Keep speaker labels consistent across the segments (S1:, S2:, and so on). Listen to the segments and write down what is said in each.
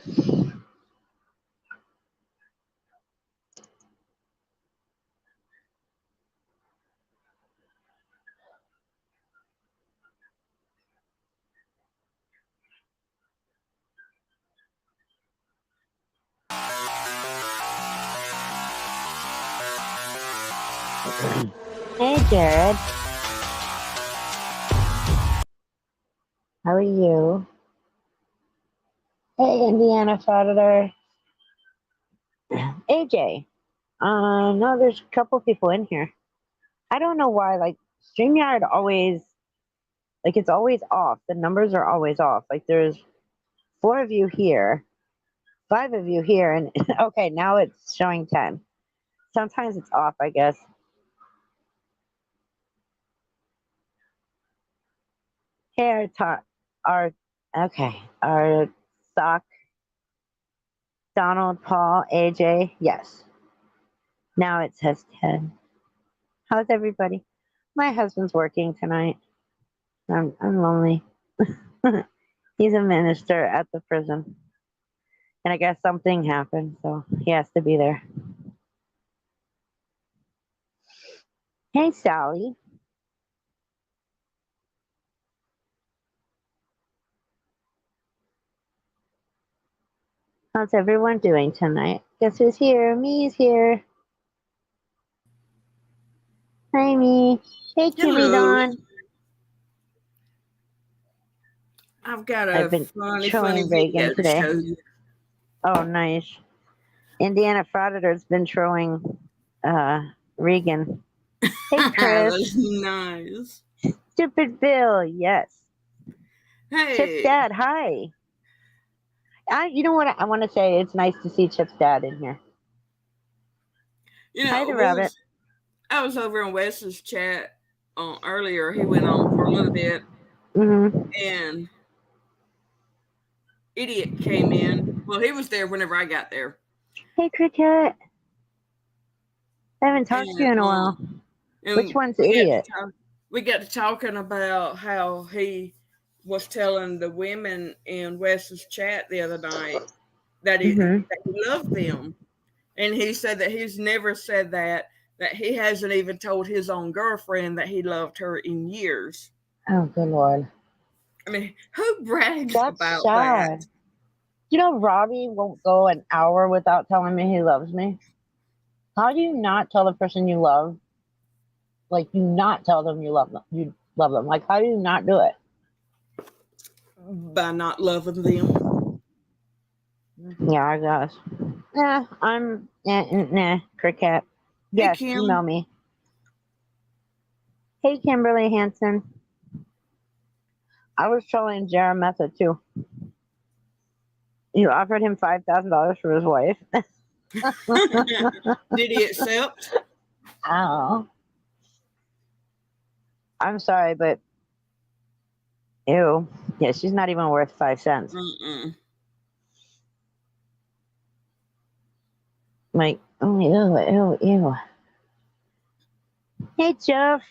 S1: Hey, Jared. How are you? Hey, Indiana Auditor. AJ. No, there's a couple people in here. I don't know why. Like, StreamYard always, like, it's always off. The numbers are always off. Like, there's 4 of you here, 5 of you here, and okay, now it's showing 10. Sometimes it's off, I guess. Hey, our okay, our sock, Donald, Paul, AJ. Yes. Now it says 10. How's everybody? My husband's working tonight. I'm lonely. He's a minister at the prison. And I guess something happened, so he has to be there. Hey, Sally. How's everyone doing tonight? Guess who's here? Me's here. Hi, Me. Hey, Kimmy
S2: Hello.
S1: Dawn.
S2: I've got
S1: I've
S2: a
S1: been
S2: funny
S1: trolling
S2: video
S1: Reagan
S2: to
S1: today.
S2: show you.
S1: Oh, nice. Indiana Frauditor's been trolling Regan. Hey, Chris.
S2: That's nice.
S1: Stupid Bill. Yes.
S2: Hey.
S1: Chip's dad. Hi. You know what I want to say? It's nice to see Chip's dad in here.
S2: You know,
S1: Hi, the rabbit.
S2: I was over in Wes's chat earlier. He went on for a little bit, and Idiot came in. Well, he was there whenever I got there.
S1: Hey, Cricket. I haven't talked to you in a while. Which one's Idiot?
S2: We got to talking about how he was telling the women in Wes's chat the other night that he loved them. And he said that he's never said that he hasn't even told his own girlfriend that he loved her in years.
S1: Oh, good Lord.
S2: I mean, who brags
S1: That's
S2: about
S1: sad.
S2: that?
S1: You know, Robbie won't go an hour without telling me he loves me. How do you not tell the person you love? Like, you not tell them you love them. You love them. Like, how do you not do it?
S2: By not loving them.
S1: Yeah, I guess. Cricket. Yes,
S2: Hey, Kim.
S1: email me. Hey, Kimberly Hanson. I was trolling Jerometha too. You offered him $5,000 for his wife.
S2: Did he accept?
S1: Oh. I'm sorry, but ew. Yeah, she's not even worth 5 cents. Like, oh, ew. Hey, Jeff.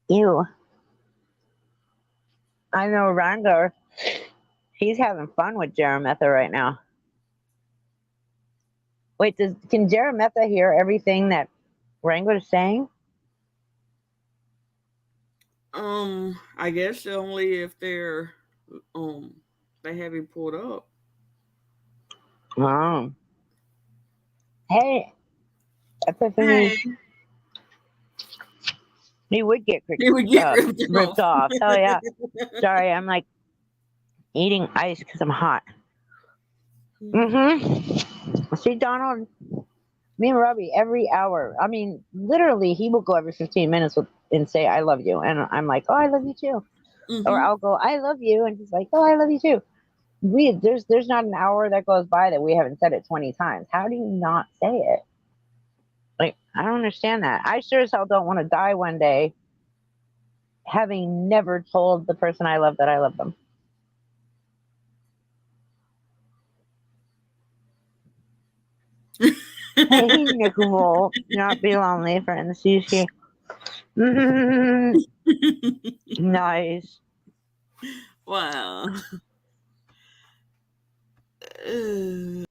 S1: Ew. I know Rango. He's having fun with Jerometha right now. Wait, can Jerometha hear everything that Rango is saying?
S2: I guess only if they're they have him pulled up.
S1: Oh. Hey, Epiphany.
S2: Hey.
S1: He would get
S2: ripped
S1: off. Hell yeah. Sorry, I'm like eating ice because I'm hot. See, Donald, me and Robbie every hour. I mean, literally, he will go every 15 minutes and say, I love you. And I'm like, oh, I love you too. Or I'll go, I love you. And he's like, oh, I love you too. There's not an hour that goes by that we haven't said it 20 times. How do you not say it? Like, I don't understand that. I sure as hell don't want to die one day having never told the person I love that I love them. Hey, Nicole, not be lonely, friends. You see. Nice.
S2: Wow. Uh,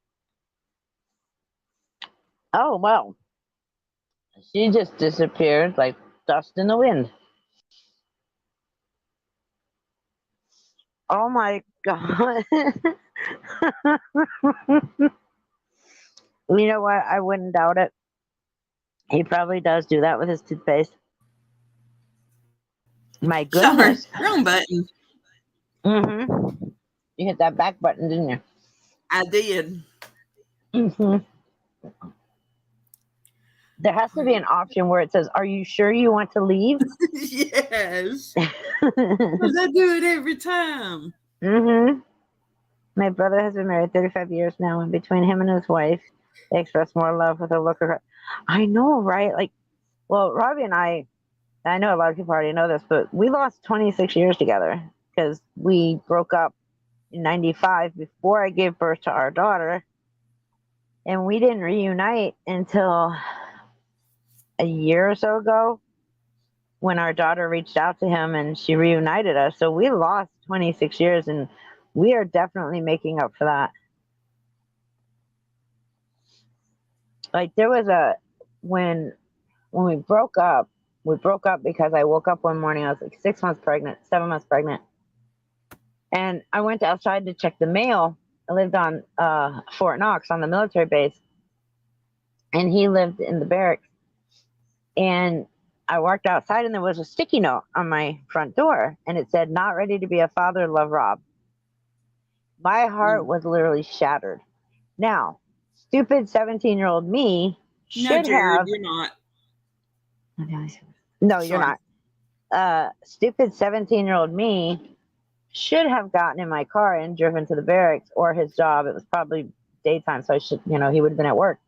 S1: Oh, well, she just disappeared like dust in the wind. Oh my God. You know what? I wouldn't doubt it. He probably does do that with his toothpaste. My
S2: sorry,
S1: goodness.
S2: wrong button.
S1: Hmm. You hit that back button, didn't you?
S2: I did.
S1: Hmm. There has to be an option where it says, "Are you sure you want to leave?"
S2: Yes.
S1: Hmm.
S2: Because I do it every time.
S1: My brother has been married 35 years now, and between him and his wife, they express more love with a look. I know, right? Like, well, Robbie and I know a lot of people already know this, but we lost 26 years together because we broke up in 95 before I gave birth to our daughter. And we didn't reunite until a year or so ago when our daughter reached out to him and she reunited us. So we lost 26 years and we are definitely making up for that. Like there was a when we broke up because I woke up one morning, I was like 6 months pregnant, 7 months pregnant. And I went outside to check the mail. I lived on Fort Knox on the military base, and he lived in the barracks. And I walked outside, and there was a sticky note on my front door, and it said, "Not ready to be a father, love Rob." My heart
S2: Mm.
S1: was literally shattered. Now, stupid 17-year-old me
S2: No,
S1: should
S2: Jared,
S1: have.
S2: you're not.
S1: No, you're
S2: Sorry.
S1: not. Stupid 17-year-old me should have gotten in my car and driven to the barracks or his job. It was probably daytime, so I should, he would have been at work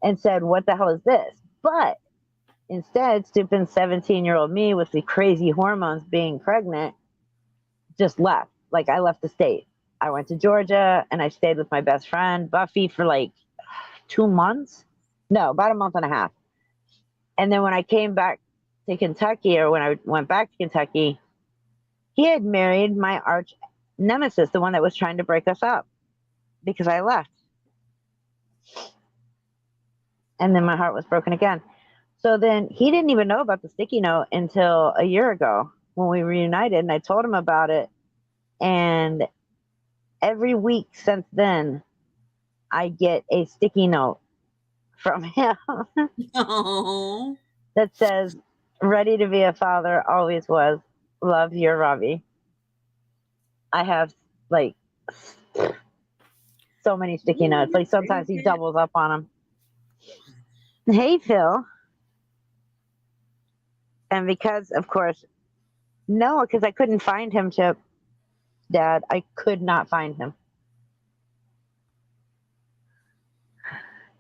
S1: and said, "What the hell is this?" But instead, stupid 17-year-old me with the crazy hormones being pregnant just left. Like, I left the state. I went to Georgia and I stayed with my best friend, Buffy, for like 2 months. No, about a month and a half. And then when I came back to Kentucky, or when I went back to Kentucky, he had married my arch nemesis, the one that was trying to break us up because I left. And then my heart was broken again. So then he didn't even know about the sticky note until a year ago when we reunited, and I told him about it. And every week since then, I get a sticky note from him
S2: Oh.
S1: that says, "Ready to be a father, always was. Love, your Robbie." I have like so many sticky notes. Like sometimes he doubles up on them. Hey, Phil. And because, of course, no, because I couldn't find him, Chip. Dad, I could not find him.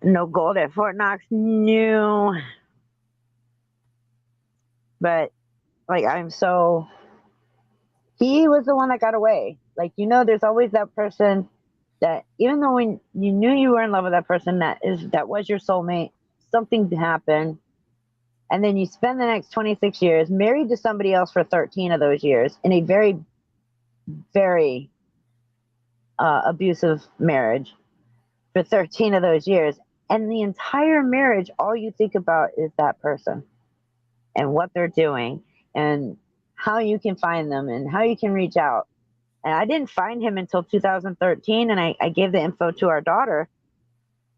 S1: No gold at Fort Knox. No. But, like, he was the one that got away. Like, there's always that person that, even though when you knew you were in love with that person, that was your soulmate, something happened. And then you spend the next 26 years married to somebody else for 13 of those years in a very, very abusive marriage for 13 of those years. And the entire marriage, all you think about is that person and what they're doing and how you can find them and how you can reach out. And I didn't find him until 2013. And I gave the info to our daughter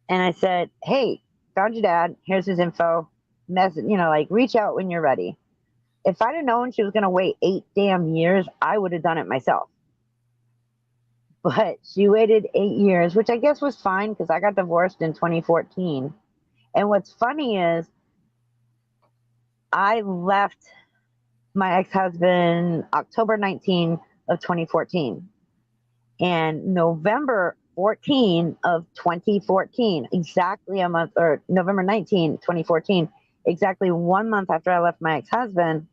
S1: and I said, "Hey, found your dad. Here's his info. Message, like reach out when you're ready." If I'd have known she was going to wait 8 damn years, I would have done it myself. But she waited 8 years, which I guess was fine because I got divorced in 2014. And what's funny is I left my ex-husband October 19 of 2014. And November 14 of 2014, exactly a month, or November 19, 2014, exactly 1 month after I left my ex-husband,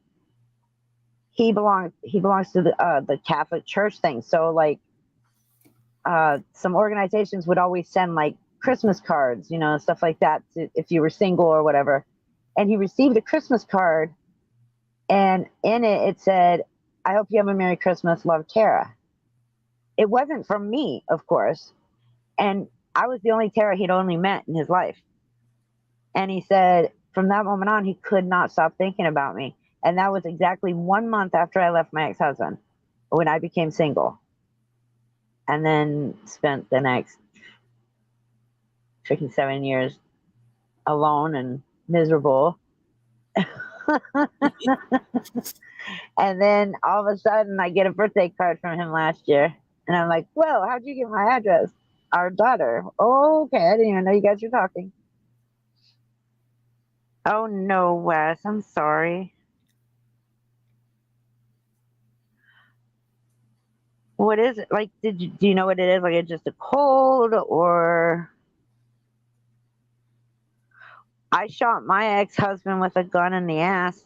S1: he belongs to the Catholic Church thing. So like some organizations would always send like Christmas cards, stuff like that, if you were single or whatever. And he received a Christmas card, and in it said, "I hope you have a Merry Christmas, love, Tara." It wasn't from me, of course, And I was the only Tara he'd only met in his life. And he said from that moment on, he could not stop thinking about me. And that was exactly 1 month after I left my ex-husband, when I became single. And then spent the next freaking 7 years alone and miserable. And then all of a sudden, I get a birthday card from him last year. And I'm like, whoa, how'd you get my address? Our daughter. Oh, okay. I didn't even know you guys were talking. Oh, no, Wes. I'm sorry. What is it? Like, do you know what it is? Like, it's just a cold, or I shot my ex-husband with a gun in the ass.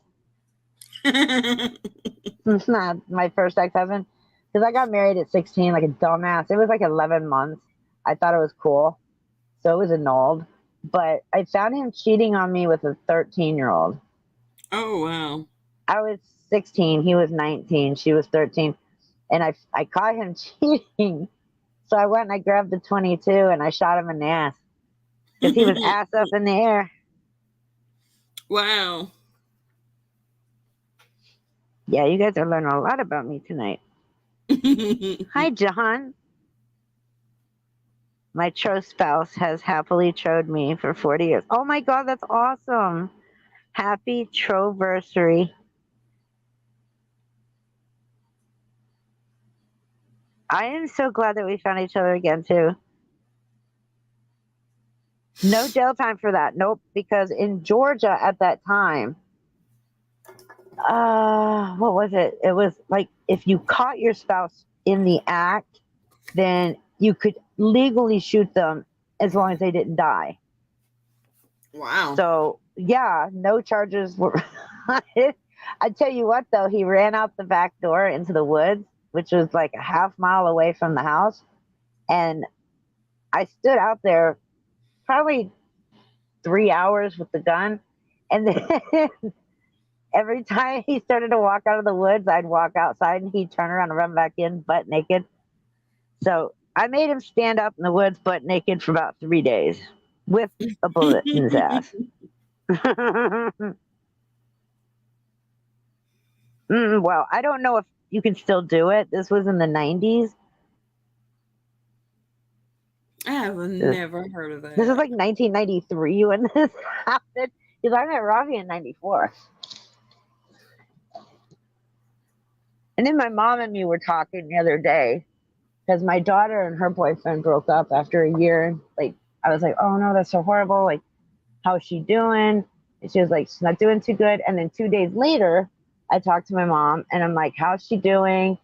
S1: It's not my first ex-husband, because I got married at 16 like a dumbass. It was like 11 months. I thought it was cool, so it was annulled. But I found him cheating on me with a 13-year-old.
S2: Oh, wow.
S1: I was 16, he was 19, she was 13, and I caught him cheating. So I went and I grabbed the 22 and I shot him in the ass, because he was ass up in the air.
S2: Wow.
S1: Yeah, you guys are learning a lot about me tonight. Hi, John. My tro spouse has happily troed me for 40 years. Oh my God, that's awesome. Happy troversary. I am so glad that we found each other again, too. No jail time for that. Nope, because in Georgia at that time, what was it? It was like if you caught your spouse in the act, then you could legally shoot them as long as they didn't die.
S2: Wow.
S1: So yeah, no charges were. I tell you what, though, he ran out the back door into the woods, which was like a half mile away from the house, and I stood out there probably 3 hours with the gun, and then every time he started to walk out of the woods, I'd walk outside and he'd turn around and run back in butt naked. So I made him stand up in the woods butt naked for about 3 days with a bullet in his ass. Well, I don't know if you can still do it. This was in the 90s.
S2: I have never heard of
S1: This is
S2: that.
S1: like 1993 when this happened. Because I met Ravi in 94. And then my mom and me were talking the other day, because my daughter and her boyfriend broke up after a year. Like, I was like, oh no, that's so horrible. Like, how's she doing? And she was like, she's not doing too good. And then 2 days later, I talked to my mom and I'm like, how's she doing?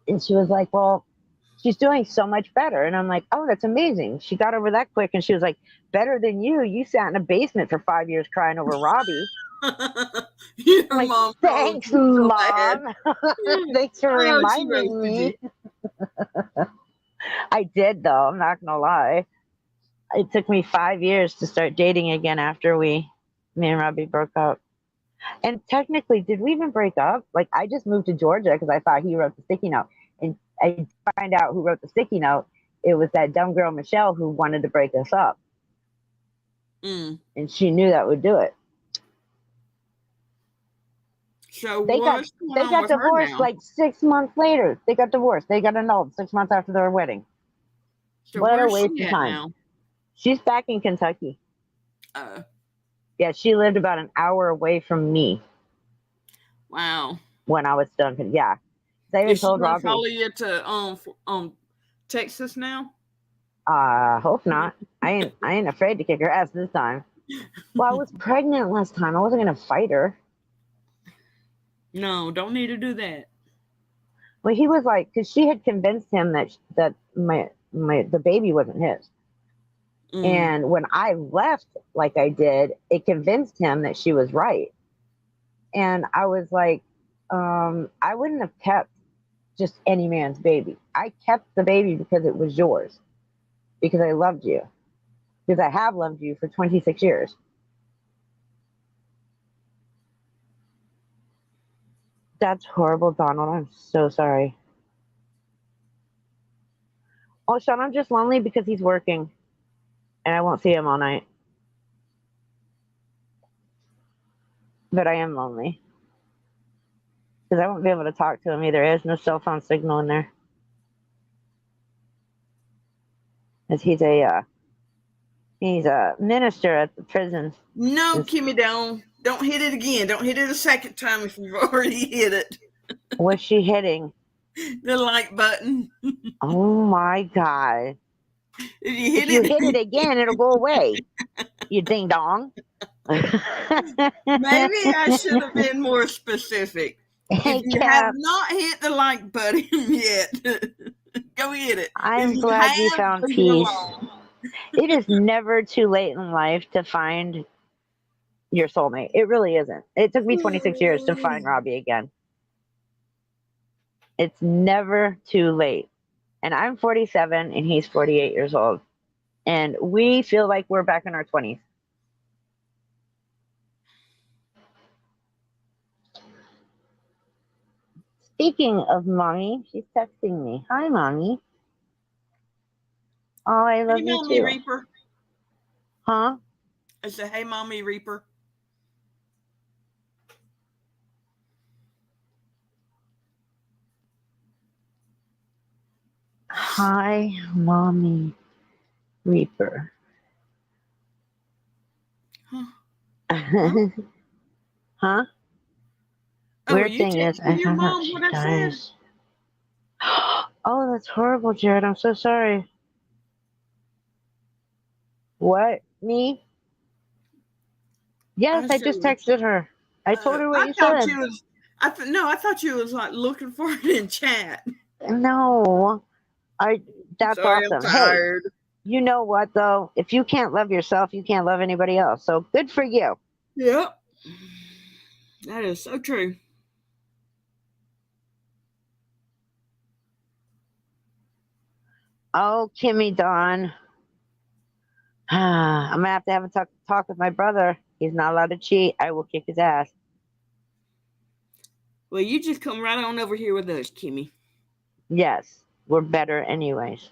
S1: And she was like, well, she's doing so much better. And I'm like, oh, that's amazing. She got over that quick. And she was like, better than you. You sat in a basement for 5 years crying over Robbie.
S2: Your
S1: I'm like,
S2: mom
S1: thanks,
S2: so bad.
S1: Mom. Thanks for
S2: Oh, she
S1: reminding
S2: roasted
S1: me.
S2: you.
S1: I did, though. I'm not going to lie. It took me 5 years to start dating again after me and Robbie broke up. And technically, did we even break up? Like, I just moved to Georgia because I thought he wrote the sticky note. And I find out who wrote the sticky note. It was that dumb girl, Michelle, who wanted to break us up.
S2: Mm.
S1: And she knew that would do it.
S2: So
S1: They got
S2: what's going on with her
S1: divorced
S2: now?
S1: like 6 months later. They got divorced. They got annulled 6 months after their wedding.
S2: So
S1: What a
S2: where's
S1: waste
S2: she
S1: of
S2: at
S1: time.
S2: now?
S1: She's back in Kentucky. Yeah, she lived about an hour away from me
S2: Wow.
S1: when I was done. Yeah. I even
S2: Is she
S1: told
S2: gonna
S1: Robbie,
S2: follow you to Texas now?
S1: hope not. I ain't afraid to kick her ass this time. Well, I was pregnant last time. I wasn't gonna fight her.
S2: No, don't need to do that.
S1: Well, he was like, because she had convinced him that the baby wasn't his. And when I left like I did, it convinced him that she was right. And I was like, I wouldn't have kept just any man's baby. I kept the baby because it was yours, because I loved you, because I have loved you for 26 years. That's horrible, Donald. I'm so sorry. Oh, Sean, I'm just lonely because he's working and I won't see him all night. But I am lonely because I won't be able to talk to him either. There's no cell phone signal in there. As he's a minister at the prison.
S2: No, Kimmy, don't hit it again. Don't hit it a second time if you've already hit it.
S1: What's she hitting?
S2: The like button.
S1: Oh my God.
S2: If
S1: If you hit it again, it'll go away. You ding dong.
S2: maybe I should have been more specific. If
S1: Hey,
S2: you have
S1: Cap.
S2: not hit the like button yet, go hit it. If
S1: I'm
S2: you
S1: glad you
S2: have,
S1: found
S2: leave it
S1: peace.
S2: alone.
S1: It is never too late in life to find your soulmate. It really isn't. It took me 26 years to find Robbie again. It's never too late. And I'm 47 and he's 48 years old. And we feel like we're back in our 20s. Speaking of mommy, she's texting me. Hi, mommy. Oh, I love
S2: Hey,
S1: you
S2: Mommy
S1: too.
S2: Reaper.
S1: Huh?
S2: I said, hey, Mommy Reaper.
S1: Hi, mommy Reaper.
S2: Huh?
S1: Huh?
S2: Oh, are
S1: Weird
S2: you
S1: thing is,
S2: texting
S1: I
S2: your
S1: found out
S2: mom
S1: she
S2: what I said?
S1: dies. Oh, that's horrible, Jared. I'm so sorry. What? Me? Yes,
S2: I
S1: I
S2: said,
S1: just texted her. I told her what
S2: I
S1: you
S2: thought
S1: said.
S2: you was. I thought you was like looking for it in chat.
S1: No, that's
S2: Sorry, I'm
S1: awesome. Hey,
S2: tired.
S1: you know what though? If you can't love yourself, you can't love anybody else. So good for you.
S2: Yep, that is so true.
S1: Oh, Kimmy Dawn. I'm gonna have to have a talk with my brother. He's not allowed to cheat. I will kick his ass.
S2: Well, you just come right on over here with us, Kimmy.
S1: Yes, we're better anyways.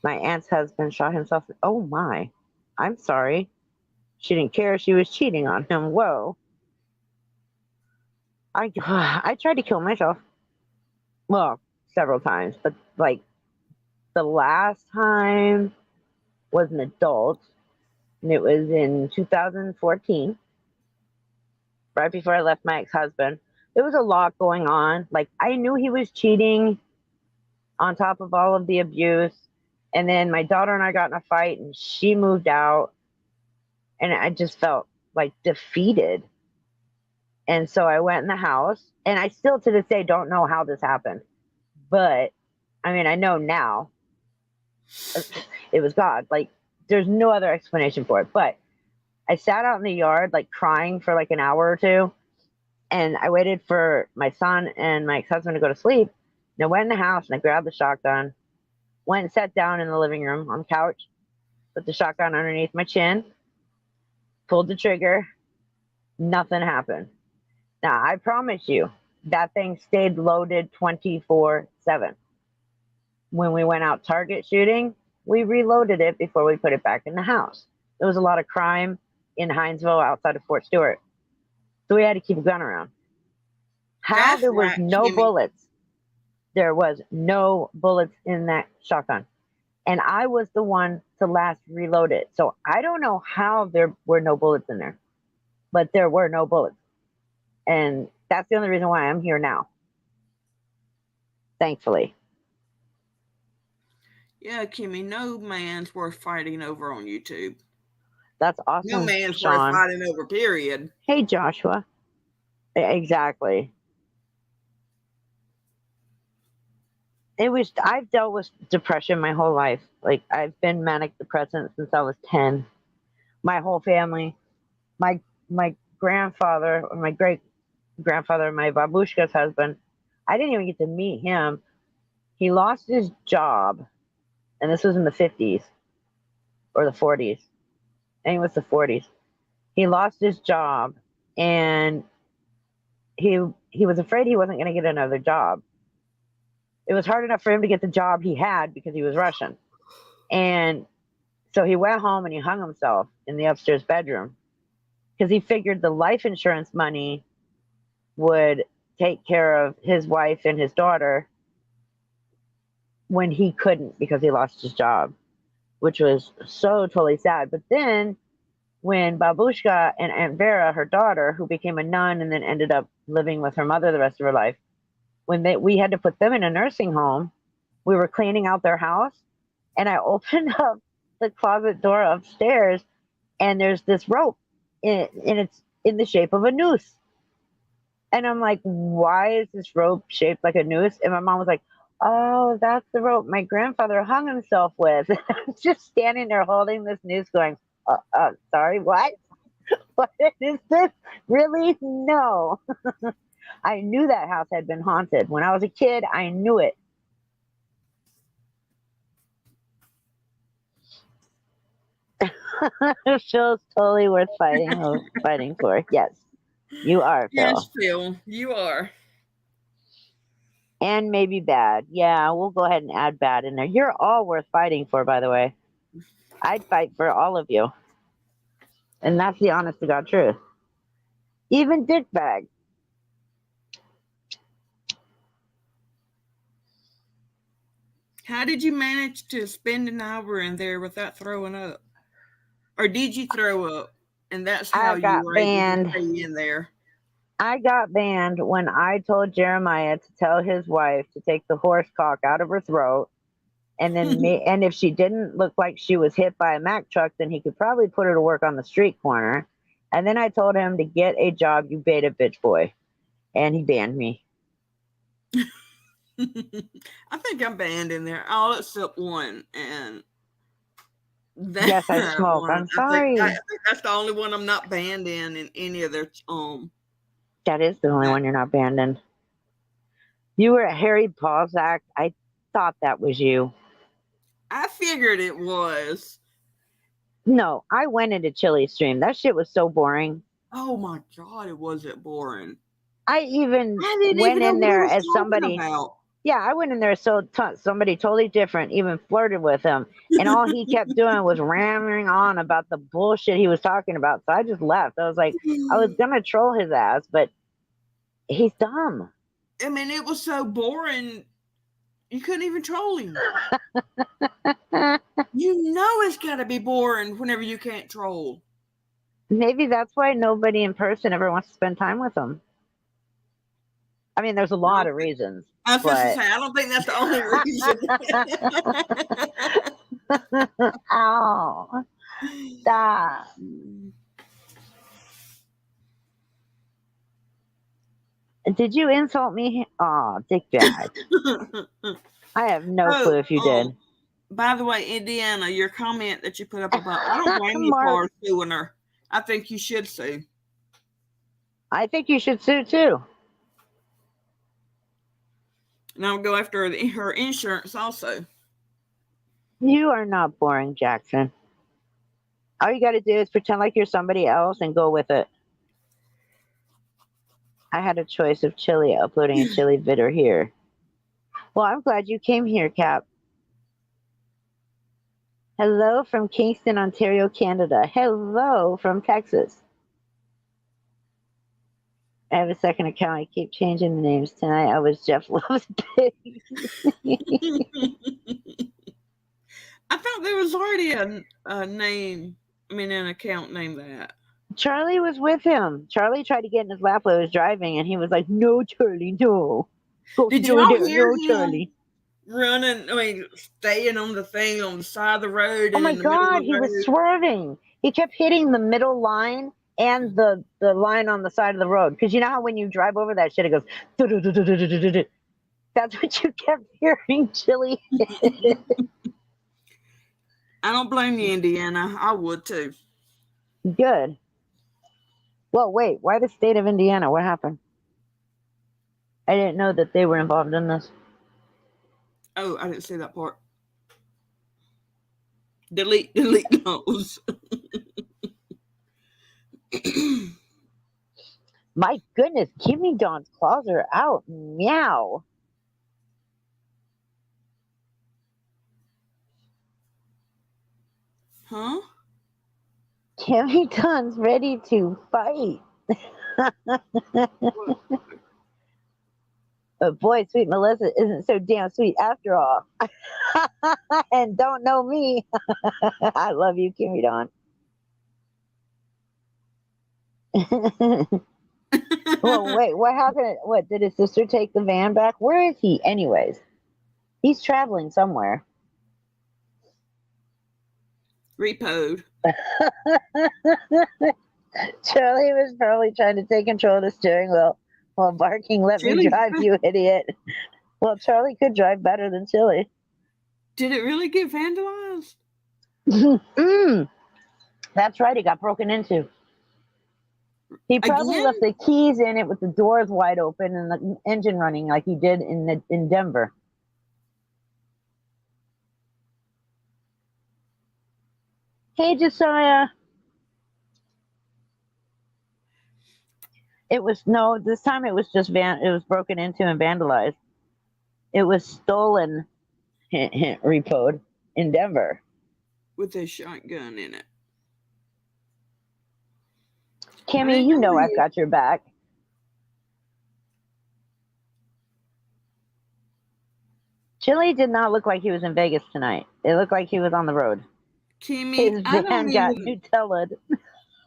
S1: My aunt's husband shot himself. Oh my. I'm sorry. She didn't care. She was cheating on him. Whoa. I tried to kill myself. Well, several times, but like the last time was an adult, and it was in 2014, right before I left my ex-husband. There was a lot going on. Like I knew he was cheating on top of all of the abuse. And then my daughter and I got in a fight and she moved out and I just felt like defeated. And so I went in the house and I still to this day don't know how this happened. But I mean, I know now it was God. Like there's no other explanation for it. But I sat out in the yard like crying for like an hour or two and I waited for my son and my ex-husband to go to sleep. And I went in the house and I grabbed the shotgun, went and sat down in the living room on the couch, put the shotgun underneath my chin, pulled the trigger, nothing happened. Now, I promise you, that thing stayed loaded 24/7. When we went out target shooting, we reloaded it before we put it back in the house. There was a lot of crime in Hinesville outside of Fort Stewart. So we had to keep a gun around. How
S2: That's
S1: there was
S2: right,
S1: no
S2: Kimmy.
S1: bullets. There was no bullets in that shotgun. And I was the one to last reload it. So I don't know how there were no bullets in there, but there were no bullets. And that's the only reason why I'm here now. Thankfully.
S2: Yeah, Kimmy, no man's worth fighting over on YouTube.
S1: That's
S2: No
S1: awesome,
S2: man's worth
S1: Sean.
S2: fighting over, period.
S1: Hey, Joshua. Exactly. I've dealt with depression my whole life. Like, I've been manic depressant since I was 10. My whole family, my, my grandfather, or my great grandfather, my babushka's husband, I didn't even get to meet him. He lost his job, and this was in the 50s or the 40s. I think it was the 40s. He lost his job, and he was afraid he wasn't going to get another job. It was hard enough for him to get the job he had because he was Russian. And so he went home and he hung himself in the upstairs bedroom because he figured the life insurance money would take care of his wife and his daughter when he couldn't because he lost his job, which was so totally sad. But then when Babushka and Aunt Vera, her daughter, who became a nun and then ended up living with her mother the rest of her life, when we had to put them in a nursing home, we were cleaning out their house, and I opened up the closet door upstairs, and there's this rope, and it's in the shape of a noose. And I'm like, why is this rope shaped like a noose? And my mom was like, oh, that's the rope my grandfather hung himself with. I'm just standing there holding this noose going, sorry, what? What is this? Really? No. I knew that house had been haunted. When I was a kid, I knew it. Phil's totally worth fighting for. Yes, you are, Phil.
S2: Yes, Phil, you are.
S1: And maybe bad. Yeah, we'll go ahead and add bad in there. You're all worth fighting for, by the way. I'd fight for all of you. And that's the honest to God truth. Even dickbag.
S2: How did you manage to spend an hour in there without throwing up? Or did you throw up? And that's how
S1: I
S2: you
S1: got
S2: were able to
S1: banned.
S2: stay in there.
S1: I got banned when I told Jeremiah to tell his wife to take the horse cock out of her throat. And then and if she didn't look like she was hit by a Mack truck, then he could probably put her to work on the street corner. And then I told him to get a job, you beta bitch boy. And he banned me.
S2: I think I'm banned in there, all except one. And that
S1: Yes, I smoke.
S2: one,
S1: I'm sorry.
S2: I think that's the only one I'm not banned in any of their
S1: That is the only one you're not banned in. You were at Harry Paul's act. I thought that was you.
S2: I figured it was.
S1: No, I went into Chili Stream. That shit was so boring.
S2: Oh my God, it wasn't boring.
S1: I even
S2: didn't
S1: went
S2: even know
S1: in
S2: what he
S1: there
S2: was
S1: as
S2: talking
S1: somebody.
S2: about.
S1: Yeah, I went in there so somebody totally different, even flirted with him. And all he kept doing was ramming on about the bullshit he was talking about. So I just left. I was like, I was going to troll his ass, but he's dumb.
S2: I mean, it was so boring. You couldn't even troll him. You know it's got to be boring whenever you can't troll.
S1: Maybe that's why nobody in person ever wants to spend time with him. I mean, there's a lot of reasons.
S2: I was supposed to say, I don't think that's the only reason.
S1: Ow. Stop. Did you insult me? Oh, dickbag. I have no clue if you did.
S2: By the way, Indiana, your comment that you put up about, I don't blame you for suing her. I think you should sue.
S1: I think you should sue too.
S2: And I'll go after her insurance also.
S1: You are not boring, Jackson. All you got to do is pretend like you're somebody else and go with it. I had a choice of Chili uploading a Chili vid or here. Well, I'm glad you came here, Cap. Hello from Kingston, Ontario, Canada. Hello from Texas. I have a second account. I keep changing the names. Tonight I was Jeff Loves Pig.
S2: I thought there was already a name, an account named that.
S1: Charlie was with him. Charlie tried to get in his lap while he was driving, and he was like, no, Charlie, no.
S2: Did y'all hear him Charlie. Running, staying on the thing on the side of the road?
S1: Oh my God, he was swerving. He kept hitting the middle line and the line on the side of the road. Because you know how when you drive over that shit, it goes... That's what you kept hearing, Chili.
S2: I don't blame you, Indiana. I would too.
S1: Good. Well, wait. Why the state of Indiana? What happened? I didn't know that they were involved in this.
S2: Oh, I didn't see that part. Delete those.
S1: My goodness, Kimmy Dawn's claws are out. Meow.
S2: Huh?
S1: Kimmy Dunn's ready to fight. But boy, sweet Melissa isn't so damn sweet after all. And don't know me. I love you, Kimmy Dunn. Well, wait, what happened? What, did his sister take the van back? Where is he, anyways? He's traveling somewhere.
S2: Repoed.
S1: Charlie was probably trying to take control of the steering wheel while barking, "Let me drive, you idiot." Well, Charlie could drive better than Chili.
S2: Did it really get vandalized?
S1: That's right, it got broken into. He probably
S2: Again?
S1: left the keys in it with the doors wide open and the engine running like he did in Denver. Hey, Josiah. This time it was just it was broken into and vandalized. It was stolen, repoed in Denver.
S2: With a shotgun in it.
S1: Kimmy, you know I've got your back. Chili did not look like he was in Vegas tonight. It looked like he was on the road.
S2: Kimmy,
S1: his van got Nutella'd.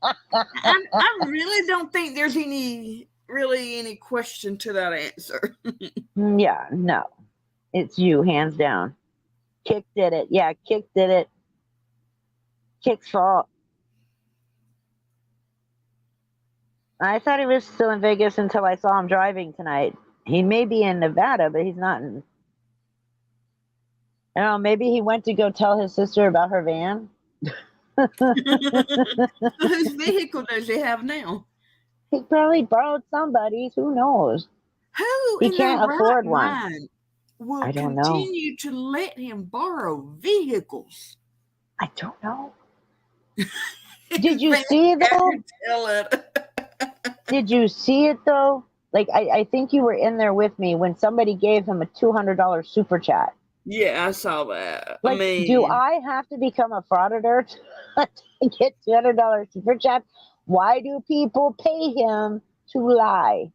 S2: I really don't think there's any question to that answer.
S1: Yeah, no. It's you, hands down. Kick did it. Yeah, Kick did it. Kick's fault. I thought he was still in Vegas until I saw him driving tonight. He may be in Nevada, but he's not in. I don't know, maybe he went to go tell his sister about her van.
S2: Whose vehicle does he have now?
S1: He probably borrowed somebody's. Who knows?
S2: Who
S1: he can't afford
S2: one will continue to let him borrow vehicles?
S1: I don't know. Did you see it though? Did you see it though? Like I think you were in there with me when somebody gave him a $200 super chat.
S2: Yeah, I saw that.
S1: Like, do I have to become a frauditor to get $200 super chat? Why do people pay him to lie?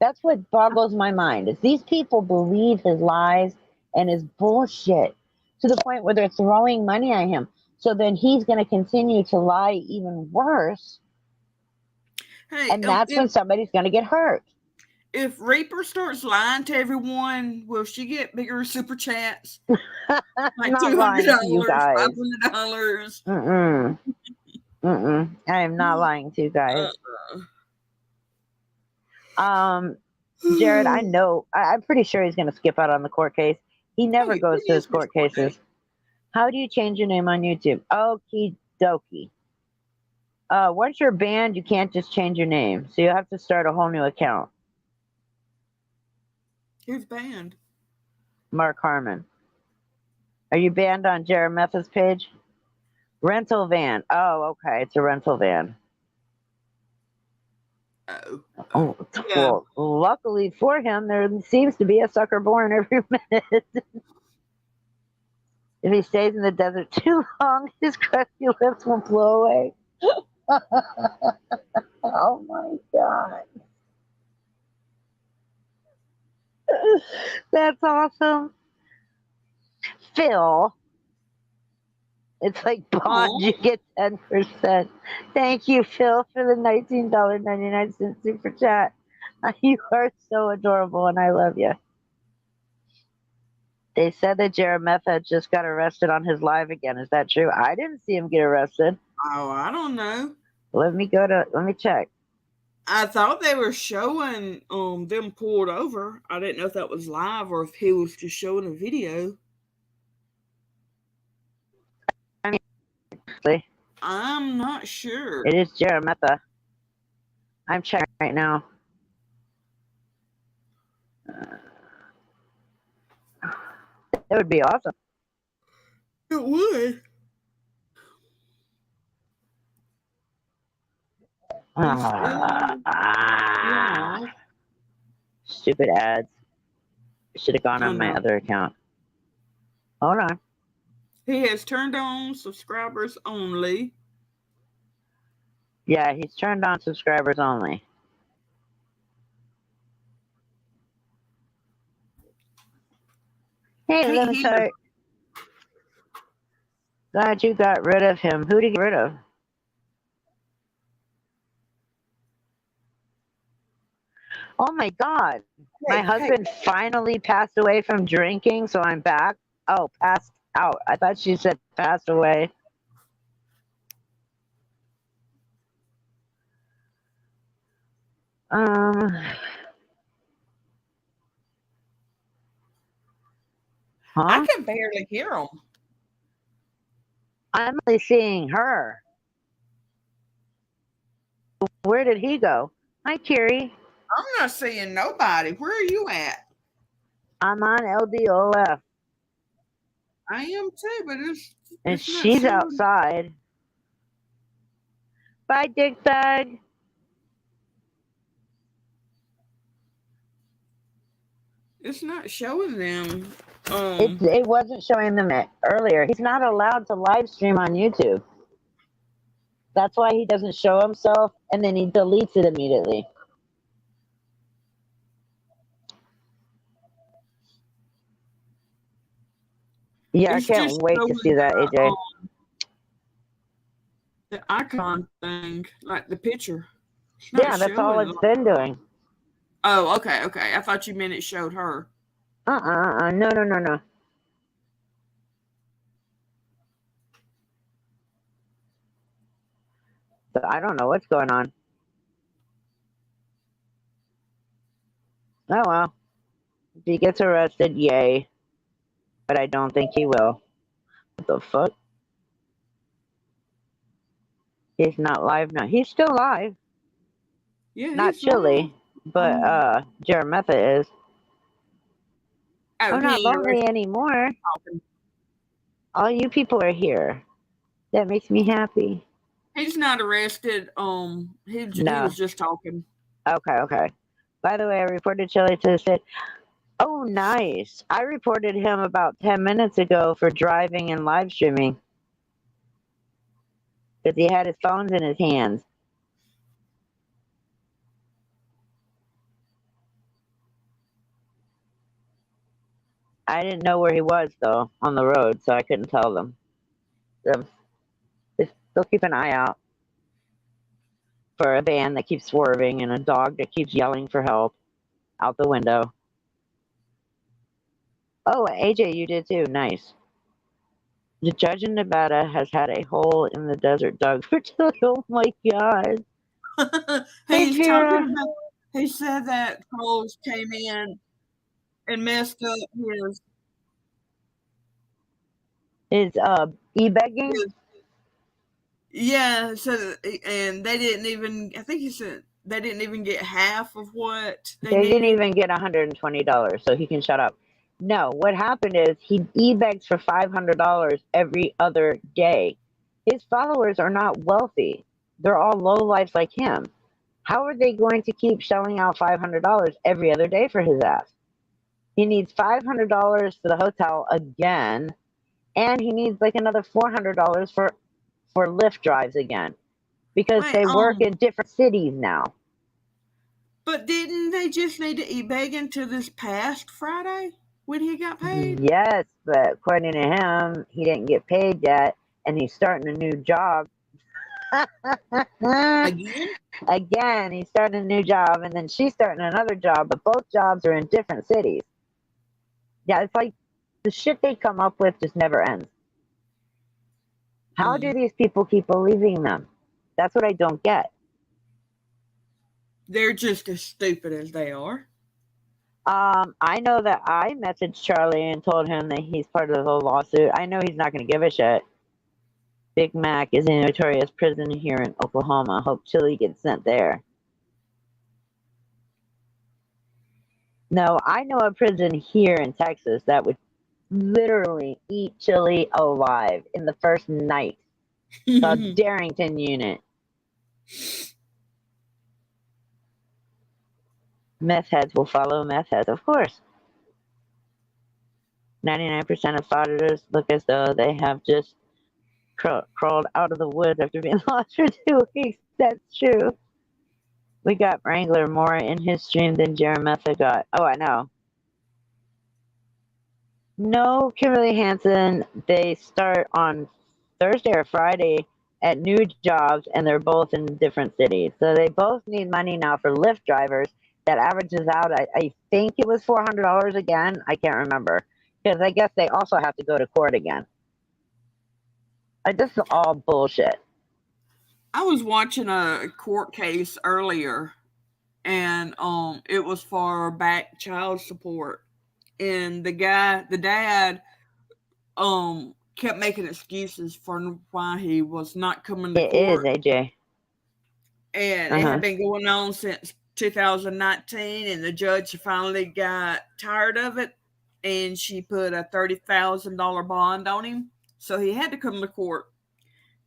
S1: That's what boggles my mind. Is these people believe his lies and his bullshit to the point where they're throwing money at him. So then he's going to continue to lie even worse. Hey, and that's when somebody's going to get hurt.
S2: If Reaper starts lying to everyone, will she get bigger super chats? Like $200, $500.
S1: I am not lying to you guys. Jared, I know. I'm pretty sure he's going to skip out on the court case. He never goes to his court cases. How do you change your name on YouTube? Okie dokie. Once you're banned, you can't just change your name. So you have to start a whole new account.
S2: Who's banned?
S1: Mark Harmon. Are you banned on Jerometha's page? Rental van. Oh, okay. It's a rental van. Oh, yeah. Well, luckily for him, there seems to be a sucker born every minute. If he stays in the desert too long, his crusty lips will blow away. Oh my God. That's awesome. Phil. It's like Bond, you get 10%. Thank you, Phil, for the $19.99 super chat. You are so adorable, and I love you. They said that Jerometha just got arrested on his live again. Is that true? I didn't see him get arrested.
S2: Oh, I don't know.
S1: Let me check.
S2: I thought they were showing them pulled over. I didn't know if that was live or if he was just showing a video. I'm not sure.
S1: It is Jerometha. I'm checking right now. That would be awesome.
S2: It would.
S1: Stupid ads. Should have gone on my other account. Hold on.
S2: He has turned on subscribers only.
S1: Yeah, he's turned on subscribers only. Hey,
S2: Can't
S1: let me
S2: hear.
S1: tell you. Glad you got rid of him. Who did you get rid of? Oh my God. My
S2: Hey,
S1: husband finally passed away from drinking, so I'm back. Oh, passed out. I thought she said passed away. Um,
S2: I
S1: huh?
S2: can barely hear him.
S1: I'm only seeing her. Where did he go? Hi, Kiri.
S2: I'm not seeing nobody. Where are you at?
S1: I'm on LDOF,
S2: I am too, but
S1: and
S2: it's not
S1: she's
S2: showing.
S1: outside. Bye, Dick Bag.
S2: It's not showing them.
S1: It wasn't showing them it earlier. He's not allowed to live stream on YouTube. That's why he doesn't show himself, and then he deletes it immediately. Yeah, I
S2: It's
S1: can't
S2: just
S1: wait to
S2: showing
S1: see that, AJ.
S2: the icon thing, like the picture. It's not
S1: Yeah, that's all
S2: showing.
S1: it's been doing.
S2: Oh, okay, okay. I thought you meant it showed her.
S1: No, no, no, no. But I don't know what's going on. Oh well. If he gets arrested, yay. But I don't think he will. What the fuck? He's not live now. He's still live.
S2: Yeah,
S1: Not
S2: he's live.
S1: Chili, but Jerometha is.
S2: Oh,
S1: I'm not
S2: he ain't
S1: lonely
S2: arrested
S1: anymore.
S2: talking.
S1: All you people are here. That makes me happy.
S2: He's not arrested. He
S1: No.
S2: was just talking.
S1: Okay, okay. By the way, I reported Chili to the state. Oh, nice. I reported him about 10 minutes ago for driving and live streaming because he had his phones in his hands. I didn't know where he was, though, on the road, so I couldn't tell them. So just still keep an eye out for a van that keeps swerving and a dog that keeps yelling for help out the window. Oh, AJ, you did too. Nice. The judge in Nevada has had a hole in the desert dug for Chili. Oh my God. Hey,
S2: He's talking
S1: Tara.
S2: about. He said that trolls came in and messed up
S1: Is e-begging?
S2: his yeah. So and they didn't even. I think he said they didn't even get half of what they
S1: They didn't
S2: needed.
S1: even get $120, so he can shut up. No, what happened is he e-begs for $500 every other day. His followers are not wealthy. They're all low lives like him. How are they going to keep shelling out $500 every other day for his ass? He needs $500 for the hotel again, and he needs like another $400 for Lyft drives again because
S2: Wait,
S1: they work in different cities now.
S2: but didn't they just need to eat bacon to this past Friday when he got paid?
S1: Yes, but according to him, he didn't get paid yet, and he's starting a new job.
S2: Again?
S1: Again, he's starting a new job, and then she's starting another job, but both jobs are in different cities. Yeah, it's like the shit they come up with just never ends. How do these people keep believing them? That's what I don't get.
S2: They're just as stupid as they are.
S1: I know that I messaged Charlie and told him that he's part of the lawsuit. I know he's not going to give a shit. Big Mac is a notorious prison here in Oklahoma. Hope Chili gets sent there. No, I know a prison here in Texas that would literally eat Chili alive in the first night. Called Darrington Unit. Meth heads will follow meth heads, of course. 99% of fraudsters look as though they have just crawled out of the woods after being lost for 2 weeks. That's true. We got Wrangler more in his stream than Jerometha got. Oh, I know. No, Kimberly Hansen, they start on Thursday or Friday at new jobs, and they're both in different cities. So they both need money now for Lyft drivers. That averages out, I think it was $400 again. I can't remember. Because I guess they also have to go to court again. This is all bullshit.
S2: I was watching a court case earlier, and it was for back child support, and the dad kept making excuses for why he was not coming to
S1: It is,
S2: court,
S1: AJ.
S2: and it had been going on since 2019, and the judge finally got tired of it, and she put a $30,000 bond on him, so he had to come to court.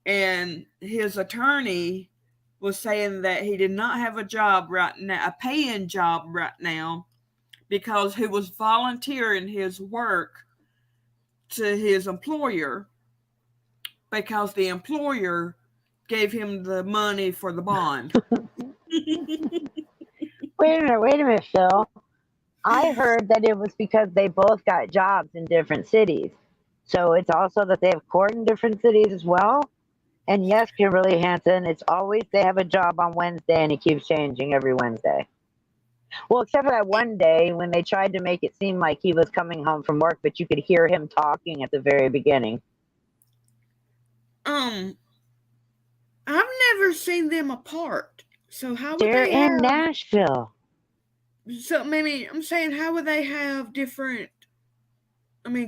S2: And his attorney was saying that he did not have a job right now, a paying job right now, because he was volunteering his work to his employer because the employer gave him the money for the bond.
S1: Wait a minute, Phil. I heard that it was because they both got jobs in different cities. So it's also that they have court in different cities as well. And yes, Kimberly Hansen, it's always they have a job on Wednesday and it keeps changing every Wednesday. Well, except for that one day when they tried to make it seem like he was coming home from work, but you could hear him talking at the very beginning.
S2: I've never seen them apart. So how would
S1: They're
S2: they
S1: in
S2: have
S1: Nashville.
S2: So maybe I'm saying, how would they have different?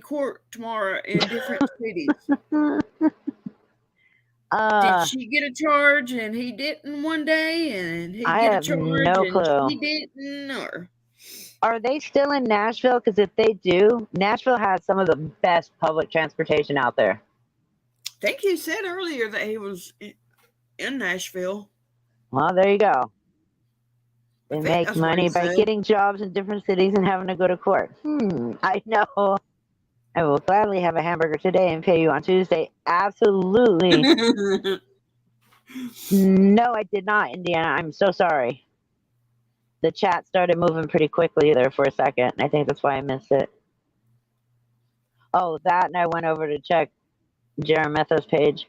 S2: Court tomorrow in different cities. Did she get a charge and he didn't one day, and he get a charge
S1: no
S2: and
S1: clue.
S2: she didn't? Or
S1: are they still in Nashville? Because if they do, Nashville has some of the best public transportation out there.
S2: I think he said earlier that he was in Nashville.
S1: Well, there you go. They make money by getting jobs in different cities and having to go to court. I know. I will gladly have a hamburger today and pay you on Tuesday. Absolutely. No, I did not, Indiana. I'm so sorry. The chat started moving pretty quickly there for a second. I think that's why I missed it. Oh, that, and I went over to check Jerometha's page.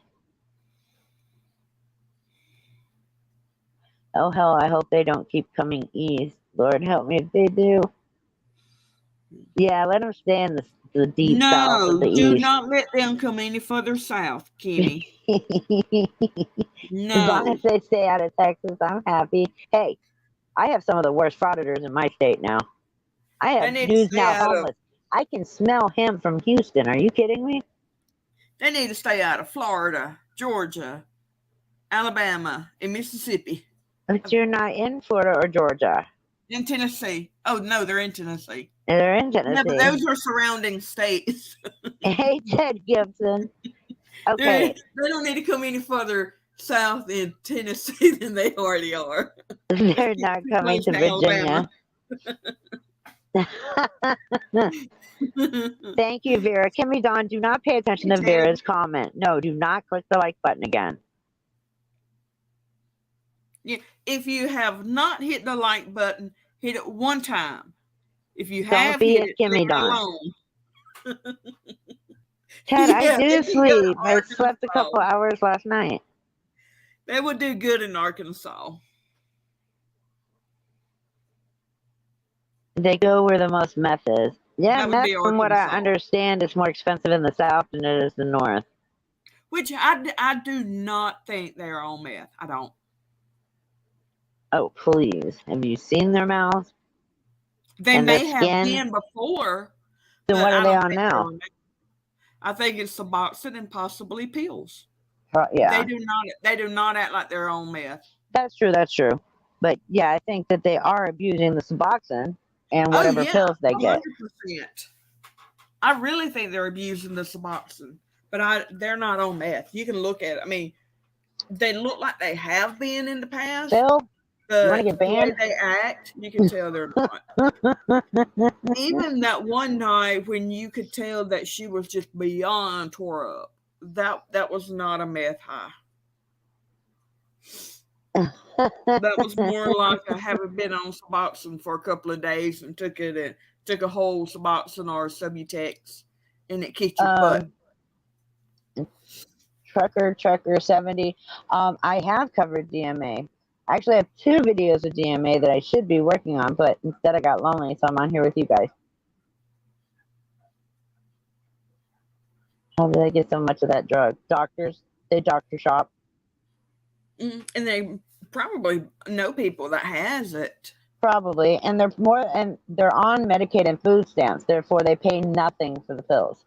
S1: Oh, hell, I hope they don't keep coming east. Lord, help me if they do. Yeah, let them stay in the deep south of the east.
S2: No, do not let them come any further south, Kimmy. No.
S1: As long as they stay out of Texas, I'm happy. Hey, I have some of the worst fraudsters in my state now. I have dudes now homeless. I can smell him from Houston. Are you kidding me?
S2: They need to stay out of Florida, Georgia, Alabama, and Mississippi.
S1: But you're not in Florida or Georgia.
S2: In Tennessee. Oh, no, they're in Tennessee.
S1: They're in Tennessee.
S2: Yeah, but those are surrounding states.
S1: Hey, Ted Gibson. Okay.
S2: They don't need to come any further south in Tennessee than they already are.
S1: They're not coming to Virginia. Thank you, Vera. Kimmy Dawn, do not pay attention to Vera's comment. No, do not click the like button again.
S2: Yeah, if you have not hit the like button, hit it one time. If you have hit it, leave it alone.
S1: Ted, I did sleep. I slept a couple hours last night.
S2: That would do good in Arkansas.
S1: They go where the most meth is. Yeah, meth, from what I understand, is more expensive in the south than it is the north.
S2: Which I do not think they're on meth. I don't.
S1: Oh, please. Have you seen their mouths?
S2: They may have been before.
S1: Then what are they on now?
S2: I think it's Suboxone and possibly pills.
S1: Yeah.
S2: They do not act like they're on meth.
S1: That's true. But yeah, I think that they are abusing the Suboxone and whatever pills they 100%.
S2: Get. I really think they're abusing the Suboxone, but they're not on meth. You can look at it. I mean, they look like they have been in the past.
S1: Phil, You want to
S2: But
S1: get
S2: the way
S1: banned?
S2: they act, you can tell they're not. Even that one night when you could tell that she was just beyond tore up, that was not a meth high. That was more like I haven't been on Suboxone for a couple of days and took a whole Suboxone or Subutex, and it kicked your butt.
S1: Trucker 70. I have covered DMA. I actually have 2 videos of DMA that I should be working on, but instead I got lonely, so I'm on here with you guys. How did I get so much of that drug? Doctors, they doctor shop.
S2: And they probably know people that has it.
S1: Probably, and they're on Medicaid and food stamps. Therefore, they pay nothing for the pills.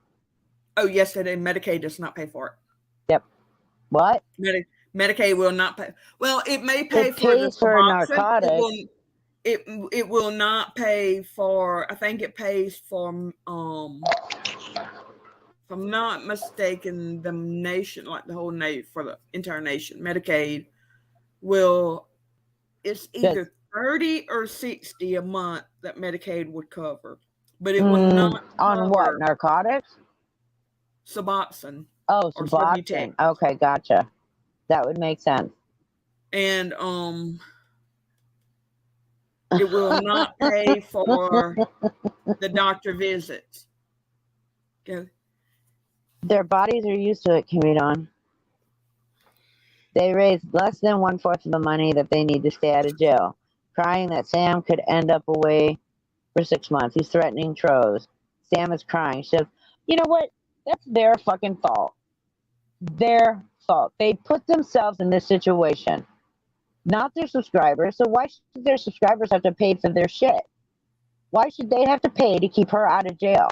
S2: Oh yes, they do. Medicaid does not pay for it.
S1: Yep. What?
S2: Medicaid will not pay. Well, it may pay
S1: it
S2: for the
S1: pays for narcotics.
S2: It will not pay for. I think it pays for. If I'm not mistaken, the nation, like the whole nation, for the entire nation, Medicaid will. It's either 30 or 60 a month that Medicaid would cover, but it will not
S1: on what, narcotics?
S2: Suboxone.
S1: Oh, Suboxone. Okay, gotcha. That would make sense.
S2: And it will not pay for the doctor visits. Okay.
S1: Their bodies are used to it, Kamidon. They raise less than 1/4 of the money that they need to stay out of jail, crying that Sam could end up away for 6 months. He's threatening Tros. Sam is crying. She says, you know what? That's their fucking fault. Their fault. They put themselves in this situation, not their subscribers. So why should their subscribers have to pay for their shit? Why should they have to pay to keep her out of jail?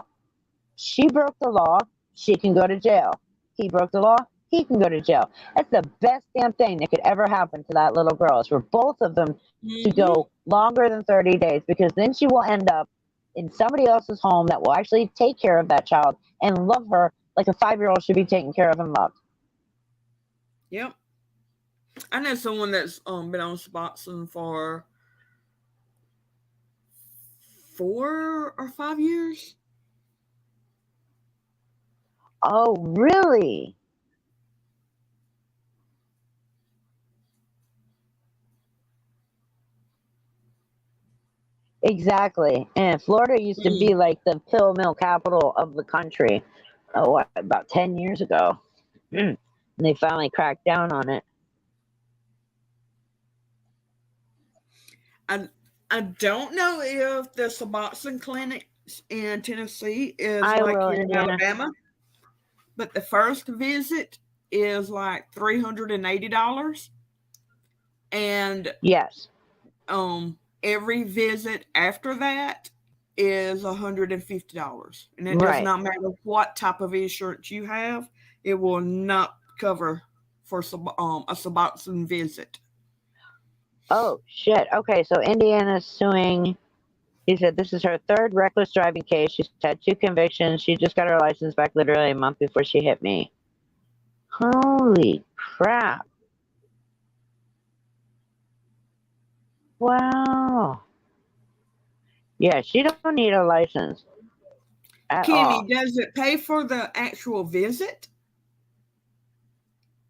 S1: She broke the law. She can go to jail. He broke the law. He can go to jail. That's the best damn thing that could ever happen to that little girl, is for both of them to go longer than 30 days, because then she will end up in somebody else's home that will actually take care of that child and love her like a 5-year-old should be taken care of and loved.
S2: Yep. I know someone that's been on Suboxone for 4 or 5 years.
S1: Oh, really? Exactly. And Florida used to be like the pill mill capital of the country. Oh, what, about 10 years ago. And they finally cracked down on it.
S2: I don't know if the Suboxone clinics in Tennessee is like here in Alabama, but the first visit is like $380, and
S1: yes,
S2: every visit after that is $150, and it does not matter what type of insurance you have; it will not cover for a Suboxone visit.
S1: Oh, shit. Okay, so Indiana's suing. He said this is her 3rd reckless driving case. She's had 2 convictions. She just got her license back literally a month before she hit me. Holy crap. Wow. Yeah, she don't need a license at all.
S2: Kimmy, does it pay for the actual visit?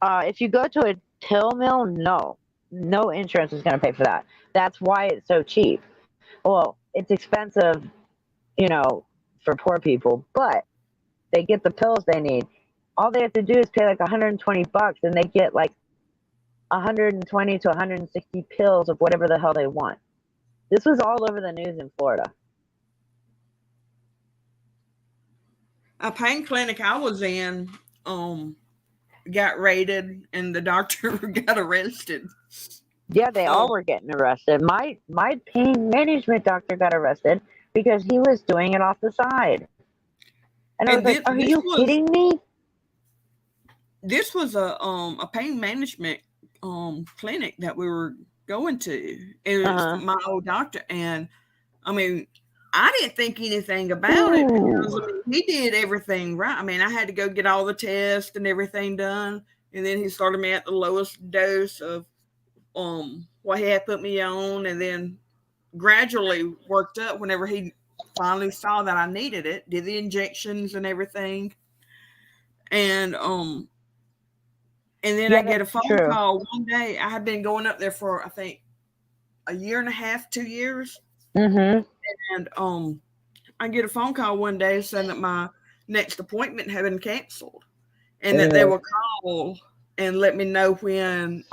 S1: If you go to a pill mill, no. No insurance is going to pay for that. That's why it's so cheap. Well, it's expensive, for poor people, but they get the pills they need. All they have to do is pay like $120 and they get like 120 to 160 pills of whatever the hell they want. This was all over the news in Florida.
S2: A pain clinic I was in got raided and the doctor got arrested.
S1: Yeah, they all were getting arrested. My pain management doctor got arrested because he was doing it off the side. And I was like, are you kidding me?
S2: This was a pain management clinic that we were going to. It was my old doctor, and I mean, I didn't think anything about it because he did everything right. I mean, I had to go get all the tests and everything done, and then he started me at the lowest dose of what he had put me on, and then gradually worked up whenever he finally saw that I needed it, did the injections and everything. And then I
S1: Yeah,
S2: get a
S1: that's
S2: phone
S1: true.
S2: call one day. I had been going up there for I think a year and a half, 2 years.
S1: Mm-hmm.
S2: And I get a phone call one day saying that my next appointment had been canceled and that they
S1: Ugh.
S2: will call and let me know when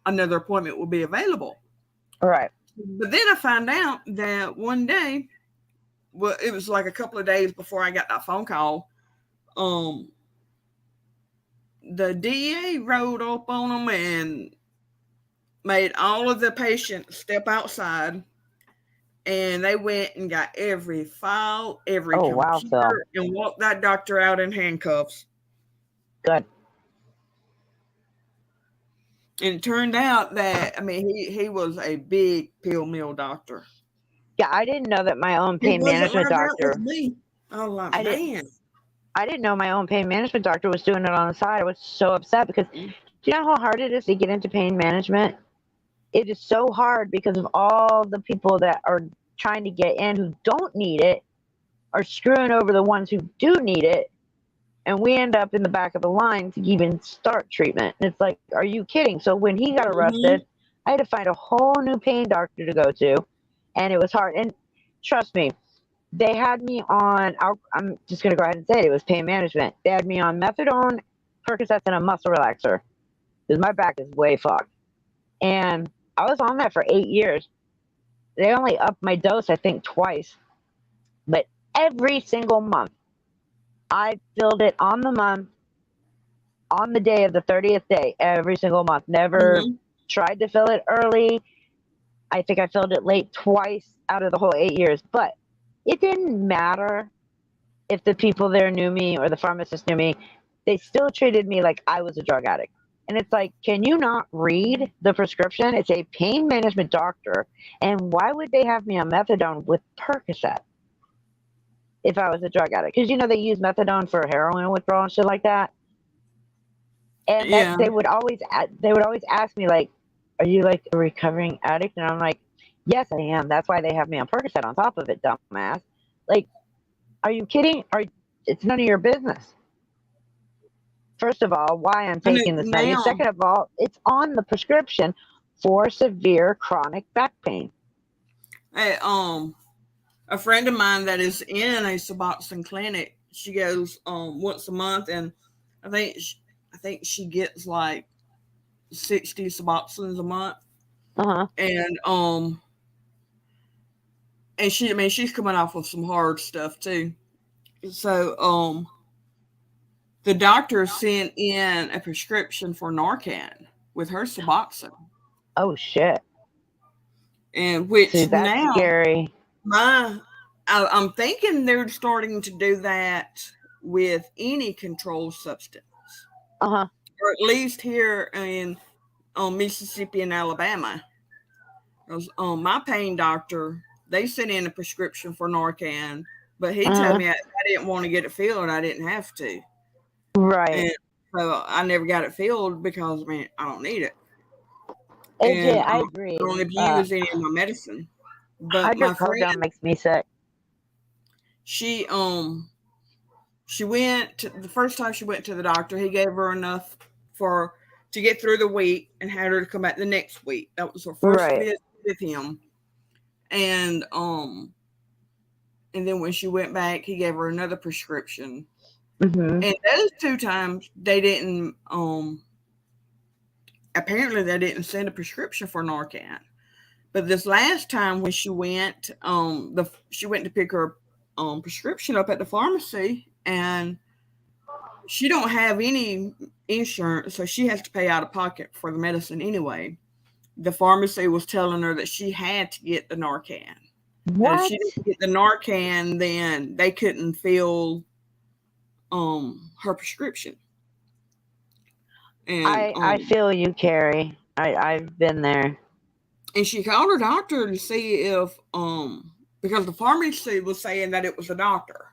S2: another appointment will be available.
S1: Right.
S2: But then I found out that one day, well, it was like a couple of days before I got that phone call, um, the DEA rode up on them and made all of the patients step outside, and they went and got every file, every
S1: Oh, wow, Phil.
S2: computer, and walked that doctor out in handcuffs.
S1: Good.
S2: And it turned out that, I mean, he was a big pill mill doctor.
S1: Yeah, I didn't know that my own
S2: He
S1: pain
S2: wasn't
S1: management
S2: like that with
S1: doctor.
S2: me. I was like,
S1: I didn't.
S2: man.
S1: I didn't know my own pain management doctor was doing it on the side. I was so upset because do you know how hard it is to get into pain management? It is so hard because of all the people that are trying to get in who don't need it are screwing over the ones who do need it. And we end up in the back of the line to even start treatment. And it's like, are you kidding? So when he got
S2: Mm-hmm.
S1: arrested, I had to find a whole new pain doctor to go to. And it was hard. And trust me, they had me on, I'm just going to go ahead and say it, it was pain management. They had me on methadone, Percocets, and a muscle relaxer because my back is way fucked. And I was on that for 8 years. They only upped my dose, I think, twice. But every single month, I filled it on the month, on the day of the 30th day, every single month. Never
S2: Mm-hmm.
S1: tried to fill it early. I think I filled it late twice out of the whole 8 years. But it didn't matter if the people there knew me or the pharmacist knew me. They still treated me like I was a drug addict. And it's like, can you not read the prescription? It's a pain management doctor. And why would they have me on methadone with Percocet if I was a drug addict? Because, they use methadone for heroin withdrawal and shit like that. And that
S2: Yeah.
S1: they would always ask me, like, are you like a recovering addict? And I'm like, yes, I am. That's why they have me on Percocet on top of it, dumbass. Like, are you kidding? It's none of your business. First of all, why I'm
S2: And
S1: taking this medicine.
S2: now,
S1: Second of all, it's on the prescription for severe chronic back pain.
S2: hey, a friend of mine that is in a Suboxone clinic, she goes once a month, and I think she, I think she gets like 60 Suboxones a month,
S1: Uh-huh.
S2: and she, I mean, she's coming off of some hard stuff too. So the doctor sent in a prescription for Narcan with her Suboxone,
S1: Oh shit.
S2: and
S1: See,
S2: which
S1: that's
S2: now
S1: scary.
S2: I'm thinking they're starting to do that with any controlled substance,
S1: Uh-huh.
S2: or at least here in Mississippi and Alabama. 'Cause, my pain doctor, they sent in a prescription for Narcan, but he told
S1: Uh-huh.
S2: me I didn't want to get it filled. I didn't have to,
S1: Right.
S2: and so I never got it filled because I mean I don't need it,
S1: AJ,
S2: and
S1: I
S2: I
S1: agree.
S2: don't abuse any of my medicine. But my friend,
S1: Hydrocodone makes me sick.
S2: she she went to, the first time she went to the doctor, he gave her enough for to get through the week and had her to come back the next week. That was her first
S1: Right.
S2: visit with him. And then when she went back, he gave her another prescription.
S1: Mm-hmm.
S2: And those two times they didn't apparently they didn't send a prescription for Narcan. But this last time when she went to pick her prescription up at the pharmacy, and she don't have any insurance, so she has to pay out of pocket for the medicine anyway. The pharmacy was telling her that she had to get the Narcan. And if she
S1: What?
S2: didn't get the Narcan, then they couldn't fill her prescription. And
S1: I feel you, Carrie. I've been there.
S2: she called her doctor to see if because the pharmacy was saying that it was a doctor.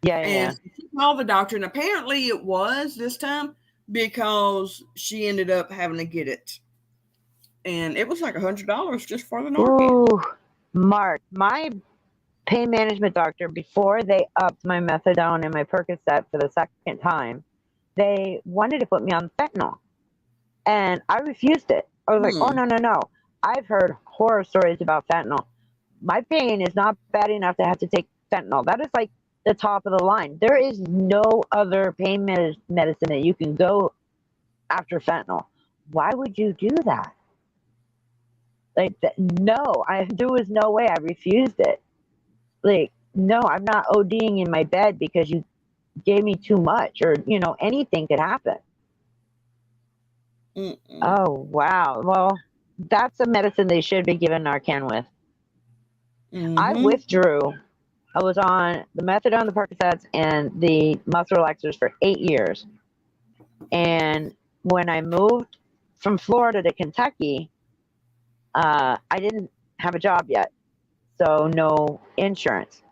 S1: Yeah,
S2: And
S1: yeah.
S2: she called the doctor, and apparently it was this time because she ended up having to get it. and it was like $100 just for the Narcan.
S1: Ooh, Mark, my pain management doctor, before they upped my methadone and my Percocet for the second time, they wanted to put me on fentanyl. And I refused it. I was like, oh,
S2: Hmm.
S1: no, no, no. I've heard horror stories about fentanyl. My pain is not bad enough to have to take fentanyl. That is like the top of the line. There is no other pain medicine that you can go after fentanyl. Why would you do that? Like, no, there was no way. I refused it. Like, no, I'm not ODing in my bed because you gave me too much, or anything could happen.
S2: Mm-mm.
S1: Oh, wow. Well, that's a medicine they should be giving Narcan with. I
S2: Mm-hmm.
S1: withdrew. I was on the methadone, the Percocets, and the muscle relaxers for 8 years. And when I moved from Florida to Kentucky, I didn't have a job yet, so no insurance.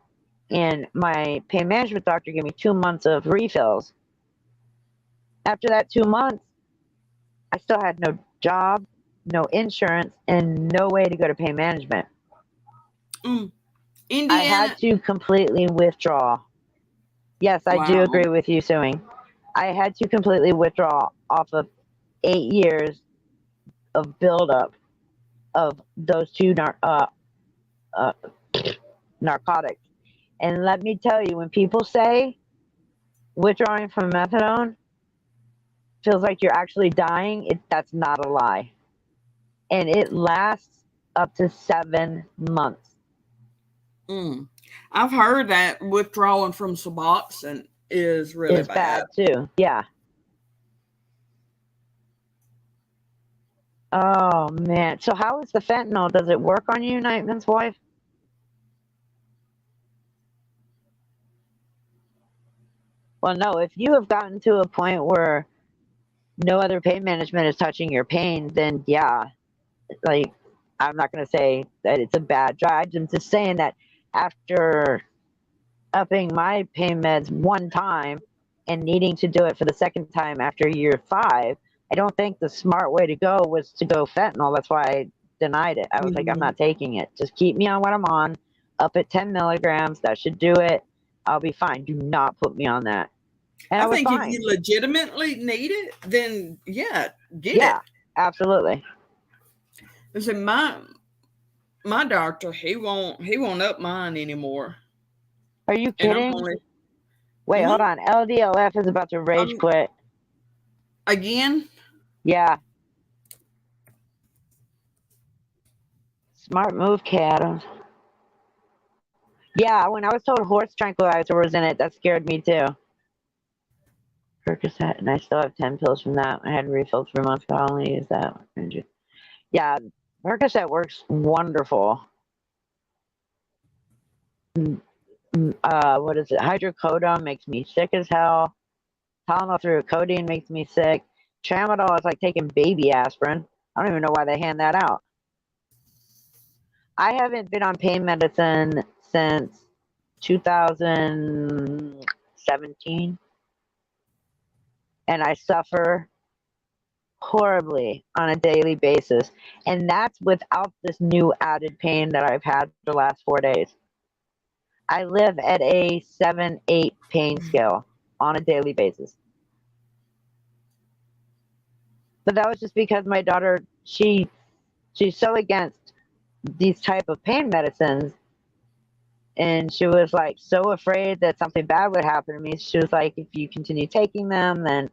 S1: And my pain management doctor gave me 2 months of refills. After that 2 months, I still had no job, no insurance, and no way to go to pain management.
S2: Mm.
S1: I had
S2: Indiana.
S1: to completely withdraw. Yes, I do
S2: Wow.
S1: agree with you, suing. I had to completely withdraw off of 8 years of buildup of those two uh, narcotics. And let me tell you, when people say withdrawing from methadone feels like you're actually dying, that's not a lie. And it lasts up to 7 months.
S2: Mm. I've heard that withdrawing from Suboxone is really
S1: Is
S2: bad.
S1: bad too. Yeah. Oh man. So how is the fentanyl? Does it work on you, Nightman's wife? Well, no. If you have gotten to a point where no other pain management is touching your pain, then yeah, like I'm not going to say that it's a bad drive. I'm just saying that after upping my pain meds one time and needing to do it for the second time after year 5, I don't think the smart way to go was to go fentanyl. That's why I denied it. I was like, I'm
S2: Mhm.
S1: not taking it. Just keep me on what I'm on, up at 10 milligrams. That should do it. I'll be fine. Do not put me on that. And
S2: I
S1: I was
S2: think if you
S1: fine.
S2: legitimately need it, then yeah, get
S1: Yeah,
S2: it.
S1: absolutely.
S2: Listen, my doctor, he won't up mine anymore,
S1: Are you
S2: and I'm
S1: kidding?
S2: only
S1: Wait,
S2: hmm
S1: hold on. LDLF is about to rage
S2: I'm
S1: quit.
S2: again.
S1: Yeah, smart move, Kay Adams. Yeah, when I was told horse tranquilizer was in it, that scared me too. Percocet, and I still have 10 pills from that. I had refills for months, but I only use that. Yeah, Percocet works wonderful. What is it? Hydrocodone makes me sick as hell. Tylenol through codeine makes me sick. Tramadol is like taking baby aspirin. I don't even know why they hand that out. I haven't been on pain medicine since 2017, and I suffer horribly on a daily basis. And that's without this new added pain that I've had the last 4 days. I live at a 7, 8 pain scale on a daily basis. But that was just because my daughter, she's so against these type of pain medicines, and she was like so afraid that something bad would happen to me. She was like, if you continue taking them, then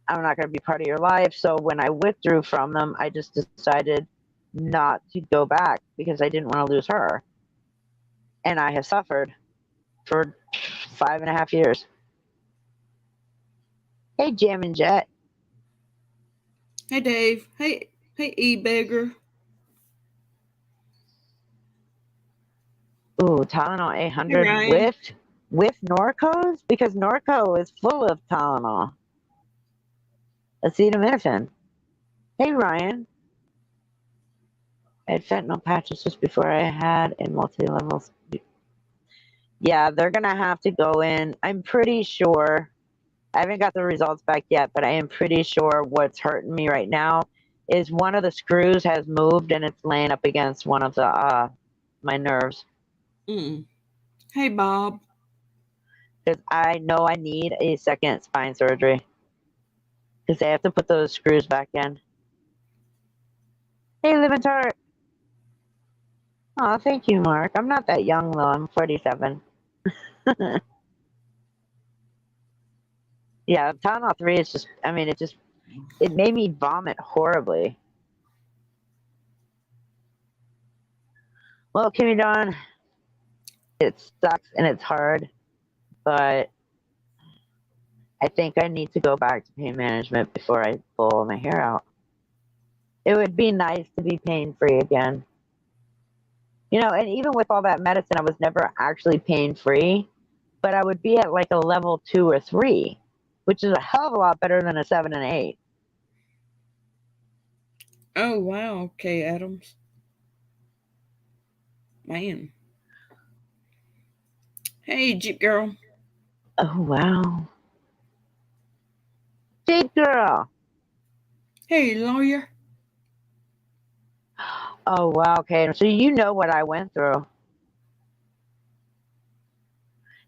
S1: I'm not going to be part of your life. So when I withdrew from them, I just decided not to go back because I didn't want to lose her. And I have suffered for 5.5 years. Hey, Jam and Jet.
S2: Hey Dave. Hey E beggar.
S1: Ooh, Tylenol
S2: Hey
S1: 800
S2: Ryan.
S1: with Norcos, because Norco is full of Tylenol, acetaminophen. Hey, Ryan. I had fentanyl patches just before I had in multi levels. Yeah, they're gonna have to go in. I'm pretty sure. I haven't got the results back yet, but I am pretty sure what's hurting me right now is one of the screws has moved and it's laying up against one of the my nerves.
S2: Mm. Hey, Bob.
S1: Because I know I need a second spine surgery. Because they have to put those screws back in. Hey, Living Tart. Oh, thank you, Mark. I'm not that young though. I'm 47. Yeah, Tylenol 3 is just. I mean, it made me vomit horribly. Well, Kimmy Dawn, it sucks and it's hard, but I think I need to go back to pain management before I pull my hair out. It would be nice to be pain free again. And even with all that medicine, I was never actually pain free, but I would be at like a level 2 or 3, which is a hell of a lot better than a 7 and 8.
S2: Oh, wow. Okay, Adams. Man. Hey, Jeep Girl.
S1: Oh, wow. Big girl.
S2: Hey, lawyer.
S1: Oh, wow. Okay. So you know what I went through.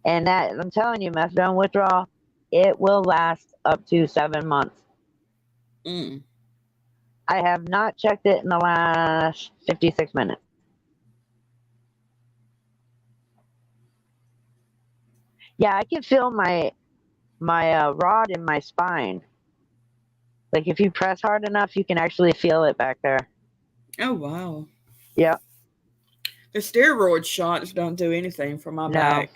S1: And that, I'm telling you, methadone withdrawal, it will last up to 7 months.
S2: Mm.
S1: I have not checked it in the last 56 minutes. Yeah, I can feel my rod in my spine. Like if you press hard enough, you can actually feel it back there.
S2: Oh, wow.
S1: Yeah.
S2: The steroid shots don't do anything for my
S1: No.
S2: back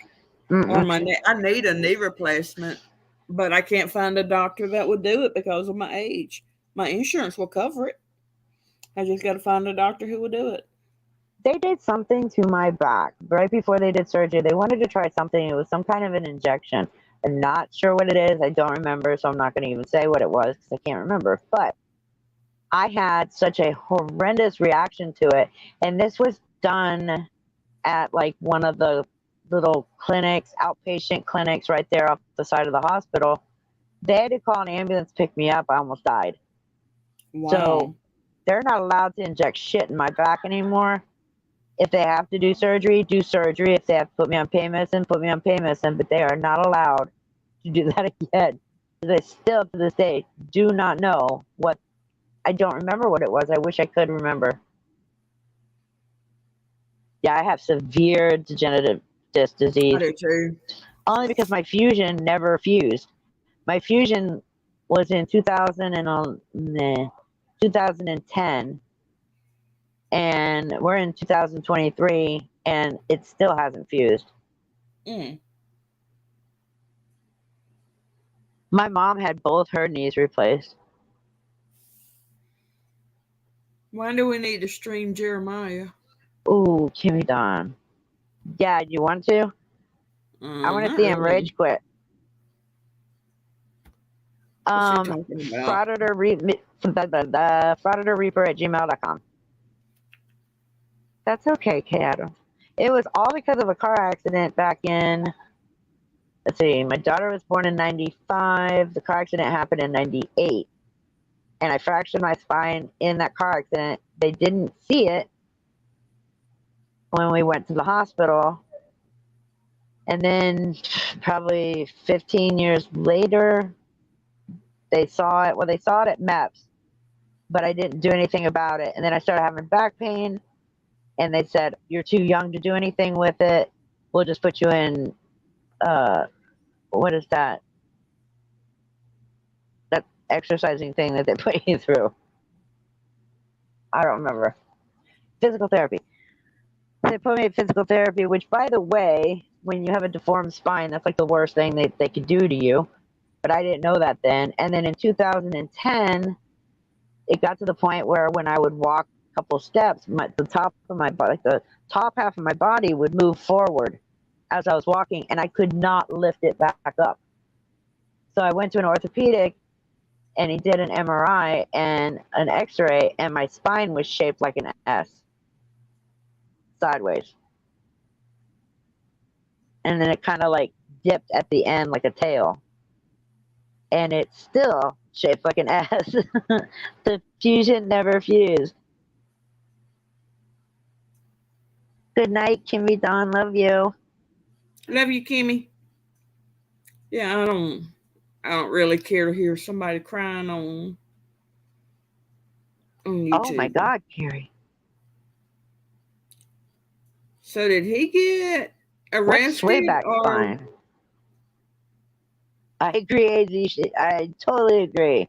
S2: or
S1: Mm-mm.
S2: my neck. I need a knee replacement, but I can't find a doctor that would do it because of my age. My insurance will cover it. I just got to find a doctor who will do it.
S1: They did something to my back right before they did surgery. They wanted to try something. It was some kind of an injection. I'm not sure what it is. I don't remember, so I'm not going to even say what it was because I can't remember. But I had such a horrendous reaction to it. And this was done at like one of the little clinics, outpatient clinics right there off the side of the hospital. They had to call an ambulance to pick me up. I almost died. So
S2: Wow.
S1: they're not allowed to inject shit in my back anymore. If they have to do surgery, do surgery. If they have to put me on pain medicine, put me on pain medicine. But they are not allowed to do that again. Because I still, to this day, do not know what. I don't remember what it was. I wish I could remember. Yeah, I have severe degenerative disc
S2: I
S1: disease.
S2: do too.
S1: Only because my fusion never fused. My fusion was in 2010, and we're in 2023, and it still hasn't fused.
S2: Mm.
S1: My mom had both her knees replaced.
S2: Why do we need to stream Jeremiah?
S1: Ooh, Kimmy Don. Yeah, you want to? I want to
S2: Not
S1: see him
S2: really.
S1: rage quit.
S2: What's he talking about?
S1: Frauditorreaper@gmail.com. That's okay, Kat. It was all because of a car accident back in, let's see, my daughter was born in 95. The car accident happened in 98. And I fractured my spine in that car accident. They didn't see it when we went to the hospital. And then probably 15 years later, they saw it. Well, they saw it at MEPS, but I didn't do anything about it. And then I started having back pain, and they said, "You're too young to do anything with it. We'll just put you in, what is that? That exercising thing that they put you through. I don't remember. Physical therapy. They put me in physical therapy, which, by the way, when you have a deformed spine, that's like the worst thing they could do to you. But I didn't know that then. And then in 2010, it got to the point where when I would walk a couple steps, the top of my body, like the top half of my body would move forward as I was walking, and I could not lift it back up. So I went to an orthopedic, and he did an MRI and an X-ray, and my spine was shaped like an S, sideways. And then it kind of like dipped at the end like a tail. and it's still shaped like an S. The fusion never fused. Good night, Kimmy Dawn. Love you.
S2: Love you, Kimmy. Yeah, I don't really care to hear somebody crying on
S1: Oh my
S2: YouTube.
S1: God, Carrie.
S2: So did he get
S1: What's
S2: arrested
S1: Swayback's
S2: or
S1: fine? I agree, AZ. I totally agree.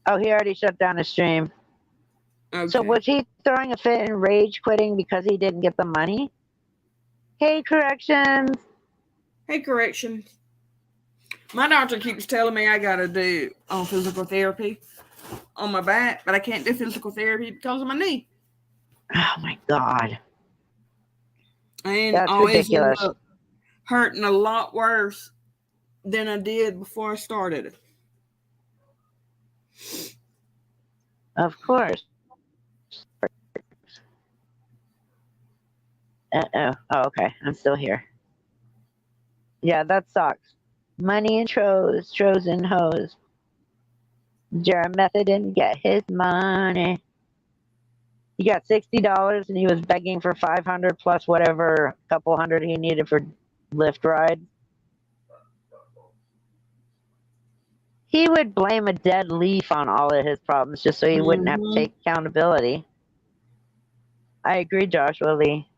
S1: Oh, he already shut down the stream. So
S2: okay?
S1: was he throwing a fit and rage quitting because he didn't get the money? Hey, corrections.
S2: Hey, corrections. My doctor keeps telling me I gotta do physical therapy on my back, but I can't do physical therapy because of my knee.
S1: Oh my God.
S2: And I
S1: That's
S2: always end
S1: ridiculous.
S2: up hurting a lot worse than I did before I started it.
S1: Of course. Uh-oh. Oh, okay. I'm still here. Yeah, that sucks. Money and tros and hoes. Jerometha didn't get his money. He got $60 and he was begging for 500 plus whatever couple hundred he needed for Lyft ride. He would blame a dead leaf on all of his problems just so he wouldn't have to
S2: Mm-hmm.
S1: take accountability. I agree, Joshua Lee.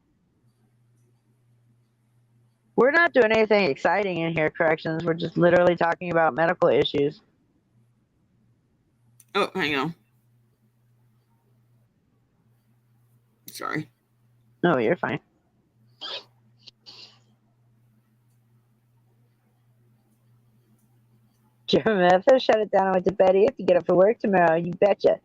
S1: We're not doing anything exciting in here, corrections. We're just literally talking about medical issues.
S2: Oh, hang on. Sorry.
S1: No, you're fine. Jerometha, shut it down. I went to bed. You have to get up for work tomorrow. You betcha.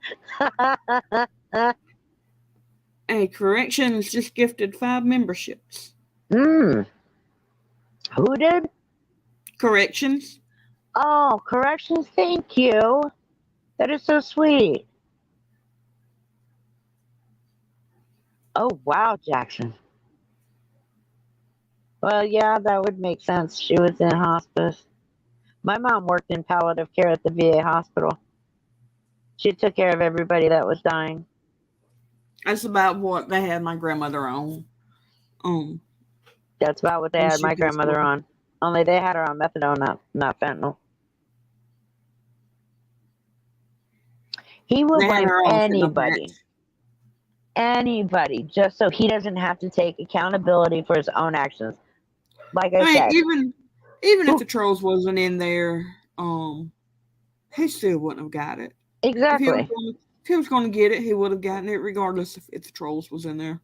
S2: Hey, corrections just gifted 5 memberships.
S1: Who did?
S2: Corrections.
S1: Oh, corrections. Thank you. That is so sweet. Oh, wow, Jackson. Well, yeah, that would make sense. She was in hospice. My mom worked in palliative care at the VA hospital. She took care of everybody that was dying.
S2: That's about what they had my grandmother on.
S1: That's about what they
S2: When
S1: had
S2: she
S1: my
S2: passed
S1: grandmother
S2: away.
S1: on. Only they had her on methadone, not fentanyl. He will
S2: They had
S1: blame
S2: her on fentanyl
S1: anybody.
S2: patch.
S1: Anybody, just so he doesn't have to take accountability for his own actions. Like I
S2: I mean,
S1: said.
S2: even if the trolls wasn't in there, he still wouldn't have got it.
S1: Exactly.
S2: If he was going to get it, he would have gotten it regardless if the trolls was in there.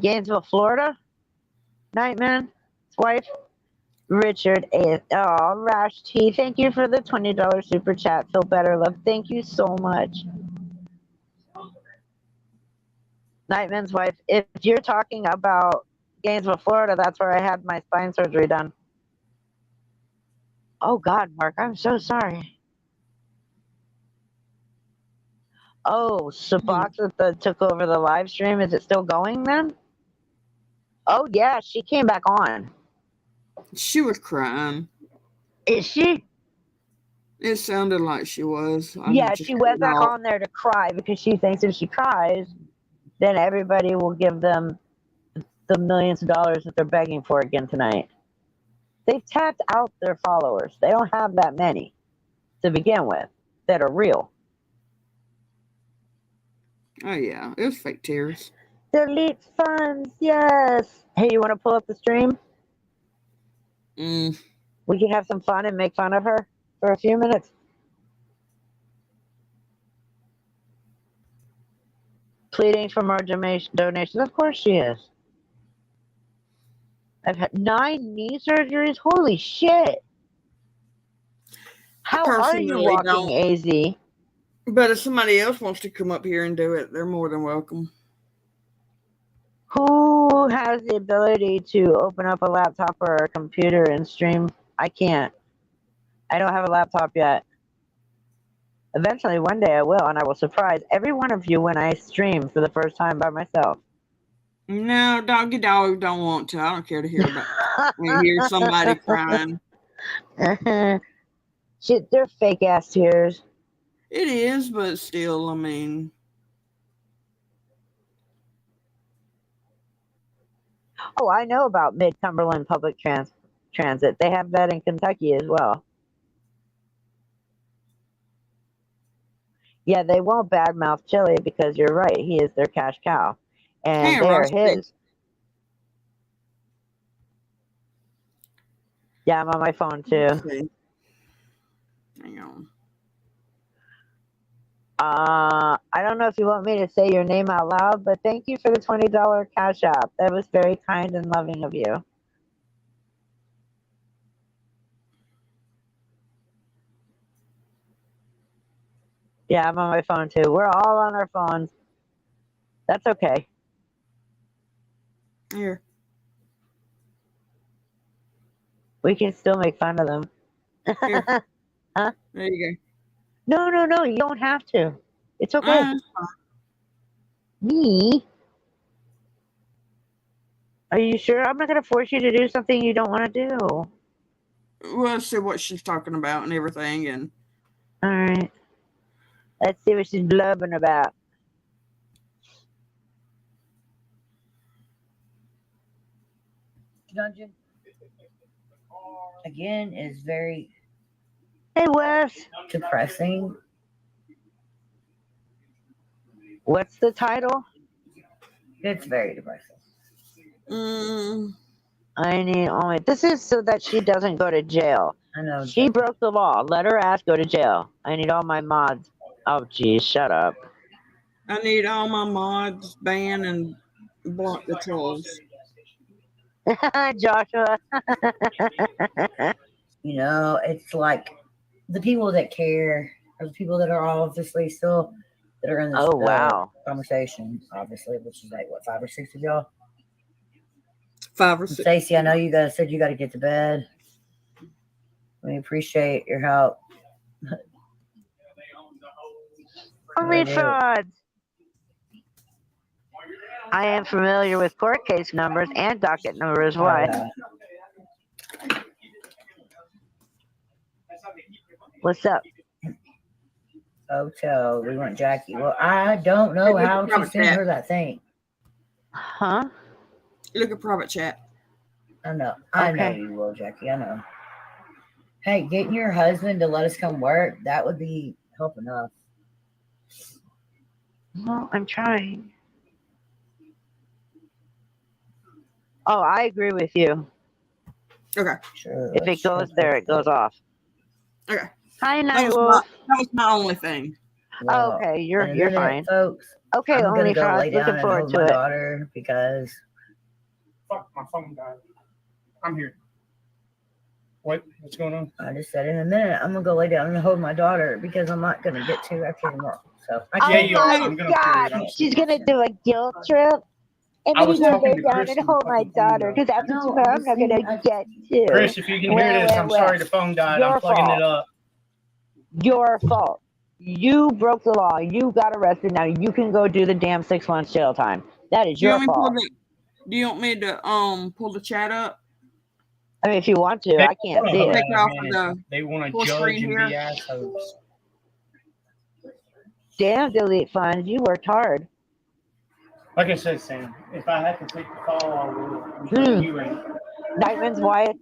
S1: Gainesville, Florida. Nightman. His wife. Richard A. Oh, Rash T. Thank you for the $20 super chat. Feel better, love. Thank you so much. Nightman's wife. If you're talking about Gainesville, Florida, that's where I had my spine surgery done. Oh God, Mark, I'm so sorry. Oh, Suboxone that took over the live stream. Is it still going then? Oh yeah, she came back on.
S2: She was crying.
S1: Is she?
S2: It sounded like she was.
S1: Yeah, she went back on there to cry because she thinks if she cries, then everybody will give them the millions of dollars that they're begging for again tonight. They've tapped out their followers. They don't have that many to begin with that are real.
S2: Oh yeah, it was fake tears.
S1: Delete funds, yes. Hey, you want to pull up the stream? We can have some fun and make fun of her for a few minutes. Pleading for more donations. Of course she is. I've had 9 knee surgeries. Holy shit. How are you walking, AZ?
S2: But if somebody else wants to come up here and do it, they're more than welcome.
S1: Who has the ability to open up a laptop or a computer and stream? I can't. I don't have a laptop yet. Eventually, one day I will, and I will surprise every one of you when I stream for the first time by myself.
S2: No, doggy dog don't want to. I don't care to hear about hear somebody crying.
S1: Shit, they're fake ass tears.
S2: It is, but still, I mean.
S1: Oh, I know about Mid Cumberland Public Transit. They have that in Kentucky as well. Yeah, they won't badmouth Chili because you're right. He is their cash cow, and
S2: Hey,
S1: they are
S2: Rusty.
S1: his. Yeah, I'm on my phone too.
S2: Let's see. Hang on.
S1: I don't know if you want me to say your name out loud, but thank you for the $20 cash app. That was very kind and loving of you. Yeah, I'm on my phone too. We're all on our phones. That's okay.
S2: Here.
S1: We can still make fun of them.
S2: Here.
S1: Huh?
S2: There you
S1: No, you don't have to. It's
S2: go.
S1: okay. Me? Are you sure? I'm not going to force you to do something you don't want to do.
S2: We'll see what she's talking about and everything. And
S1: all right. Let's see what she's blubbing about.
S3: Dungeon again is very
S1: Hey, Wes.
S3: depressing.
S1: What's the title?
S3: It's very depressing.
S1: I need only. This is so that she doesn't go to jail.
S3: I know.
S1: She broke the law. Let her ass go to jail. I need all my mods. Oh, geez, shut up.
S2: I need all my mods banned and block the trolls.
S1: Joshua.
S3: You know, it's like the people that care are the people that are obviously still that are in this
S1: wow.
S3: conversation, obviously, which is like what, 5 or 6 of y'all?
S2: 5 or 6.
S3: Stacey, I know you guys said you got to get to bed. We appreciate your help.
S1: Refunds. I am familiar with court case numbers and docket numbers. Why? What's up?
S3: Hotel. We want Jackie. Well, I don't know how to send her that thing.
S1: Huh?
S2: Look at private chat.
S3: I know. I know you will, Jackie. I know. Hey, getting your husband to let us come work, that would be help enough.
S1: Well, I'm trying. Oh, I agree with you.
S2: Okay.
S3: Sure.
S1: If it goes there, it goes off.
S2: Okay.
S1: Hi,
S2: That was my only thing.
S1: Well, okay, you're fine,
S3: folks.
S1: Okay,
S3: I'm
S1: only
S3: go
S1: fine.
S3: lay down
S1: Looking forward
S3: and
S1: to
S3: hold
S1: it.
S3: my daughter because
S4: fuck, my phone died. I'm here. What's going on?
S3: I just said in a minute I'm gonna go lay down and hold my daughter because I'm not gonna get to after tomorrow. So
S1: my God, she's gonna do a guilt trip. And then he's gonna lay down and hold my daughter because after tomorrow I'm not gonna get to.
S4: Chris, if you can hear this, I'm sorry the phone died. I'm plugging it up.
S1: Your fault. You broke the law. You got arrested. Now you can go do the damn 6 months jail time. That is your fault.
S2: Do you want me to pull the chat up?
S1: I mean, if you want to, I can't see
S4: it. They want to judge and be assholes.
S1: Damn, delete funds. You worked hard.
S4: Like I said, Sam, if I had to take the fall, I would. You ain't.
S1: Nightman's watch.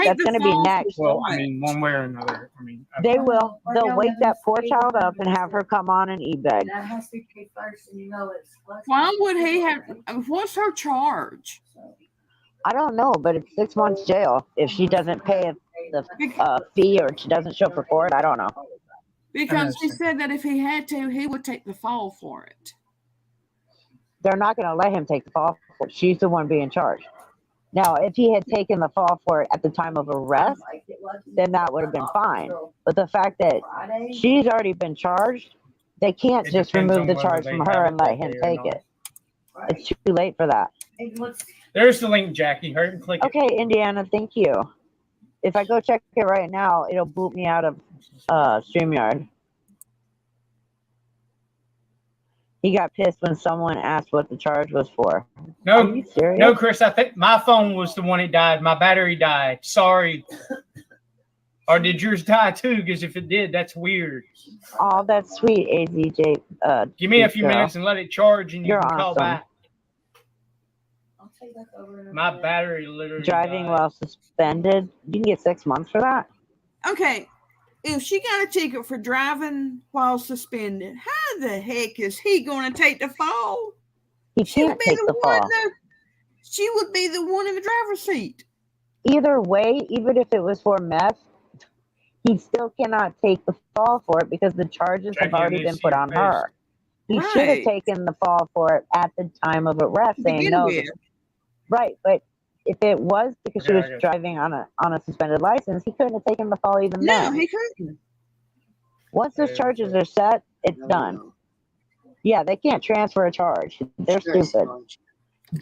S1: That's going to be next.
S4: Well, I mean, one way or another. I mean,
S1: they will. They'll wake that poor child up and have her come on and e-beg.
S3: That has to be first, and you know it's.
S2: Why would he have? What's her charge?
S1: I don't know, but it's 6 months jail if she doesn't pay the fee or she doesn't show up for court. I don't know.
S2: Because he said that if he had to, he would take the fall for it.
S1: They're not going to let him take the fall for it. She's the one being charged. Now, if he had taken the fall for it at the time of arrest, then that would have been fine. But the fact that she's already been charged, they can't just remove the charge from her and let him take it. It's too late for that.
S4: There's the link, Jackie. Hurry and click it.
S1: Okay, Indiana, thank you. If I go check it right now, it'll boot me out of StreamYard. He got pissed when someone asked what the charge was for.
S4: No,
S1: are you serious?
S4: No, Chris. I think my phone was the one that died. My battery died. Sorry. Or did yours die too? Because if it did, that's weird.
S1: Oh, that's sweet, AZJ.
S4: Give me a few
S1: girl.
S4: minutes and let it charge, and you
S1: You're
S4: can call
S1: awesome.
S4: back. My battery literally
S1: Driving
S4: died.
S1: while suspended. You can get 6 months for that.
S2: Okay, if she got a ticket for driving while suspended, how the heck is he going to take the fall?
S1: He can't take the fall.
S2: She would be the one in the driver's seat.
S1: Either way, even if it was for meth, he still cannot take the fall for it because the charges have already been put on her. He should have taken the fall for it at the time of arrest, saying no. Right, but if it was because she was driving on a suspended license, he couldn't have taken the fall even then.
S2: No, he couldn't.
S1: Once those charges are set, it's done. Yeah, they can't transfer a charge. They're stupid.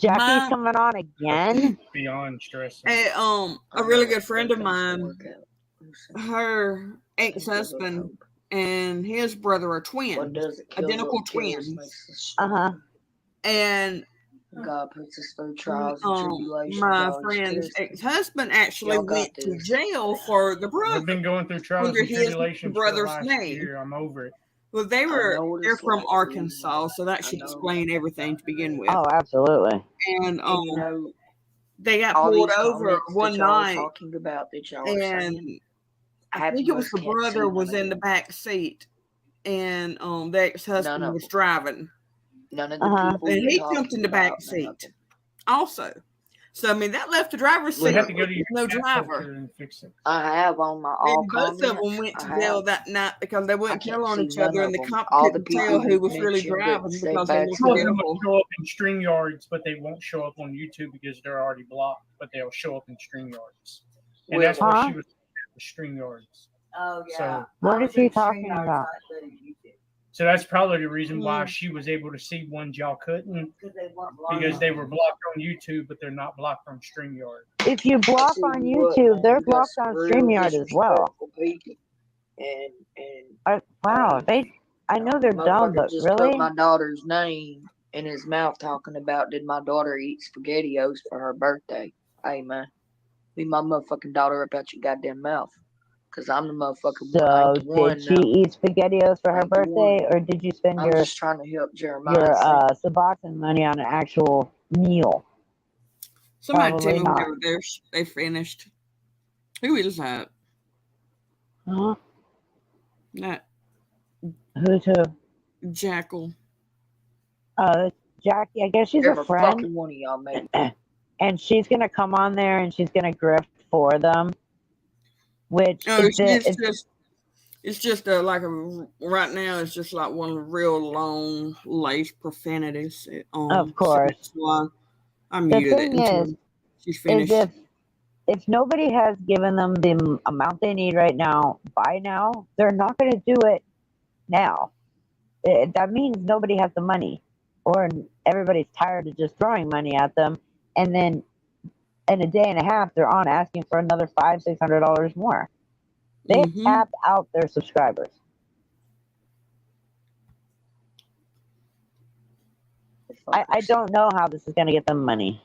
S1: Jackie's coming on again.
S4: Beyond stress.
S2: A really good friend of mine, her ex-husband and his brother are twins, identical twins. And
S3: God puts us through trials and tribulations.
S2: My friend's ex-husband actually went to jail for the brother.
S4: I've been going through trials and tribulations for the last year. I'm over it.
S2: Well, they're from Arkansas, so that should explain everything to begin with.
S1: Oh, absolutely.
S2: And they got pulled over one night, and I think it was the brother was in the back seat, and the ex-husband was driving.
S3: None of the people
S2: and he jumped in the back seat also. So I mean that left the driver's seat with no driver.
S4: And fix it.
S3: I have on my all.
S2: And both of them went to jail that night because they wouldn't tell on each other, and the cop couldn't tell who was really driving because they were
S4: terrible. Show up in StreamYards, but they won't show up on YouTube because they're already blocked. But they'll show up in StreamYards, and that's what she was doing, StreamYards.
S3: Oh yeah.
S4: So,
S1: what is he talking about?
S4: So that's probably the reason why she was able to see ones y'all couldn't, because they were blocked on YouTube, but they're not blocked from StreamYard.
S1: If you block on YouTube, they're blocked on StreamYard as well. Wow, I know they're dumb, but
S3: just
S1: really?
S3: Put my daughter's name in his mouth talking about, did my daughter eat SpaghettiOs for her birthday? Hey, man, leave my motherfucking daughter up out your goddamn mouth. Because I'm the motherfucker.
S1: So, did she eat SpaghettiOs for her birthday, or did you spend
S3: I'm just trying to help Jerometha.
S1: Your Suboxone money on an actual meal?
S2: Somebody tell me where they finished. Who is that?
S1: Huh?
S2: That.
S1: Who's who?
S2: Jackal.
S1: Jackie, I guess she's a friend.
S3: Fucking one of y'all, maybe.
S1: And she's going to come on there and she's going to grift for them. Which
S2: it's just like right now it's just like one real long laced profanities.
S1: Of course,
S2: I muted it until she's finished.
S1: If nobody has given them the amount they need right now, by now, they're not going to do it now. That means nobody has the money, or everybody's tired of just throwing money at them, and then in a day and a half, they're on asking for another $500-$600 more. They tap out their subscribers. I don't know how this is going to get them money.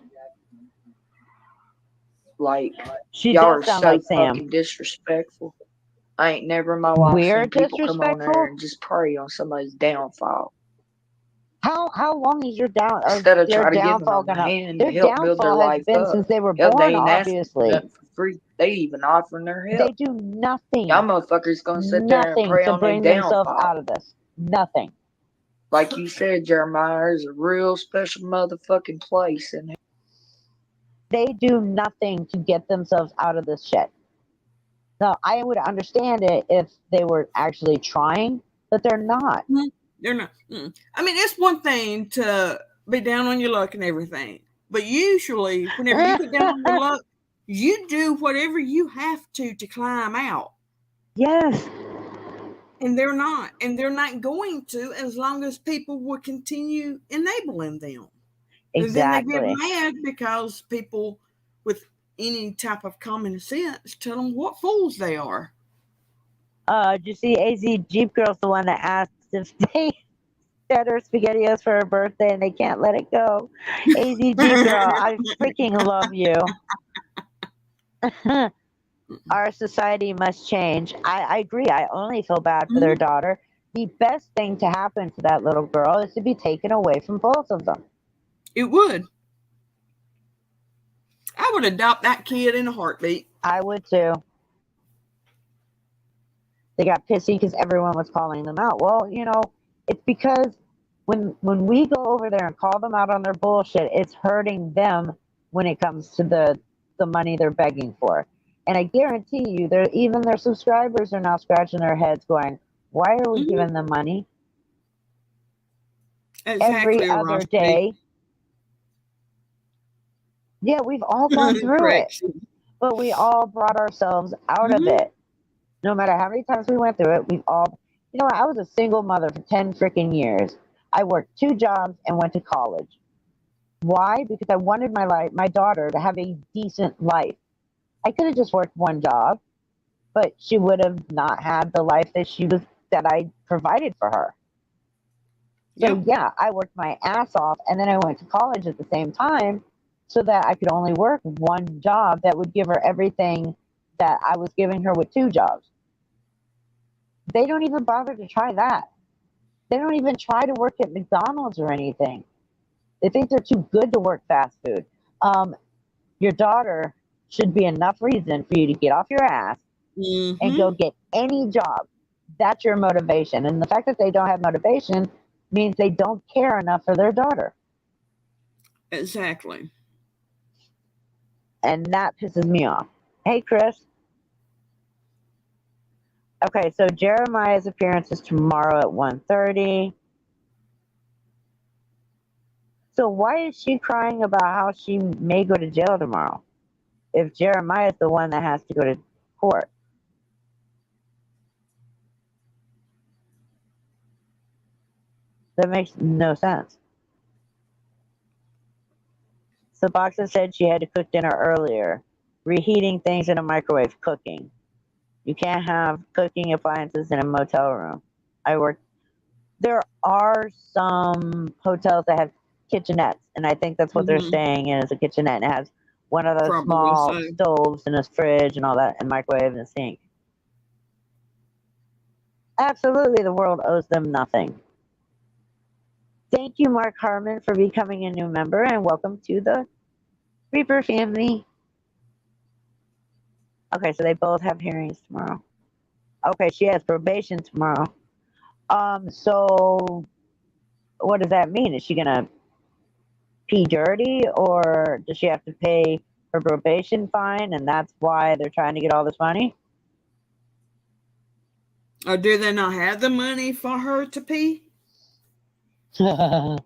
S3: Like,
S1: she
S3: y'all
S1: does
S3: are
S1: sound
S3: so
S1: like Sam.
S3: Fucking disrespectful. I ain't never in my life seen people come on there and just prey on somebody's downfall.
S1: How long is your
S3: Instead of trying to give them a hand to help build their life up.
S1: Since they were born, obviously.
S3: For free. They even offering their help.
S1: They do nothing.
S3: Y'all motherfuckers gonna sit there and pray on their downfall.
S1: Out of this. Nothing.
S3: Like you said, Jeremiah, is a real special motherfucking place in here.
S1: They do nothing to get themselves out of this shit. Now, I would understand it if they were actually trying, but they're not.
S2: They're not. I mean, it's one thing to be down on your luck and everything, but usually, whenever you get down on your luck, you do whatever you have to climb out.
S1: Yes.
S2: And they're not. And they're not going to as long as people will continue enabling them.
S1: Exactly.
S2: And then they get mad because people with any type of common sense tell them what fools they are.
S1: Did you see AZ Jeep Girl's the one that asked if they fed her SpaghettiOs for her birthday and they can't let it go? AZ Jeep Girl, I freaking love you. Our society must change. I agree. I only feel bad for their daughter. The best thing to happen to that little girl is to be taken away from both of them.
S2: It would. I would adopt that kid in a heartbeat.
S1: I would too. They got pissy because everyone was calling them out. Well, it's because when we go over there and call them out on their bullshit, it's hurting them when it comes to the money they're begging for. And I guarantee you, even their subscribers are now scratching their heads, going, "Why are we giving them money
S2: Exactly,
S1: every other day?" Yeah, we've all gone through it, but we all brought ourselves out of it. No matter how many times we went through it, we've all. I was a single mother for 10 freaking years. I worked 2 jobs and went to college. Why? Because I wanted my daughter to have a decent life. I could have just worked 1 job, but she would have not had the life that I provided for her. So yeah, I worked my ass off, and then I went to college at the same time so that I could only work 1 job that would give her everything that I was giving her with 2 jobs. They don't even bother to try that. They don't even try to work at McDonald's or anything. They think they're too good to work fast food. Your daughter should be enough reason for you to get off your ass and go get any job. That's your motivation. And the fact that they don't have motivation means they don't care enough for their daughter.
S2: Exactly.
S1: And that pisses me off. Hey, Chris. Okay, so Jeremiah's appearance is tomorrow at 1:30. So why is she crying about how she may go to jail tomorrow if Jeremiah is the one that has to go to court? That makes no sense. Suboxa said she had to cook dinner earlier. Reheating things in a microwave, cooking. You can't have cooking appliances in a motel room. There are some hotels that have kitchenettes, and I think that's what they're staying in, is a kitchenette. And it has one of those small stoves and a fridge and all that, and microwave and a sink. Absolutely, the world owes them nothing. Thank you, Mark Harmon, for becoming a new member, and welcome to the Reaper family. Okay, so they both have hearings tomorrow. Okay, she has probation tomorrow. So what does that mean? Is she gonna pee dirty, or does she have to pay her probation fine, and that's why they're trying to get all this money?
S2: Or do they not have the money for her to pee?
S1: Or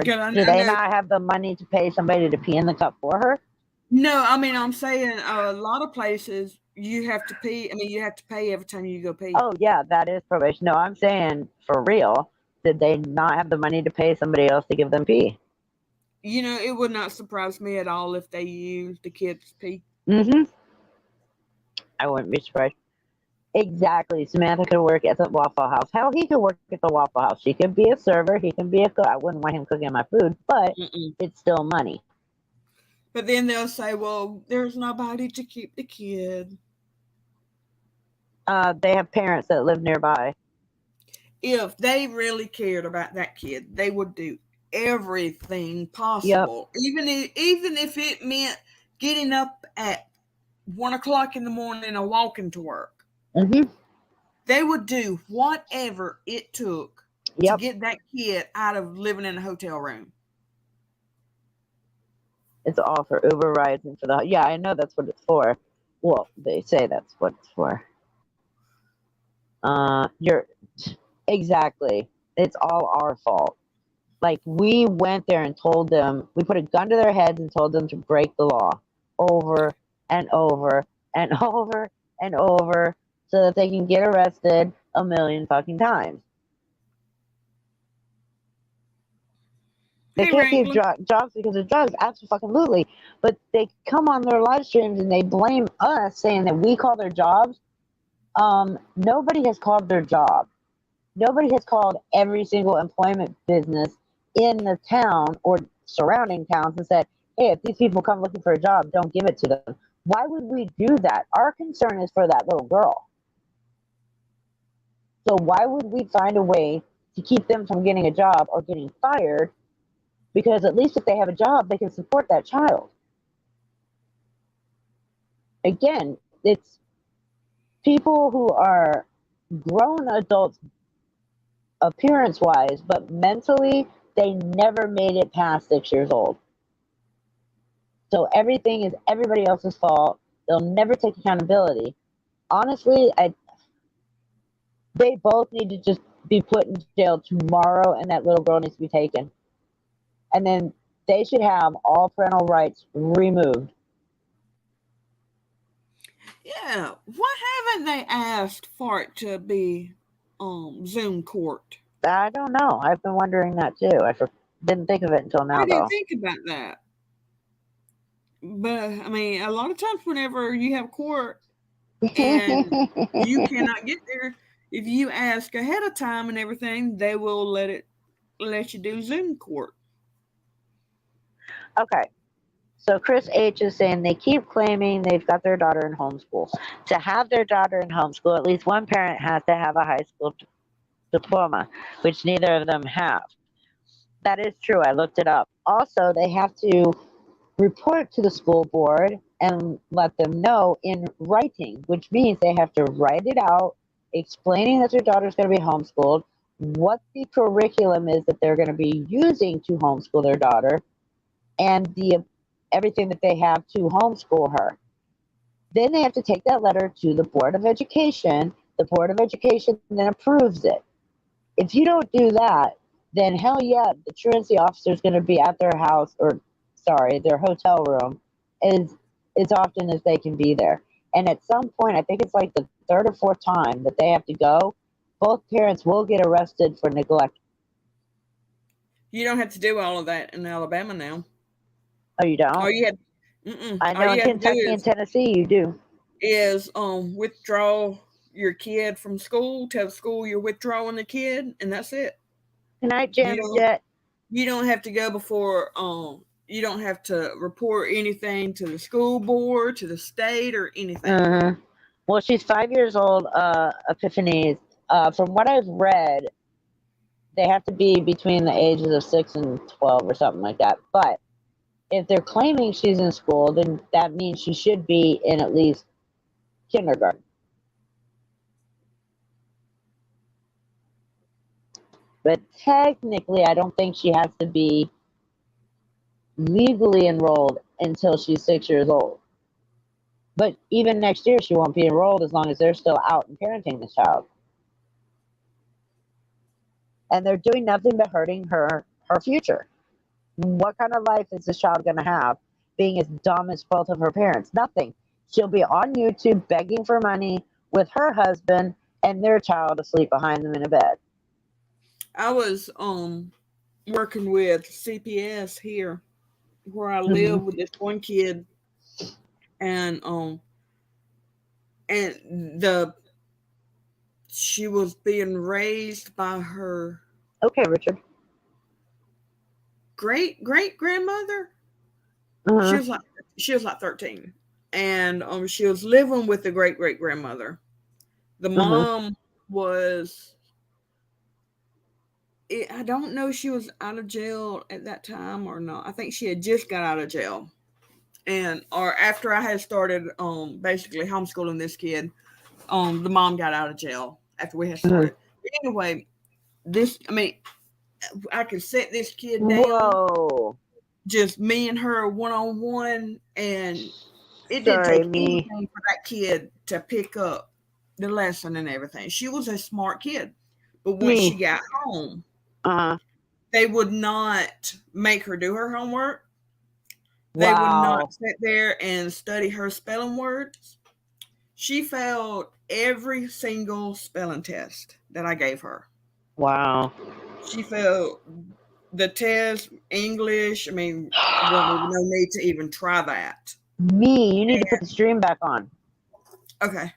S1: do they not have the money to pay somebody to pee in the cup for her?
S2: No, I mean, I'm saying a lot of places you have to pee. I mean, you have to pay every time you go pee.
S1: Oh, yeah, that is probation. No, I'm saying for real. Did they not have the money to pay somebody else to give them pee?
S2: It would not surprise me at all if they used the kids' pee.
S1: I wouldn't be surprised. Exactly. Samantha could work at the Waffle House. Hell, he could work at the Waffle House. She could be a server. He can be a cook. I wouldn't want him cooking my food, but it's still money.
S2: But then they'll say, well, there's nobody to keep the kid.
S1: They have parents that live nearby.
S2: If they really cared about that kid, they would do everything possible. Yep. Even if it meant getting up at 1 o'clock in the morning and walking to work. They would do whatever it took to get that kid out of living in a hotel room.
S1: It's all for Uber rides and for the... Yeah, I know that's what it's for. Well, they say that's what it's for. Exactly. It's all our fault. Like, we went there and told them... We put a gun to their heads and told them to break the law. Over and over and over and over so that they can get arrested a million fucking times. They can't keep jobs because of drugs, absolutely. But they come on their live streams and they blame us, saying that we call their jobs. Nobody has called their job. Nobody has called every single employment business in the town or surrounding towns and said, hey, if these people come looking for a job, don't give it to them. Why would we do that? Our concern is for that little girl. So why would we find a way to keep them from getting a job or getting fired? Because at least if they have a job, they can support that child. Again, it's people who are grown adults appearance wise, but mentally they never made it past 6 years old. So everything is everybody else's fault. They'll never take accountability. Honestly, they both need to just be put in jail tomorrow, and that little girl needs to be taken. And then they should have all parental rights removed.
S2: Yeah. Why haven't they asked for it to be Zoom court?
S1: I don't know. I've been wondering that too. Didn't think of it until now,
S2: I didn't
S1: though.
S2: think about that. But I mean, a lot of times whenever you have court and you cannot get there, if you ask ahead of time and everything, they will let you do Zoom court.
S1: Okay. So Chris H is saying they keep claiming they've got their daughter in homeschool. To have their daughter in homeschool, at least one parent has to have a high school diploma, which neither of them have. That is true. I looked it up. Also, they have to report to the school board and let them know in writing, which means they have to write it out, explaining that their daughter's going to be homeschooled, what the curriculum is that they're going to be using to homeschool their daughter, and everything that they have to homeschool her. Then they have to take that letter to the Board of Education. The Board of Education then approves it. If you don't do that, then hell yeah, the truancy officer is going to be at their house, or sorry, their hotel room, as often as they can be there. And at some point, I think it's like the third or fourth time that they have to go, both parents will get arrested for neglect.
S2: You don't have to do all of that in Alabama now.
S1: Oh, you don't?
S2: All you had,
S1: I know
S2: all you
S1: in
S2: have to do
S1: Kentucky and Tennessee you do.
S2: is withdraw your kid from school. Tell the school you're withdrawing the kid, and that's it.
S1: Good night, James Jet.
S2: You don't have to go before. You don't have to report anything to the school board, to the state, or anything.
S1: Well, she's 5 years old. Epiphany. From what I've read, they have to be between the ages of 6 and 12 or something like that. But if they're claiming she's in school, then that means she should be in at least kindergarten. But technically, I don't think she has to be legally enrolled until she's 6 years old. But even next year, she won't be enrolled as long as they're still out and parenting this child. And they're doing nothing but hurting her future. What kind of life is this child going to have being as dumb as both of her parents? Nothing. She'll be on YouTube begging for money with her husband and their child asleep behind them in a bed.
S2: I was working with CPS here where I live with this one kid, and she was being raised by her
S1: Richard.
S2: great grandmother. She was like 13, and she was living with the great grandmother. The mom was, I don't know if she was out of jail at that time or not. I think she had just got out of jail, or after I had started basically homeschooling this kid, the mom got out of jail after we had started. But anyway, I could set this kid down.
S1: Whoa.
S2: Just me and her one-on-one, and it didn't take anything for that kid to pick up the lesson and everything. She was a smart kid, but once she got home, they would not make her do her homework. They would not sit there and study her spelling words. She failed every single spelling test that I gave her.
S1: Wow.
S2: She failed the test, English. I mean, no need to even try that.
S1: You need to put the stream back on.
S2: Okay.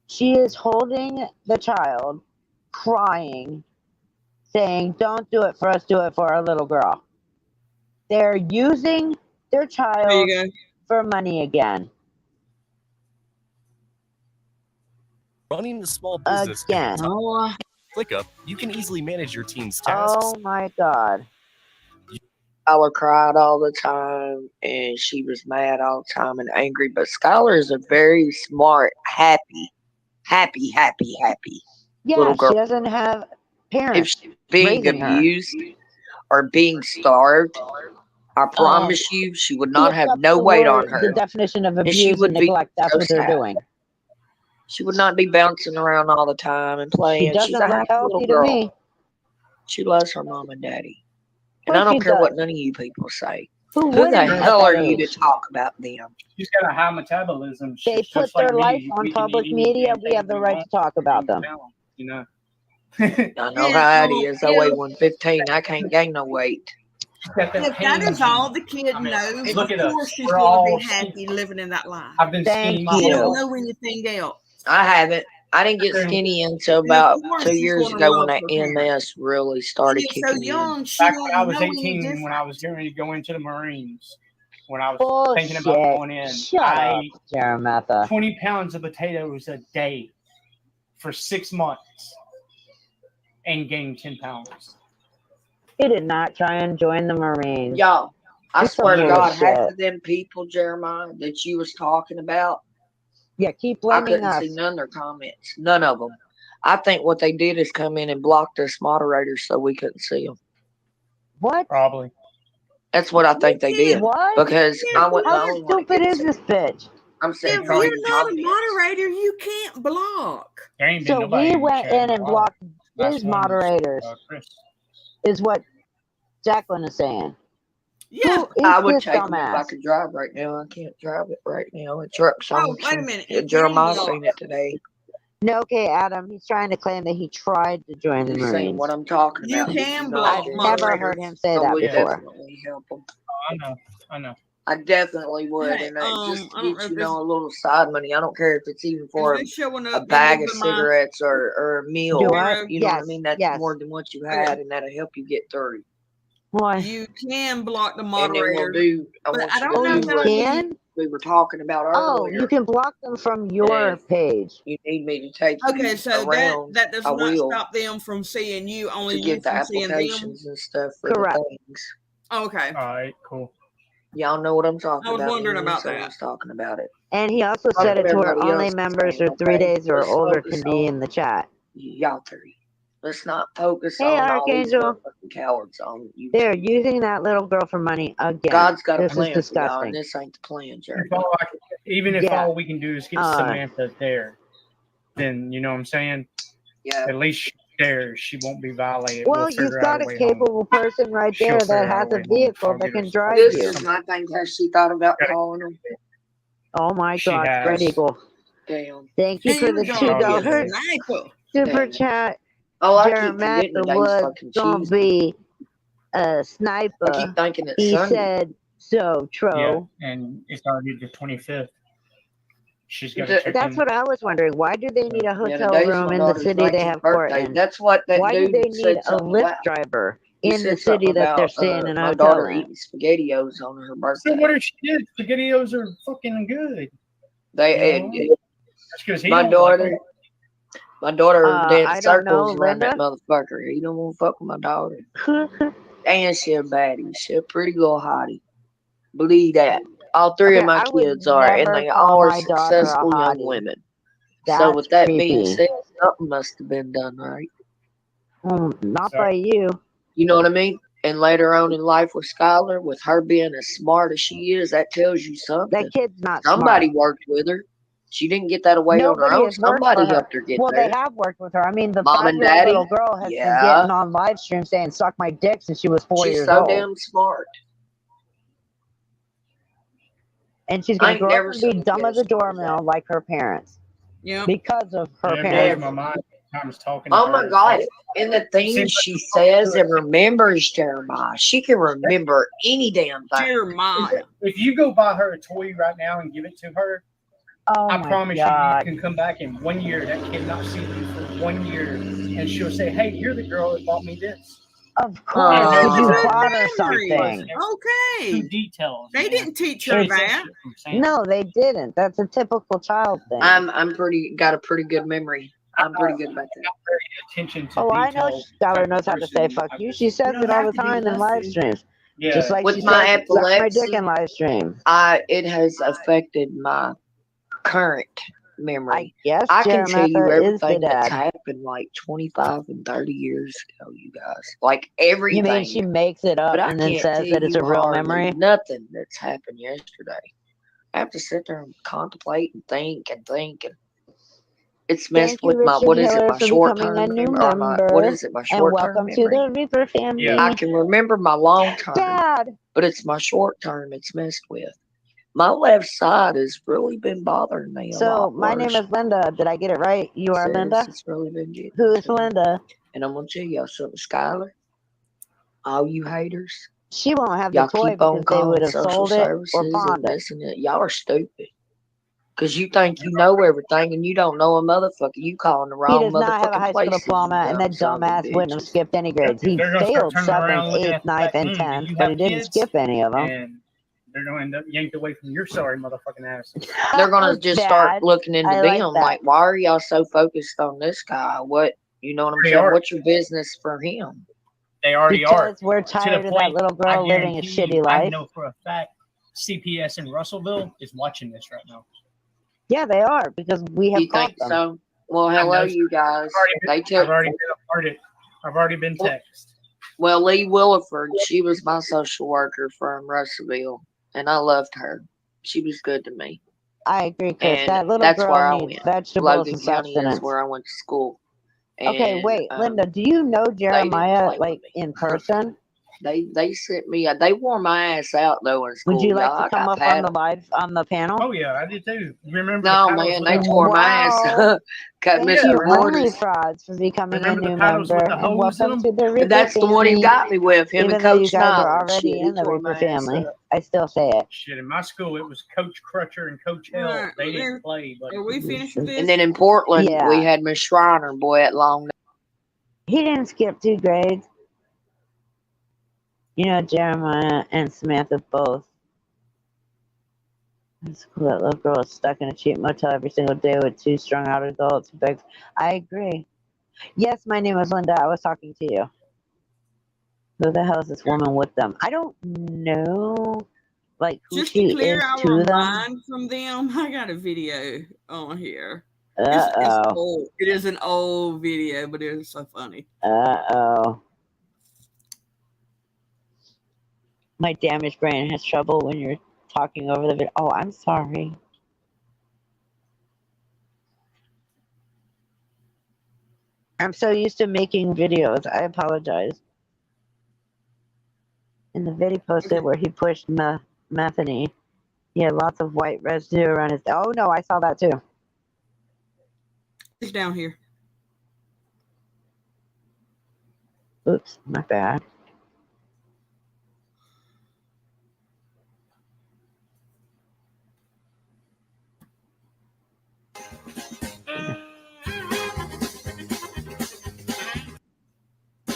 S1: She is holding the child, crying, saying, "Don't do it for us, do it for our little girl." They're using their child for money again.
S5: Running a small business can be tough.
S3: Oh,
S5: ClickUp, you can easily manage your team's tasks.
S1: Oh my God.
S3: Skylar cried all the time, and she was mad all the time and angry. But Skylar is a very smart, happy
S1: Yeah,
S3: little girl.
S1: she doesn't have
S3: If
S1: parents
S3: she's being
S1: raising her.
S3: abused or being starved, I promise you, she would not have no weight on her.
S1: The definition of
S3: And she
S1: abuse
S3: would
S1: and
S3: be
S1: neglect, that's
S3: so
S1: what they're
S3: sad.
S1: doing.
S3: She would not be bouncing around all the time and
S1: She
S3: playing. She's
S1: doesn't
S3: a
S1: look
S3: happy little
S1: healthy to
S3: girl.
S1: me.
S3: She loves her mom and daddy.
S1: Of
S3: And I
S1: course
S3: don't
S1: she
S3: care what
S1: does.
S3: none of you people say.
S1: Who
S3: Who the
S1: wouldn't at
S3: hell
S1: that
S3: are you to
S1: age?
S3: talk about them?
S4: She's got a high metabolism.
S1: They
S4: She's
S1: put
S4: just like
S1: their life
S4: me.
S1: on
S4: We can
S1: public
S4: eat any
S1: media.
S4: damn
S1: We
S4: thing
S1: have the
S4: we
S1: right
S4: want.
S1: to talk about them.
S4: You know.
S3: I know
S2: And,
S3: how it is. I weigh
S2: if-
S3: 115. I can't gain no weight.
S4: She's got that
S2: If that
S4: pain
S2: is all
S4: gene.
S2: the kid
S4: I mean,
S2: knows,
S4: look
S2: of
S4: at us.
S2: course she's
S4: We're
S2: going
S4: all
S2: to be happy
S4: skinny.
S2: living in that life.
S4: I've been
S1: Thank
S4: skinny my
S2: She
S1: you.
S4: whole
S2: don't
S4: life.
S2: know anything else.
S3: I haven't. I didn't get skinny until
S2: And
S3: about
S2: of course
S3: 2
S2: she's
S3: years
S2: going to
S3: ago when
S2: love
S3: that
S2: her parents.
S3: MS really
S2: And
S3: started
S2: it's so
S3: kicking in.
S2: young, she
S4: Back when I
S2: don't
S4: was
S2: know any
S4: 18, when I
S2: different.
S4: was getting ready to go into the Marines, when I was thinking about
S1: Bullshit.
S4: going in,
S1: Shut
S4: I
S1: up, Jerometha.
S4: 20 pounds of potatoes a day for 6 months and gained 10 pounds.
S1: He did not try and join the Marines.
S3: Y'all, I
S1: You're
S3: swear to
S1: full
S3: God,
S1: of
S3: half
S1: shit.
S3: of them people, Jeremiah, that you was talking about,
S1: Yeah, keep
S3: I
S1: blaming
S3: couldn't
S1: us.
S3: see none of their comments. None of them. I think what they did is come in and blocked us moderators so we couldn't see them.
S1: What?
S4: Probably.
S3: That's what I think they did.
S1: What?
S3: Because I went the
S1: How
S3: only one that
S1: stupid
S3: couldn't
S1: is
S3: see.
S1: this bitch?
S3: I'm saying
S2: If
S4: probably
S2: you're not a
S3: comments.
S2: moderator, you can't block.
S4: There ain't been
S1: So
S4: nobody
S1: we
S4: in the
S1: went
S4: chat
S1: in
S4: in a
S1: and
S4: while.
S1: blocked
S4: Last
S1: his
S4: one was,
S1: moderators,
S4: Chris.
S1: is what Jacqueline is saying.
S2: Yeah.
S1: Who is
S3: I would
S1: this
S3: take them if I
S1: dumbass?
S3: could drive right now. I can't drive it right now. A truck's
S2: Oh,
S3: on.
S2: wait a minute. You can
S3: Jeremiah
S2: block.
S3: seen it today.
S1: No, okay, Adam. He's trying to claim that he tried to join the
S3: He's seen
S1: Marines.
S3: what I'm talking
S2: You
S3: about.
S2: can
S3: He's
S2: block
S1: I've
S3: not
S1: never
S2: moderators.
S1: heard him say
S3: I
S1: that
S3: would
S1: before.
S3: definitely help him.
S4: I know.
S3: I definitely would.
S2: Hey,
S3: And just to
S2: I don't
S3: get
S2: know if
S3: you
S2: it's,
S3: know a little side money. I don't care if it's even
S2: if
S3: for
S2: it's showing
S3: a
S2: up.
S3: bag of
S2: Then look at my
S3: cigarettes or a meal.
S1: Do what?
S2: Zero.
S3: You know what I
S1: Yes,
S3: mean? That's
S1: yes.
S3: more than what you
S2: Okay.
S3: had, and that'll help you get through.
S1: Why?
S2: You can block the
S3: And then we'll
S2: moderators.
S3: do. I
S2: But
S3: want
S2: I
S3: you
S2: don't
S1: Oh,
S3: to
S2: know
S1: you
S3: do
S2: how
S3: what
S1: can?
S3: we were talking about
S1: Oh,
S3: earlier.
S1: you can block them from your
S3: And
S1: page.
S3: you need me to take
S2: Okay,
S3: you
S2: so
S3: around.
S2: that does
S3: I
S2: not
S3: will
S2: stop them from seeing you, only
S3: to
S2: you
S3: get the
S2: from seeing them.
S3: applications and stuff for
S1: Correct.
S3: the things.
S2: Okay.
S4: All right, cool.
S3: Y'all know what I'm talking
S2: I was
S3: about.
S2: wondering
S3: Me and
S2: about
S3: someone's talking about it.
S1: And he also
S3: Fuck
S1: said
S3: what
S1: it to where
S3: everybody
S1: only
S3: else is
S1: members
S3: saying,
S1: for 3
S3: okay?
S1: days or
S3: Let's
S1: older
S3: focus
S1: can be
S3: on
S1: in the chat.
S3: y'all three. Let's not focus
S1: Hey,
S3: on all these
S1: Archangel.
S3: motherfucking cowards on YouTube.
S1: They're using that little girl for money again.
S3: God's got a
S1: This is
S3: plan for y'all,
S1: disgusting.
S3: and this ain't the plan, Jerry.
S4: Even if
S1: Yeah.
S4: all we can do is get Samantha there, then you know what I'm saying?
S3: Yeah.
S4: At least she's there. She won't be violated.
S1: Well,
S4: We'll
S1: you've
S4: figure
S1: got
S4: out a
S1: a
S4: way home.
S1: capable person right
S4: She'll
S1: there that
S4: figure out
S1: has
S4: a
S1: a
S4: way home.
S1: vehicle
S4: I'll
S1: that
S4: get her
S1: can
S4: some-
S1: drive
S3: This
S1: you.
S3: is my thing. Has she thought about calling him?
S1: Oh my
S4: She
S1: God,
S4: has.
S1: Spread Eagle.
S3: Damn.
S1: Thank you for the
S2: He's
S4: gonna
S2: gonna be a
S1: $2
S2: sniper.
S1: super
S3: Damn.
S1: chat.
S3: Oh, I keep forgetting
S1: Jerometha
S3: today's
S1: was
S3: fucking
S1: gonna
S3: Tuesday.
S1: be a
S3: I
S1: sniper.
S3: keep thinking it's
S1: He
S3: Sunday.
S1: said so,
S4: Yeah,
S1: Tro.
S4: and it's already the 25th. She's got
S3: Th-
S4: to check
S1: That's
S4: in.
S1: what I was wondering. Why do they need a
S3: Yeah,
S1: hotel
S3: today's
S1: room
S3: my
S1: in the
S3: daughter's
S1: city they
S3: 19th
S1: have court
S3: birthday.
S1: in?
S3: That's what that
S1: Why do they
S3: dude
S1: need
S3: said
S1: a
S3: something
S1: Lyft
S3: about.
S1: driver
S3: He
S1: in the
S3: said
S1: city
S3: something
S1: that they're
S3: about
S1: staying in a
S3: my
S1: hotel
S3: daughter
S1: in?
S3: eating SpaghettiOs on her birthday.
S4: So what if she did? SpaghettiOs are fucking good.
S3: They
S4: You know? That's because he
S3: my
S4: don't
S3: daughter,
S4: like them.
S3: my daughter
S1: I
S3: danced
S1: don't know,
S3: circles around that
S1: Linda.
S3: motherfucker. He don't want to fuck with my daughter. And she a baddie. She a pretty little hottie. Believe that. All three of
S1: Okay,
S3: my
S1: I would
S3: kids are, and
S1: never
S3: they
S1: call
S3: all are
S1: my daughter a
S3: successful young
S1: hottie.
S3: women.
S1: That's
S3: So with that being
S1: creepy.
S3: said, something must have been done right.
S1: Not
S4: So-
S1: by you.
S3: You know what I mean? And later on in life with Skylar, with her being as smart as she is, that tells you something.
S1: That kid's not
S3: Somebody
S1: smart.
S3: worked with her. She didn't get that away on her
S1: Nobody
S3: own.
S1: has worked
S3: Somebody
S1: for her.
S3: helped her get
S1: Well,
S3: there.
S1: they have worked with her. I mean, the
S3: Mom and
S1: 5-year-old
S3: daddy?
S1: little girl has been
S3: Yeah.
S1: getting on live stream saying "suck my dick" since she was 4
S3: She's
S1: years
S3: so
S1: old,
S3: damn smart.
S1: and she's
S3: I
S1: gonna
S3: ain't
S1: grow up
S3: never
S1: and be
S3: seen
S1: dumb
S3: a
S1: as a
S3: kid as smart as
S1: doornail
S3: that.
S1: like her parents
S2: Yep.
S1: because of her
S4: It blows
S1: parents.
S4: my mind sometimes talking to
S3: Oh
S4: her.
S3: my God. And the things
S4: Seems
S3: she says and remembers, Jeremiah, she can remember any damn thing.
S2: Jeremiah.
S4: If you go buy her a toy right now and give it to her,
S1: Oh
S4: I
S1: my
S4: promise
S1: God!
S4: you can come back in 1 year. That kid not see you for 1 year, and she'll say, "Hey, you're the girl that bought me this."
S1: Of course,
S3: Oh.
S1: because you
S2: Good
S1: bought her
S2: memory.
S1: something.
S2: Okay.
S4: Details.
S2: They
S4: man.
S2: didn't teach
S4: She
S2: her
S4: gets that
S2: that.
S4: shit from Sam.
S1: No, they didn't. That's a typical child thing.
S3: I'm got a pretty good memory. I'm pretty good about that.
S4: Attention to
S1: Oh, I know
S4: detail
S1: Skylar
S4: type
S1: knows
S4: of
S1: how to say
S4: person.
S1: fuck you. She says it all the time in live streams.
S4: Yeah.
S1: Just like
S3: With
S1: she
S3: my
S1: says, suck my
S3: epilepsy,
S1: dick in live stream.
S3: it has affected my current
S1: I
S3: memory.
S1: guess
S3: I can tell you
S1: Jerometha is the
S3: everything that's
S1: dad.
S3: happened like 25 and 30 years ago, you guys. Like
S1: You mean she
S3: everything.
S1: makes it up
S3: But I
S1: and then
S3: can't
S1: says
S3: tell
S1: that it's a
S3: you
S1: real
S3: hardly
S1: memory?
S3: nothing that's happened yesterday. I have to sit there and contemplate and think and think, and it's messed
S1: Thank you,
S3: with my
S1: Richard
S3: what is it,
S1: Hiller,
S3: my
S1: for
S3: short
S1: becoming
S3: term
S1: a new
S3: memory or my what
S1: member.
S3: is it, my
S1: And
S3: short term
S1: welcome to
S3: memory?
S1: the Reaper family.
S4: Yeah.
S3: I can remember my long term,
S1: Dad,
S3: but it's my short term it's messed with. My left side has really been bothering me a
S1: so
S3: lot
S1: my name
S3: worse.
S1: is Linda. Did I get it right? You are
S3: Says
S1: Linda?
S3: it's really been getting
S1: Who is
S3: to me.
S1: Linda?
S3: And I'm gonna tell y'all something, Skylar. All you haters,
S1: She won't have the
S3: y'all
S1: toy
S3: keep on
S1: because they would
S3: calling
S1: have
S3: social
S1: sold it or
S3: services
S1: pawned
S3: and
S1: it.
S3: this and that. Y'all are stupid. Because you think you know everything and you don't know a motherfucker. You calling the
S1: He
S3: wrong
S1: does not have a
S3: motherfucking
S1: high school
S3: places, you
S1: diploma, and
S3: dumb
S1: that
S3: sons of
S1: dumbass wouldn't have
S3: bitches.
S1: skipped any grades. He
S4: They're gonna start
S1: failed
S4: turning around
S1: 7th,
S4: looking
S1: 8th,
S4: at the
S1: 9th,
S4: fact,
S1: and
S4: do
S1: 10th,
S4: you
S1: but he
S4: have
S1: didn't
S4: kids?
S1: skip any of them.
S4: And they're gonna end up yanked away from your sorry motherfucking ass.
S3: They're gonna just start
S1: Dad,
S3: looking into
S1: I like
S3: them
S1: that.
S3: like, why are y'all so focused on this guy? What you know what I'm
S4: They
S3: saying?
S4: are.
S3: What's your business for him?
S4: They already are.
S1: Because we're
S4: To the
S1: tired of that
S4: point,
S1: little
S4: I
S1: girl living a
S4: guarantee
S1: shitty
S4: you, I
S1: life.
S4: know for a fact CPS in Russellville is watching this right now.
S1: Yeah, they are, because we have
S3: You
S1: caught
S3: think
S1: them.
S3: so? Well,
S4: I
S3: hello,
S4: know.
S3: you guys.
S4: I've already been a part of it. I've already been texted.
S3: Well, Lee Williford, she was my social worker from Russellville, and I loved her. She was good to me.
S1: I agree, Chris.
S3: And
S1: that little
S3: that's where
S1: girl
S3: I
S1: needs
S3: went.
S1: vegetables
S3: Logan
S1: and
S3: County is
S1: sustenance.
S3: where I went to school.
S1: Okay,
S3: And
S1: wait, Linda, do you know
S3: they didn't
S1: Jeremiah,
S3: play with
S1: like,
S3: me.
S1: in person?
S3: They sent me. They wore my ass out though in school.
S1: Would you like
S3: Y'all,
S1: to
S3: I
S1: come
S3: got
S1: up on the
S3: paddled.
S1: live, on the panel?
S4: Oh yeah, I did too. You remember
S3: No,
S4: the paddles
S3: man,
S4: with
S3: they
S4: the
S3: tore my ass
S1: Wow.
S3: up. Cut
S1: Thank
S3: Mr.
S1: you,
S4: remember?
S1: Only
S3: Morris.
S1: Frauds, for becoming a
S4: Remember the
S1: new
S4: paddles
S1: member,
S4: with the
S1: and
S4: hose in
S1: welcome
S4: them?
S1: to the Reaper
S3: That's the one he
S1: family.
S3: got me with. Him
S1: Even
S3: and
S1: though you
S3: Coach
S1: guys are
S3: Nyland.
S1: already
S3: Shit,
S1: in
S3: he
S1: the
S3: tore
S1: Reaper
S3: my ass
S1: family,
S3: up.
S1: I still say it.
S4: Shit, in my school it was Coach Crutcher and Coach Hill.
S2: Alright,
S4: They didn't play, but
S2: Are we finished with this?
S3: And then in Portland,
S1: Yeah.
S3: we had Miss Shriner, boy, at long.
S1: He didn't skip 2 grades. You know, Jeremiah and Samantha both. That's cool. That little girl is stuck in a cheap motel every single day with 2 strung out adults. I agree. Yes, my name is Linda. I was talking to you. Who the hell is this woman with them? I don't know, like, who
S2: Just
S1: she
S2: to clear
S1: is
S2: our
S1: to them.
S2: mind from them, I got a video on here. It's
S1: Uh-oh.
S2: old. It is an old video, but it is so funny.
S1: Uh-oh. My damaged brain has trouble when you're talking over the video. Oh, I'm sorry. I'm so used to making videos. I apologize. In the video posted where he pushed methane, he had lots of white residue around his... Oh, no, I saw that too.
S2: It's down here.
S1: Oops, my bad.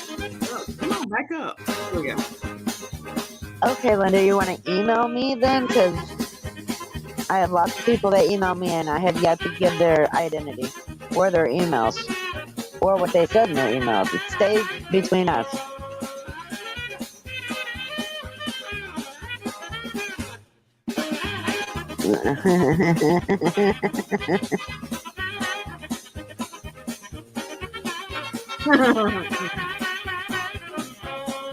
S2: Oh, come on, back up. There we go.
S1: Okay, Linda, you want to email me then? Because I have lots of people that email me and I have yet to give their identity or their emails or what they said in their emails. It stays between us.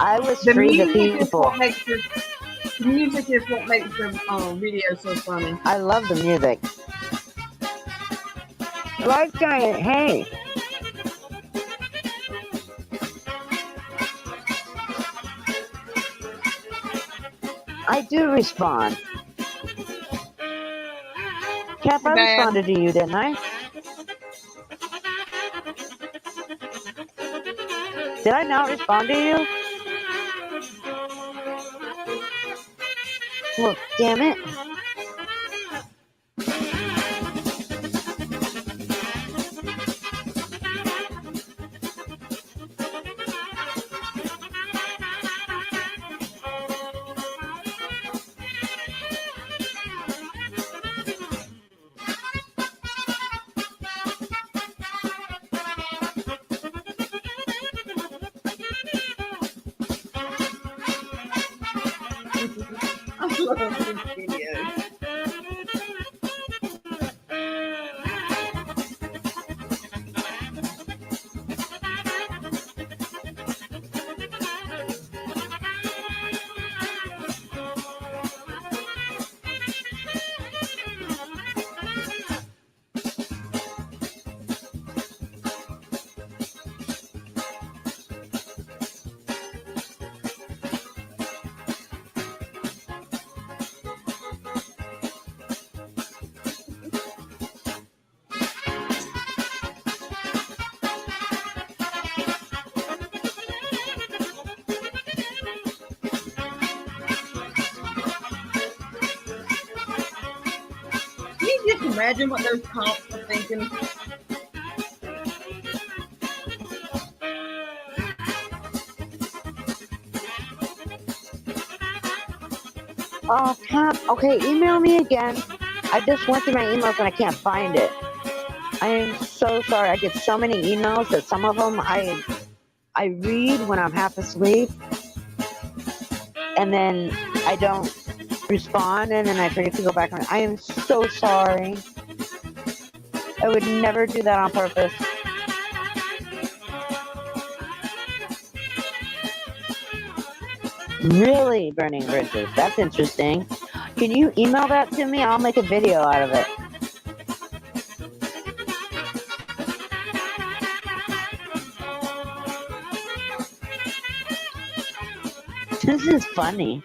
S1: I was
S2: The
S1: free to
S2: music is
S1: people.
S2: what makes the music is what makes the video so funny.
S1: I love the music. Like Giant, hey. I do respond. Cap, I
S2: Bad.
S1: responded to you, didn't I? Did I not respond to you? Well, damn it.
S2: imagine what those cops are thinking?
S1: Oh, okay, email me again. I just went through my emails and I can't find it. I am so sorry. I get so many emails that some of them I read when I'm half asleep, and then I don't respond, and then I forget to go back on it. I am so sorry. I would never do that on purpose. Really, burning bridges. That's interesting. Can you email that to me? I'll make a video out of it. This is funny.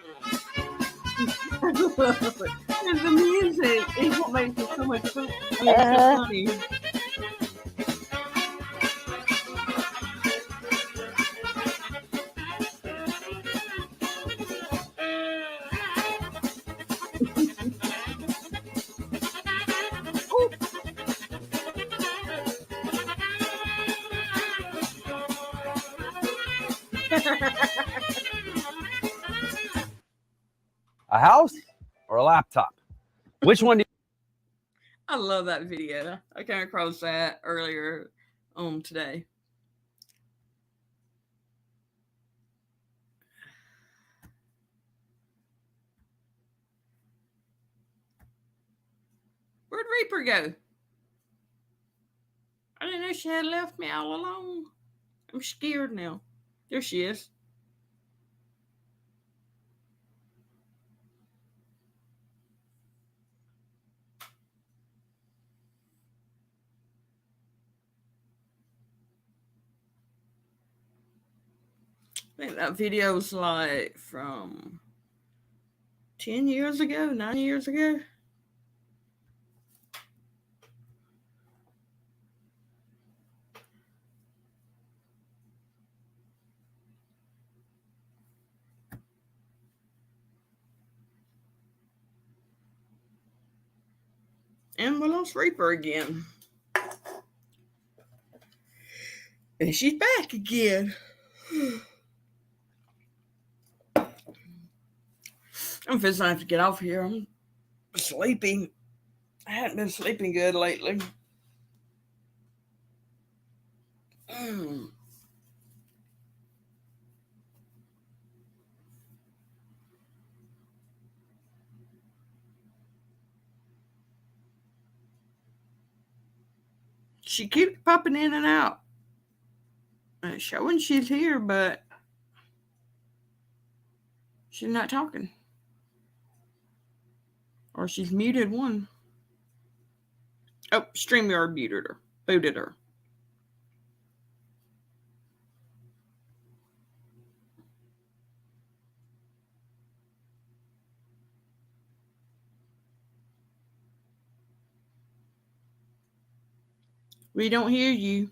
S2: And the music is what makes it so much fun. I mean, it's so funny.
S6: A house or a laptop? Which one do
S2: I love that video. I came across that earlier today. Where'd Reaper go? I didn't know she had left me all alone. I'm scared now. There she is. I think that video was like from 10 years ago, 9 years ago. And we lost Reaper again. And she's back again. I'm fixing to have to get off here. I'm sleeping. I haven't been sleeping good lately. She keeps popping in and out. Showing she's here, but she's not talking. Or she's muted one. Oh, StreamYard muted her. Booted her. We don't hear you.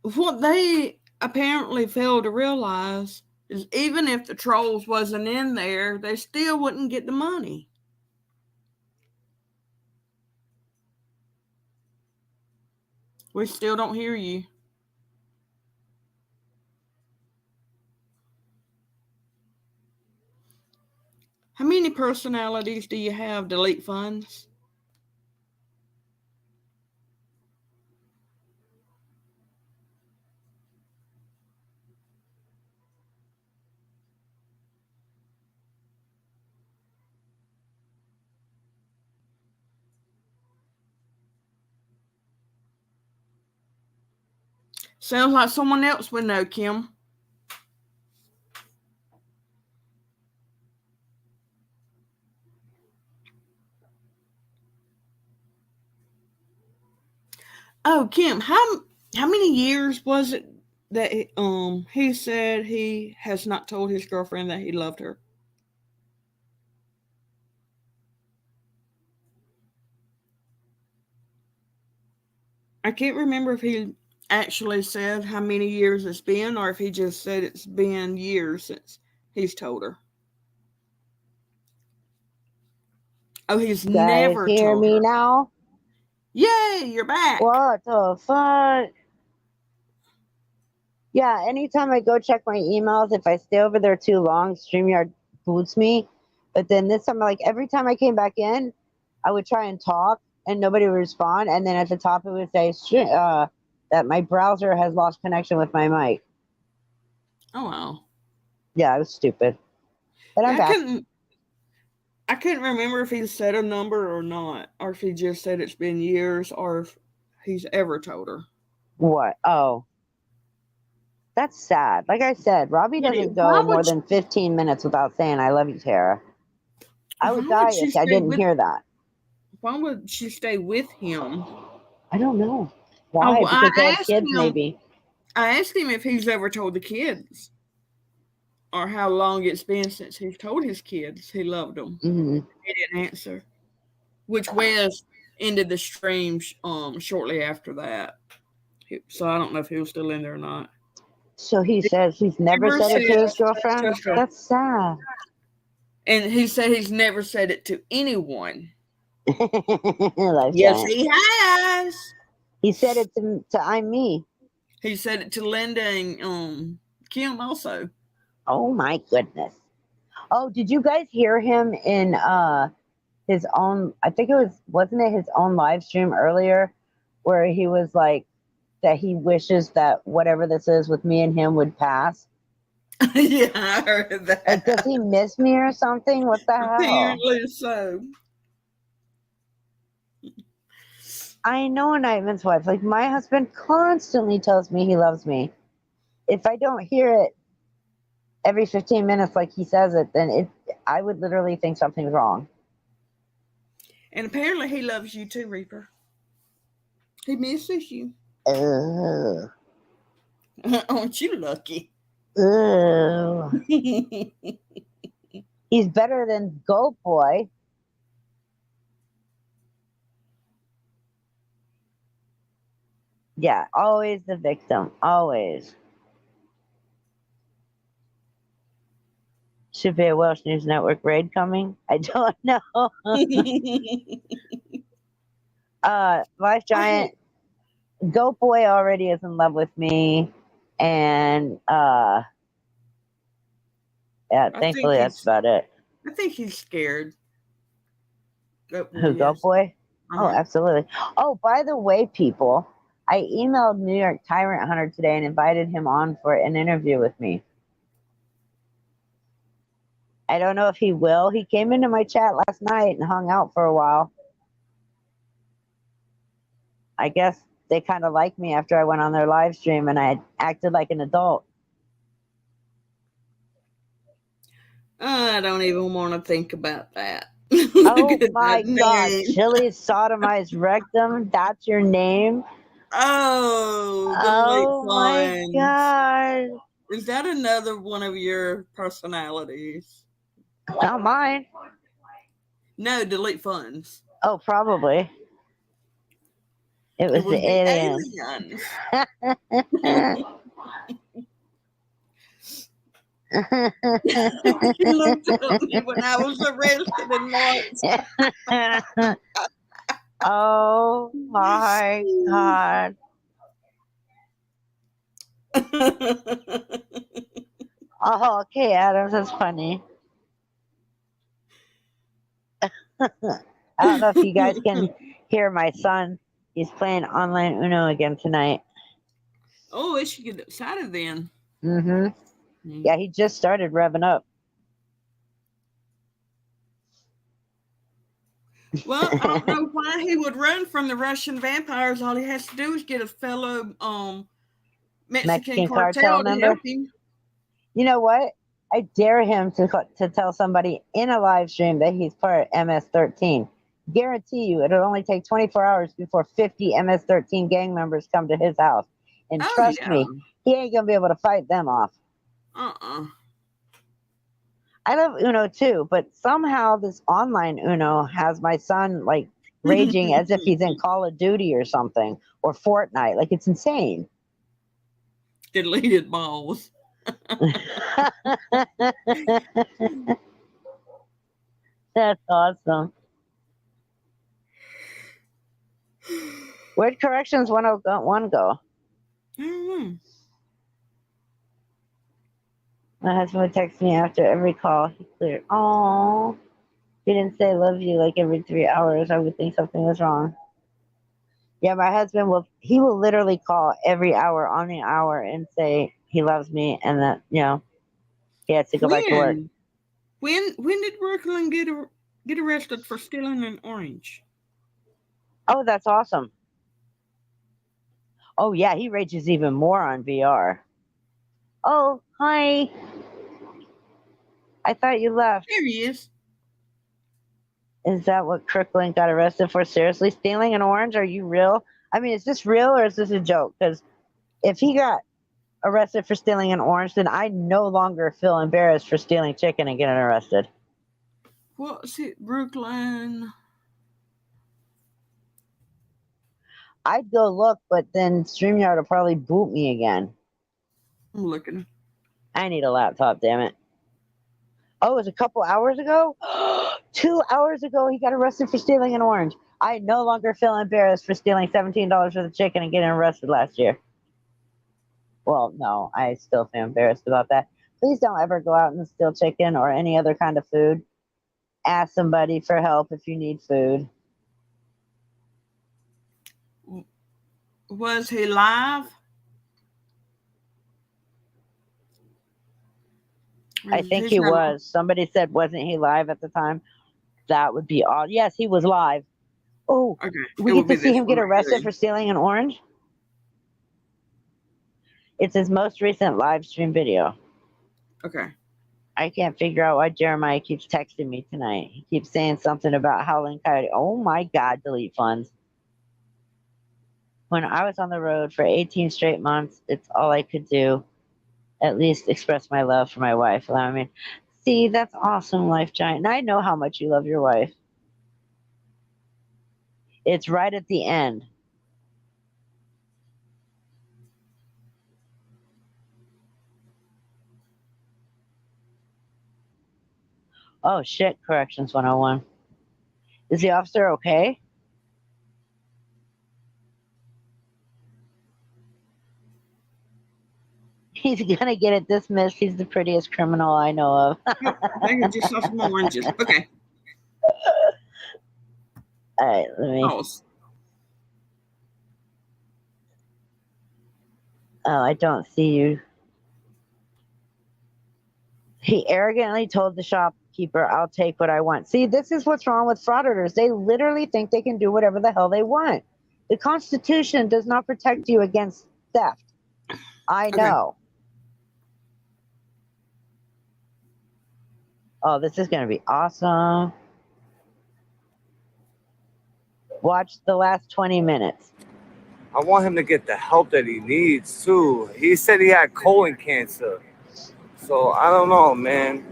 S2: What they apparently fail to realize is even if the trolls wasn't in there, they still wouldn't get the money. We still don't hear you. How many personalities do you have, Delete Funds? Sounds like someone else would know, Kim. Oh, Kim, how how many years was it that he said he has not told his girlfriend that he loved her? I can't remember if he actually said how many years it's been, or if he just said it's been years since he's told her. Oh, he's
S1: Guys,
S2: never
S1: hear
S2: told
S1: me
S2: her.
S1: now?
S2: Yay, you're back.
S1: What the fuck? Yeah, anytime I go check my emails, if I stay over there too long, StreamYard boots me. But then this time, like every time I came back in, I would try and talk and nobody would respond. And then at the top, it would say that my browser has lost connection with my mic.
S2: Oh, wow.
S1: Yeah, it was stupid. But I'm
S2: Yeah,
S1: back.
S2: I couldn't remember if he said a number or not, or if he just said it's been years, or if he's ever told her.
S1: What? Oh. That's sad. Like I said, Robbie doesn't go more than 15 minutes without saying, I love you, Tara. I would die if I didn't hear that.
S2: Why would she stay with him?
S1: I don't know. Why? Because they have kids, maybe.
S2: I asked him if he's ever told the kids, or how long it's been since he's told his kids he loved them.
S1: Mm-hmm.
S2: He didn't answer. Which Wes ended the stream shortly after that. So I don't know if he was still in there or not.
S1: So he says he's never said it to his girlfriend? That's sad.
S2: And he said he's never said it to anyone.
S1: Yes,
S2: he has.
S1: He said it to I'm me.
S2: He said it to Linda and Kim also.
S1: Oh my goodness. Oh, did you guys hear him in his own, I think wasn't it his own live stream earlier, where he was like that he wishes that whatever this is with me and him would pass?
S2: Yeah, I heard that.
S1: Like, does he miss me or something? What the hell?
S2: Apparently so.
S1: I know a Nightman's wife. Like, my husband constantly tells me he loves me. If I don't hear it every 15 minutes like he says it, then I would literally think something's wrong.
S2: And apparently he loves you too, Reaper. He misses you. Aren't you lucky?
S1: He's better than Goat Boy. Yeah, always the victim. Always. Should be a Welsh News Network raid coming. I don't know. Life Giant. Goat Boy already is in love with me. And yeah, thankfully that's about it.
S2: I think he's scared.
S1: Who, Goat Boy? Oh, absolutely. Oh, by the way, people, I emailed New York Tyrant Hunter today and invited him on for an interview with me. I don't know if he will. He came into my chat last night and hung out for a while. I guess they kind of liked me after I went on their live stream and I acted like an adult.
S2: I don't even want to think about that.
S1: Oh my God. Chili sodomized rectum. That's your name?
S2: Oh
S1: my God.
S2: Is that another one of your personalities?
S1: Not mine.
S2: No, delete funds.
S1: Oh, probably. It was the aliens.
S2: You looked at me when I was arrested in March.
S1: Oh my God. Oh, okay, Adams, that's funny. I don't know if you guys can hear my son. He's playing online Uno again tonight.
S2: Oh, it should get excited then.
S1: Mm-hmm. Yeah, he just started revving up.
S2: Well, I don't know why he would run from the Russian vampires. All he has to do is get a fellow Mexican cartel to help him.
S1: You know what? I dare him to tell somebody in a live stream that he's part of MS-13. Guarantee you, it'll only take 24 hours before 50 MS-13 gang members come to his house. And trust me, he ain't gonna be able to fight them off. I love Uno too, but somehow this online Uno has my son like raging as if he's in Call of Duty or something, or Fortnite. Like, it's insane.
S2: Deleted balls.
S1: That's awesome. Where'd Corrections 101 go?
S2: I don't know.
S1: My husband would text me after every call. He cleared. Oh, he didn't say love you like every 3 hours. I would think something was wrong. Yeah, my husband will literally call every hour on the hour and say he loves me and that, he has to go back to work.
S2: When did Brooklyn get arrested for stealing an orange?
S1: Oh, that's awesome. Oh yeah, he rages even more on VR. Oh, hi. I thought you left.
S2: There he is.
S1: Is that what Crooklyn got arrested for? Seriously? Stealing an orange? Are you real? I mean, is this real or is this a joke? Because if he got arrested for stealing an orange, then I no longer feel embarrassed for stealing chicken and getting arrested.
S2: What's it, Brooklyn?
S1: I'd go look, but then StreamYard will probably boot me again.
S2: I'm looking.
S1: I need a laptop, damn it. Oh, it was a couple hours ago? 2 hours ago, he got arrested for stealing an orange. I no longer feel embarrassed for stealing $17 worth of chicken and getting arrested last year. Well, no, I still feel embarrassed about that. Please don't ever go out and steal chicken or any other kind of food. Ask somebody for help if you need food.
S2: Was he live?
S1: I think he was. Somebody said, wasn't he live at the time? That would be odd. Yes, he was live. Oh,
S2: okay.
S1: We get to see him get arrested for stealing an orange? It's his most recent live stream video.
S2: Okay.
S1: I can't figure out why Jeremiah keeps texting me tonight. He keeps saying something about Howling Coyote. Oh my God, delete funds. When I was on the road for 18 straight months, it's all I could do. At least express my love for my wife. I mean, see, that's awesome, Life Giant. And I know how much you love your wife. It's right at the end. Oh shit, Corrections 101. Is the officer okay? He's gonna get it dismissed. He's the prettiest criminal I know of.
S2: I just saw some oranges. Okay.
S1: All right, let me. Oh, I don't see you. He arrogantly told the shopkeeper, I'll take what I want. See, this is what's wrong with frauditors. They literally think they can do whatever the hell they want. The Constitution does not protect you against theft. I know. Okay. Oh, this is going to be awesome. Watch the last 20 minutes.
S7: I want him to get the help that he needs, too. He said he had colon cancer. So, I don't know, man.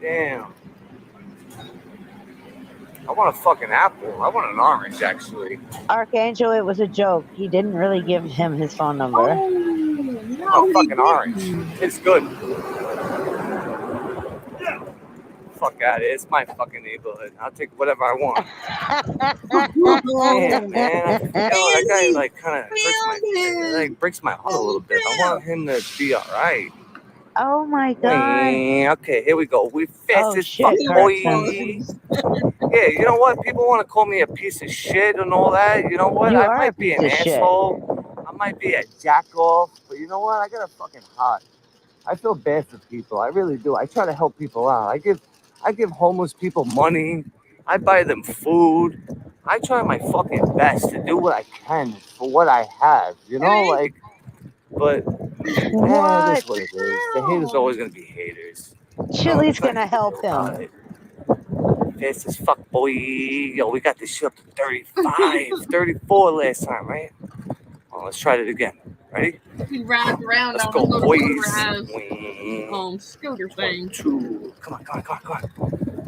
S7: Damn. I want a fucking apple. I want an orange, actually.
S1: Archangel, it was a joke. He didn't really give him his phone number.
S7: Oh, no, fucking orange. It's good. Fuck out of it. It's my fucking neighborhood. I'll take whatever I want. Damn, man. That guy, like, kind of hurts like, breaks my heart a little bit. I want him to be all right.
S1: Oh, my God.
S7: Okay, here we go. We fast as fuck, boy. Yeah, you know what? People want to call me a piece of shit and all that. You know what? I might be an asshole. I might be a jack-off. But you know what? I got a fucking heart. I feel bad for people. I really do. I try to help people out. I give homeless people money. I buy them food. I try my fucking best to do what I can for what I have. You know, like, but it is what it is. The haters are always going to be haters.
S1: Chili's going to help him.
S7: Fast as fuck, boy. Yo, we got this shit up to 35, 34 last time, right? Well, let's try it again. Ready?
S2: He rides around
S7: Let's
S2: on
S7: go,
S2: a little
S7: boys.
S2: motorized scooter thing.
S7: 1, 2. Come on.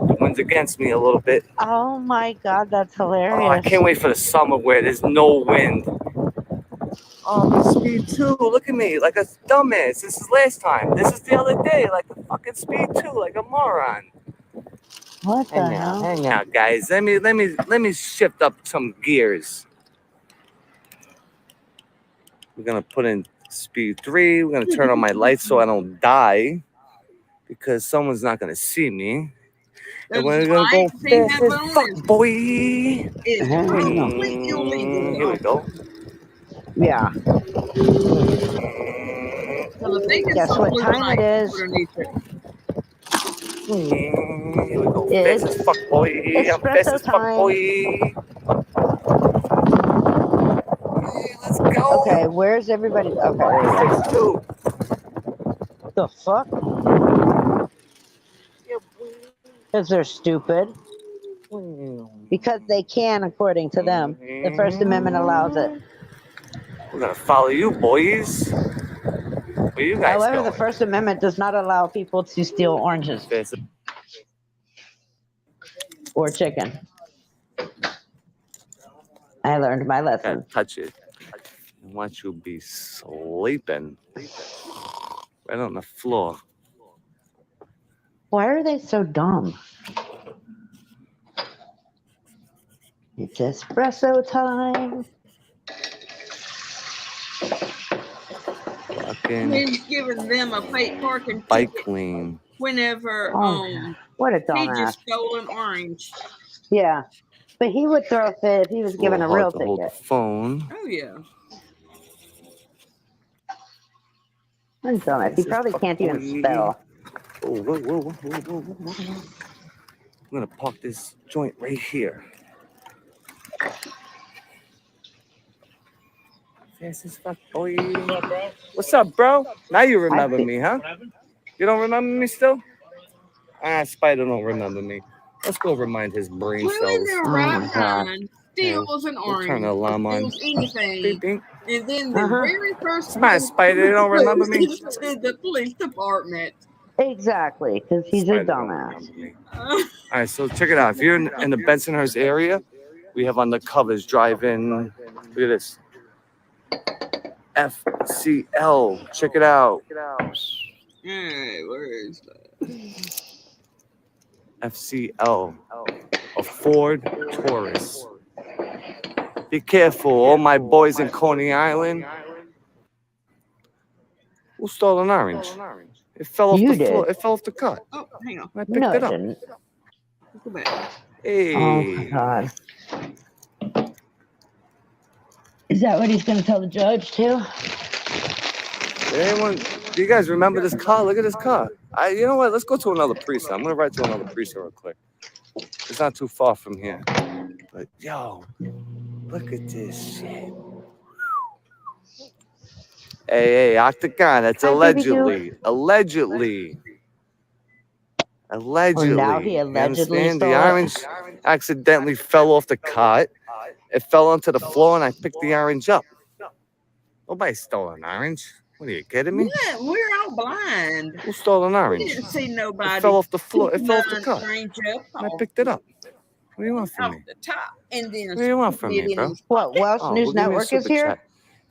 S7: The wind's against me a little bit.
S1: Oh my God, that's
S7: Oh, I
S1: hilarious.
S7: can't wait for the summer where there's no wind. Oh, speed 2. Look at me, like a dumbass. This is last time. This is the other day, like a fucking speed 2, like a moron.
S1: What the hell?
S7: Hang out, guys. Let me shift up some gears. We're gonna put in speed 3. We're gonna turn on my lights so I don't die because someone's not gonna see me. And we're gonna go fast as fuck, boy.
S2: It's completely illegal.
S7: Here we go.
S1: Yeah.
S2: So I think it's
S1: Guess
S2: some
S1: what
S2: blue
S1: time
S2: light
S1: it is?
S2: underneath it.
S7: Here we go.
S1: It's
S7: Fast as fuck, boy. I'm fast
S1: espresso
S7: as fuck,
S1: time.
S7: boy. Let's go.
S1: Okay, where's everybody? Okay, there you go.
S7: 6-2.
S1: The fuck? Because they're stupid. Because they can, according to them. The First Amendment allows it.
S7: We're gonna follow you, boys. Where you guys
S1: However,
S7: going?
S1: the First Amendment does not allow people to steal oranges or chicken. I learned my lesson.
S7: Can't touch it. I want you to be sleeping right on the floor.
S1: Why are they so dumb? It's espresso time.
S7: Fucking
S2: He's giving them a fake parking
S7: bike
S2: ticket
S7: clean.
S2: whenever
S1: What a
S2: he
S1: dumbass.
S2: just stole an orange.
S1: Yeah. But he would throw a fit if he was given a real
S7: to hold the
S1: ticket.
S7: phone.
S2: Oh yeah.
S1: I'm dumbass. He probably can't even spell.
S7: Whoa. I'm gonna park this joint right here. Fast as fuck, boy. What's up, bro? Now you remember me, huh? You don't remember me still? Spider don't remember me. Let's go remind his brain
S2: Who in
S7: cells.
S2: their right mind steals an orange?
S7: Turn the alarm on.
S2: Steals anything.
S7: Bing.
S2: And then the very first
S7: It's my Spider. You don't remember me?
S2: to the police department.
S1: Exactly, because he's a dumbass.
S7: All right, so check it out. If you're in the Bensonhurst area, we have undercovers driving. Look at this. FCL. Check it out.
S2: Hey, where is that?
S7: FCL. A Ford Taurus. Be careful, all my boys in Coney Island. Who stole an orange? It fell off the floor. It fell off the cart.
S2: Oh, hang on.
S7: I picked it up.
S1: Didn't.
S2: Go back.
S7: Hey.
S1: Oh my God. Is that what he's going to tell the judge too?
S7: Do you guys remember this car? Look at this car. You know what? Let's go to another precinct. I'm gonna ride to another precinct real quick. It's not too far from here. But yo, look at this shit. Hey, Octagon. That's allegedly. Allegedly.
S1: Well, now he
S7: You
S1: allegedly
S7: understand?
S1: stole
S7: The
S1: it.
S7: orange accidentally fell off the cart. It fell onto the floor, and I picked the orange up. Nobody stole an orange. What are you kidding me?
S2: Yeah, we're all blind.
S7: Who stole an
S2: We
S7: orange?
S2: didn't see nobody.
S7: It fell off the floor. It fell off the
S2: picking
S7: cart.
S2: an orange up
S7: And I picked it up. What do you want from
S2: off
S7: me?
S2: the top, and then
S7: What do you want from
S2: put it
S7: me,
S2: in
S7: bro?
S2: his
S1: What, Welsh
S7: Oh,
S1: News
S7: well, give me a
S1: Network is
S7: super
S1: here?
S7: chat.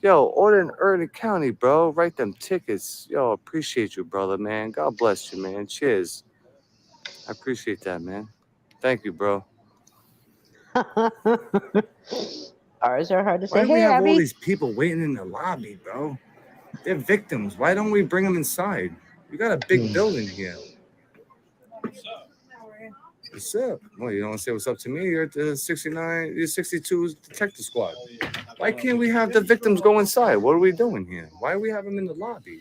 S7: Yo, order in Early County, bro. Write them tickets. Yo, appreciate you, brother, man. God bless you, man. Cheers. I appreciate that, man. Thank you, bro.
S1: Ours are hard to
S7: Why
S1: say.
S7: do we
S1: Hey,
S7: have all
S1: Abby.
S7: these people waiting in the lobby, bro? They're victims. Why don't we bring them inside? We got a big building here. What's up? Well, you don't want to say what's up to me. You're at the 69, you're 62 detective squad. Why can't we have the victims go inside? What are we doing here? Why do we have them in the lobby?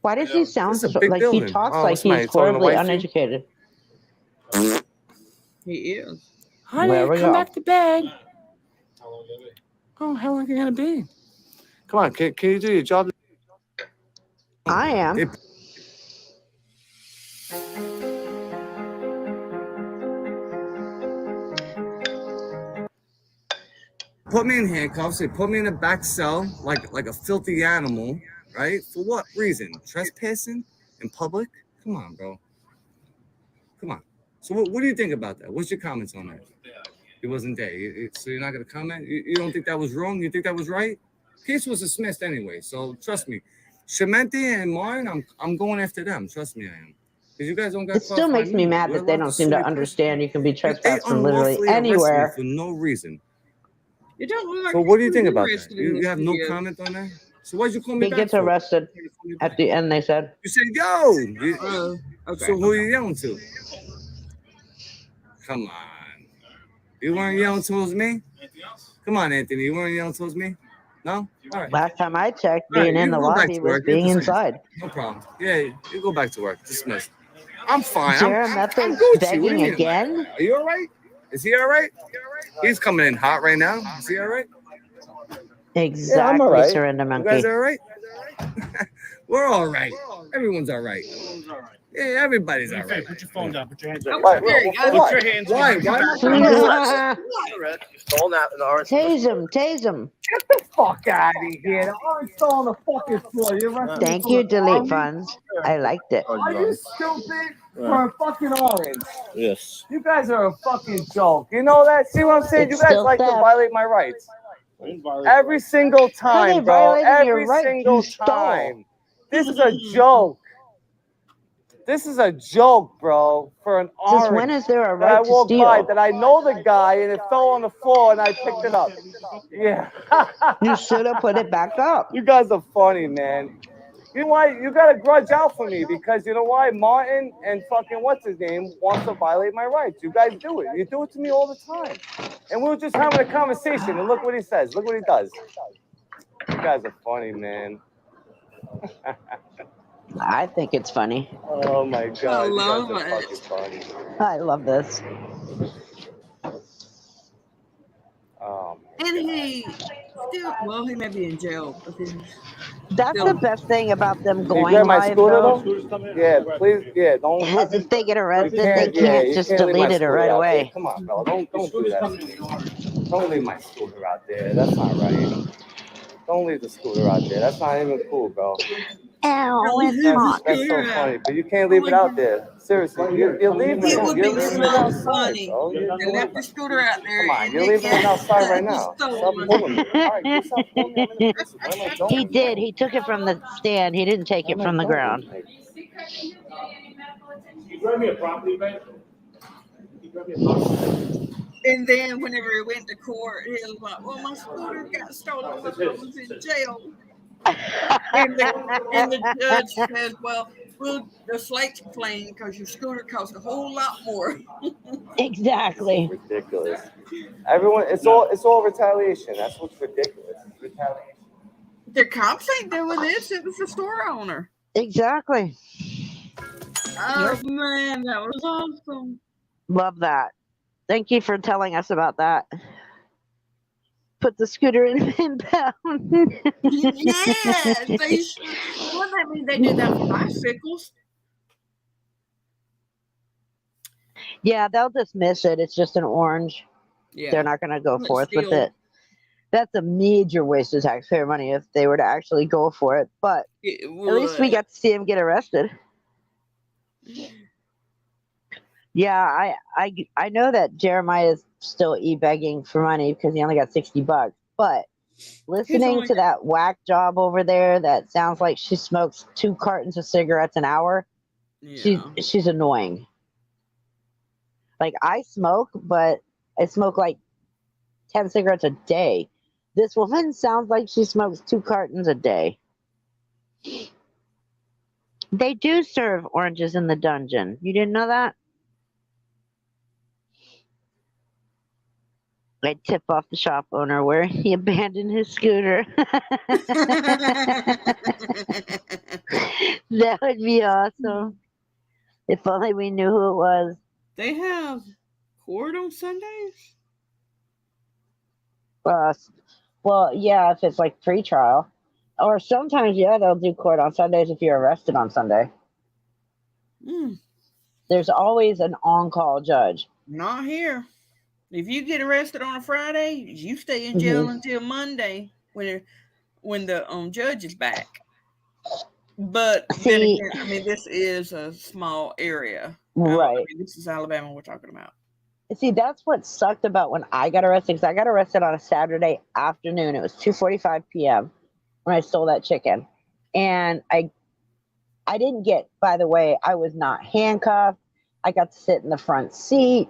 S1: Why does he sound
S7: This is a
S1: so,
S7: big
S1: like
S7: building.
S1: he talks
S7: Oh,
S1: like
S7: somebody
S1: he's
S7: talking to
S1: horribly
S7: wifey?
S1: uneducated?
S2: He is.
S7: Honey,
S1: There we
S7: come
S1: go.
S7: back to bed. Oh, how long are you gonna be? Come on, can you do your job?
S1: I am.
S7: put me in handcuffs. They put me in a back cell like a filthy animal, right? For what reason? Trespassing in public? Come on, bro. Come on. So what do you think about that? What's your comments on that? He wasn't there. So you're not going to comment? You don't think that was wrong? You think that was right? Case was dismissed anyway. So trust me. Jerometha and Martin, I'm going after them. Trust me, I am. Because you guys don't got.
S1: It still makes me mad that they don't seem to understand you can be trespassed from literally anywhere
S7: for no reason.
S2: You don't look like
S7: So what do you think about that? You have no comment on that? So why'd you call me
S1: he
S7: back
S1: gets
S7: for?
S1: arrested at the end. They said.
S7: You said, "Yo."
S2: Okay.
S7: So who are you yelling to? Come on. You weren't yelling towards me? Come on, Anthony. You weren't yelling towards me? No? All right.
S1: Last time I checked, being in the lobby was being inside.
S7: No problem. Yeah, you go back to work. Dismissed. I'm fine.
S1: Jerometha's begging again?
S7: Are you all right? Is he all right? He's coming in hot right now. Is he all right?
S1: Exactly,
S7: yeah, I'm all right.
S1: Surrender Monkey.
S7: You guys are all right? We're all right. Everyone's all right. Yeah, everybody's all right.
S4: Put your phone down. Put your hands up.
S7: Why?
S4: Put your hands up.
S7: Why?
S1: Tase him. Tase him.
S7: Get the fuck out of here. The orange still on the fucking floor. You're
S1: Thank you, delete funds. I liked it.
S7: Are you stupid for a fucking orange?
S6: Yes.
S7: You guys are a fucking joke. You know that? See what I'm saying?
S1: It's
S7: you guys
S1: still
S7: like to
S1: theft.
S7: violate my rights. Every single time, bro. Every single time. This is a joke. This is a joke, bro. For an orange.
S1: Since when is there a
S7: that I
S1: right to
S7: walked by,
S1: steal?
S7: that I know the guy, and it fell on the floor, and I picked it up. Yeah.
S1: You should have put it back up.
S7: You guys are funny, man. You know why? You got a grudge out for me because you know why? Martin and fucking what's his name wants to violate my rights. You guys do it. You do it to me all the time. And we were just having a conversation, and look what he says. Look what he does. You guys are funny, man.
S1: I think it's funny.
S7: Oh my god.
S2: I love
S7: you guys are
S2: it.
S7: fucking funny.
S1: I love this.
S2: And he still, well, he may be in jail. But
S1: That's the best thing about them
S7: Can you
S1: going
S7: grab my
S1: live,
S7: scooter
S1: though.
S7: though? Yeah, please. Yeah, don't.
S1: Is if they get arrested,
S7: You
S1: they can't
S7: you
S1: just
S7: can't leave my
S1: delete it
S7: scooter
S1: right
S7: out
S1: away.
S7: there. Come on, bro. Don't do that to me. Don't leave my scooter out there. That's not right. Don't leave the scooter out there. That's not even cool, bro.
S1: Ow, it's hot.
S7: That's so funny, but you can't leave it out there. Seriously, you're leaving
S2: it would be
S7: it outside,
S2: funny.
S7: bro.
S2: They left the scooter out there.
S7: Come on, you're leaving it outside right now. Stop pulling me. All right, you stop pulling me. I'm in the prison. Where am I going?
S1: He did. He took it from the stand. He didn't take it from the ground.
S4: You grab me a property bank? You grab me a property bank?
S2: And then whenever he went to court, he was like, well, my scooter got stolen when I was in jail. and the judge said, well, the slate's clean because your scooter cost a whole lot more.
S1: Exactly.
S7: Ridiculous. Everyone, it's all retaliation. That's what's ridiculous. Retaliation.
S2: The cops ain't doing this. It was the store owner.
S1: Exactly.
S2: Oh, man, that was awesome.
S1: Love that. Thank you for telling us about that. Put the scooter in impound.
S2: Yeah, they should. Well, I mean, they did that for bicycles.
S1: Yeah, they'll dismiss it. It's just an orange.
S2: Yeah.
S1: They're not going to go
S2: But
S1: forth with
S2: still.
S1: it. That's a major waste of taxpayer money if they were to actually go for it. But
S2: It
S1: at least we got to see him get arrested. Yeah, I know that Jeremiah is still e-begging for money because he only got $60. But listening to that whack job over there that sounds like she smokes 2 cartons of cigarettes an hour, she's annoying. Like, I smoke, but I smoke like 10 cigarettes a day. This woman sounds like she smokes 2 cartons a day. They do serve oranges in the dungeon. You didn't know that? I tip off the shop owner where he abandoned his scooter. That would be awesome. If only we knew who it was.
S2: They have court on Sundays?
S1: Well, yeah, if it's like pre-trial. Or sometimes, yeah, they'll do court on Sundays if you're arrested on Sunday. There's always an on-call judge.
S2: Not here. If you get arrested on a Friday, you stay in jail until Monday when the judge is back. But then again, I mean, this is a small area,
S1: right?
S2: I mean, this is Alabama we're talking about.
S1: See, that's what sucked about when I got arrested. Because I got arrested on a Saturday afternoon. It was 2:45 p.m. when I stole that chicken, and I didn't get. By the way, I was not handcuffed. I got to sit in the front seat.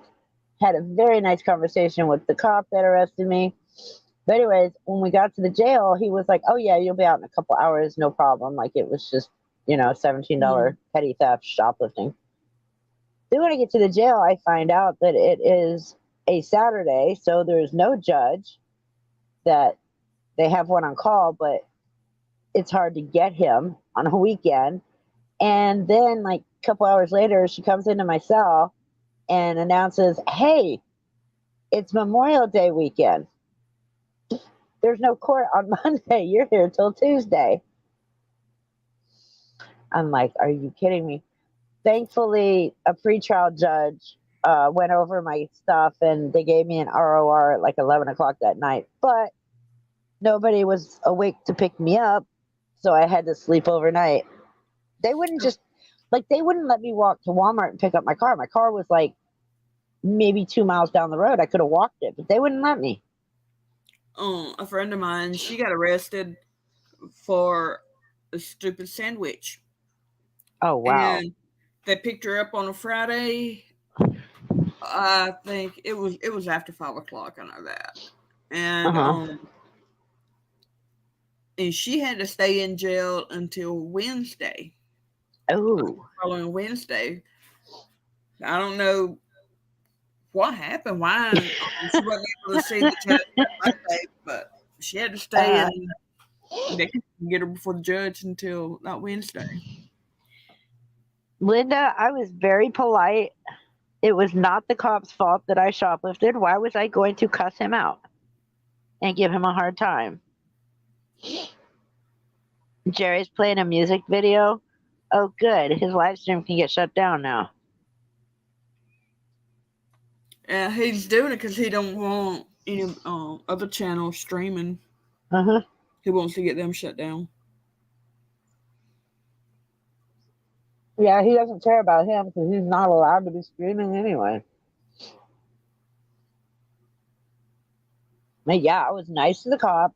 S1: Had a very nice conversation with the cop that arrested me. But anyways, when we got to the jail, he was like, "Oh yeah, you'll be out in a couple hours, no problem." Like it was just, $17 petty theft, shoplifting. Then when I get to the jail, I find out that it is a Saturday, so there's no judge. That they have one on call, but it's hard to get him on a weekend. And then, like a couple hours later, she comes into my cell and announces, "Hey, it's Memorial Day weekend. There's no court on Monday. You're here till Tuesday." I'm like, are you kidding me? Thankfully, a pretrial judge went over my stuff and they gave me an ROR at like 11 o'clock that night. But nobody was awake to pick me up, so I had to sleep overnight. They wouldn't they wouldn't let me walk to Walmart and pick up my car. My car was like maybe 2 miles down the road. I could have walked it, but they wouldn't let me.
S2: A friend of mine, she got arrested for a stupid sandwich.
S1: Oh, wow.
S2: And they picked her up on a Friday. I think it was after 5 o'clock. I know that. And and she had to stay in jail until Wednesday.
S1: Oh.
S2: Following Wednesday. I don't know what happened. Why she wasn't able to see the judge that Monday, but she had to stay and they couldn't get her before the judge until not Wednesday.
S1: Linda, I was very polite. It was not the cop's fault that I shoplifted. Why was I going to cuss him out and give him a hard time? Jerry's playing a music video. Oh, good. His live stream can get shut down now.
S2: Yeah, he's doing it because he don't want any other channels streaming. He wants to get them shut down.
S1: Yeah, he doesn't care about him because he's not allowed to be streaming anyway. But yeah, I was nice to the cop.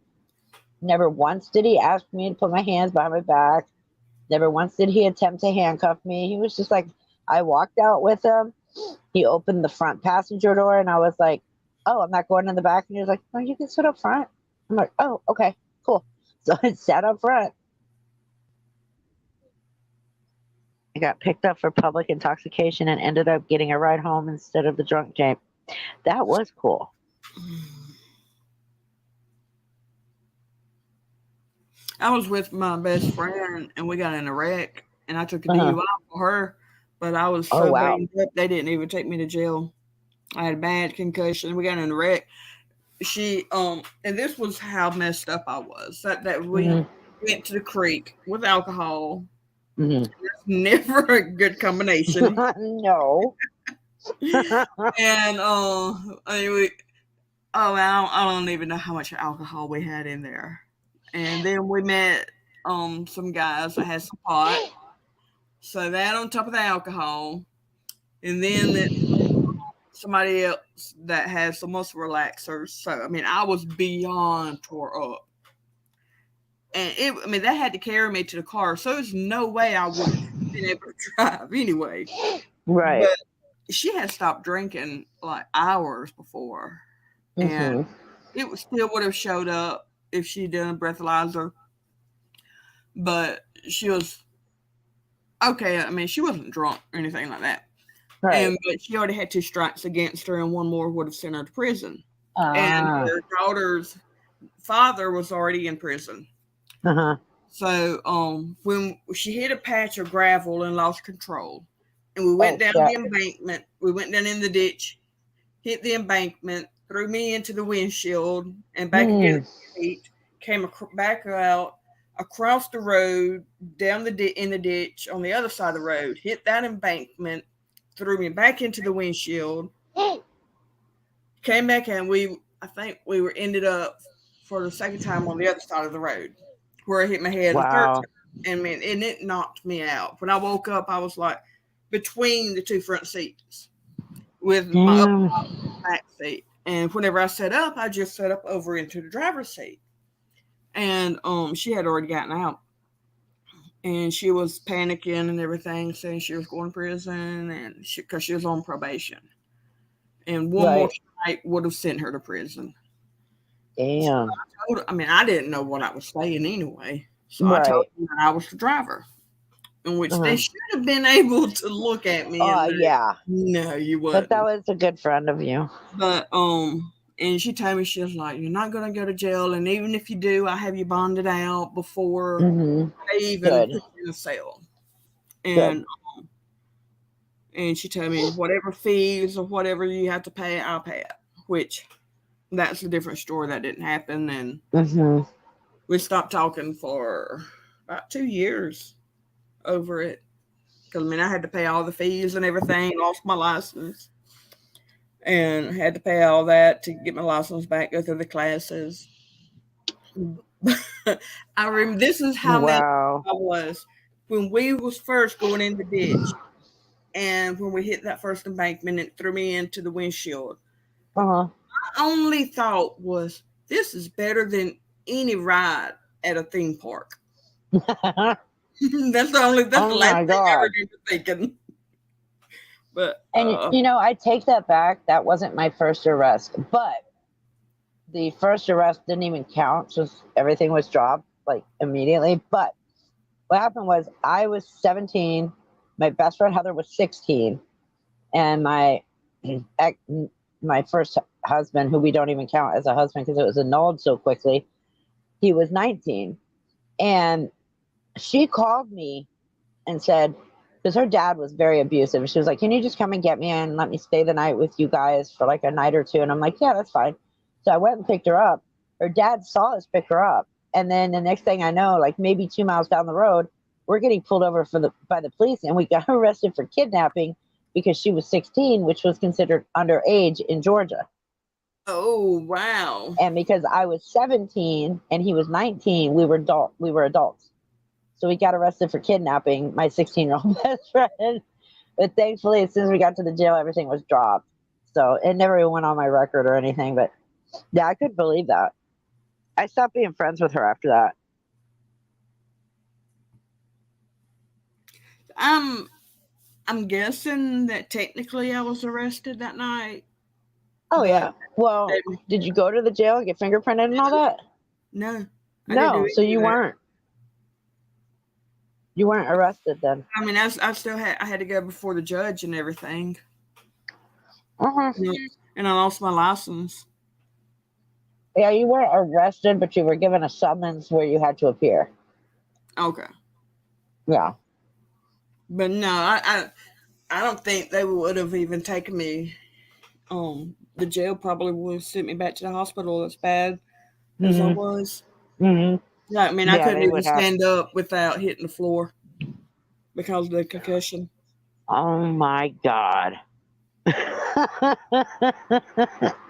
S1: Never once did he ask me to put my hands behind my back. Never once did he attempt to handcuff me. He was just like, I walked out with him. He opened the front passenger door and I was like, "Oh, I'm not going in the back." And he was like, "No, you can sit up front." I'm like, "Oh, okay, cool." So I sat up front. I got picked up for public intoxication and ended up getting a ride home instead of the drunk James. That was cool.
S2: I was with my best friend and we got in a wreck and I took a DUI for her, but I was so banged up they didn't even take me to jail. I had a bad concussion. We got in a wreck. She and this was how messed up I was. That we went to the creek with alcohol. It's never a good combination.
S1: No.
S2: And I don't even know how much alcohol we had in there. And then we met some guys that had some pot. So that on top of the alcohol. And then somebody else that had some muscle relaxers. So I mean I was beyond tore up. And that had to carry me to the car. So there's no way I would have been able to drive anyway.
S1: Right.
S2: But she had stopped drinking like hours before. And it still would have showed up if she'd done a breathalyzer. But she was okay. I mean, she wasn't drunk or anything like that. Right. But she already had 2 strikes against her, and one more would have sent her to prison. And her daughter's father was already in prison. So when she hit a patch of gravel and lost control, and we went down the embankment, we went down in the ditch, hit the embankment, threw me into the windshield, and back against the feet, came back out across the road, down in the ditch on the other side of the road, hit that embankment, threw me back into the windshield, came back and I think we were ended up for the second time on the other side of the road where I hit my head the third time. And man, and it knocked me out. When I woke up, I was like between the two front seats with my back seat. And whenever I sat up, I just sat up over into the driver's seat. And she had already gotten out. And she was panicking and everything, saying she was going to prison and because she was on probation. And one more strike would have sent her to prison.
S1: Damn.
S2: So I didn't know what I was saying anyway. So I told them that I was the driver. In which they should have been able to look at me and no, you wouldn't.
S1: But that was a good friend of you.
S2: But and she told me, she was like, you're not gonna go to jail, and even if you do, I have you bonded out before they even put you in a cell. And and she told me whatever fees or whatever you have to pay, I'll pay it. Which that's a different story. That didn't happen, and we stopped talking for about 2 years over it. Because I had to pay all the fees and everything, lost my license, and had to pay all that to get my license back, go through the classes. I remember this is how mad I was when we was first going in the ditch, and when we hit that first embankment, it threw me into the windshield. My only thought was, this is better than any ride at a theme park. That's the last thing I ever did thinking. But
S1: I take that back. That wasn't my first arrest, but the first arrest didn't even count. Just everything was dropped like immediately. But what happened was I was 17. My best friend Heather was 16, and my first husband, who we don't even count as a husband because it was annulled so quickly, he was 19, and she called me and said, because her dad was very abusive, she was like, can you just come and get me and let me stay the night with you guys for like a night or two? And I'm like, yeah, that's fine. So I went and picked her up. Her dad saw us pick her up. And then the next thing I know, like maybe 2 miles down the road, we're getting pulled over by the police, and we got arrested for kidnapping because she was 16, which was considered underage in Georgia.
S2: Oh, wow.
S1: And because I was 17 and he was 19, we were adults. So we got arrested for kidnapping my 16-year-old best friend. But thankfully, as soon as we got to the jail, everything was dropped. So it never even went on my record or anything. But yeah, I couldn't believe that. I stopped being friends with her after that.
S2: I'm guessing that technically I was arrested that night.
S1: Oh, yeah. Well, did you go to the jail and get fingerprinted and all that?
S2: No.
S1: No, so you weren't. You weren't arrested then.
S2: I still had to go before the judge and everything. And I lost my license.
S1: Yeah, you weren't arrested, but you were given a summons where you had to appear.
S2: Okay.
S1: Yeah.
S2: But no, I don't think they would have even taken me. The jail probably would have sent me back to the hospital as bad as I was. Yeah, I couldn't even stand up without hitting the floor because of the concussion.
S1: Oh my God.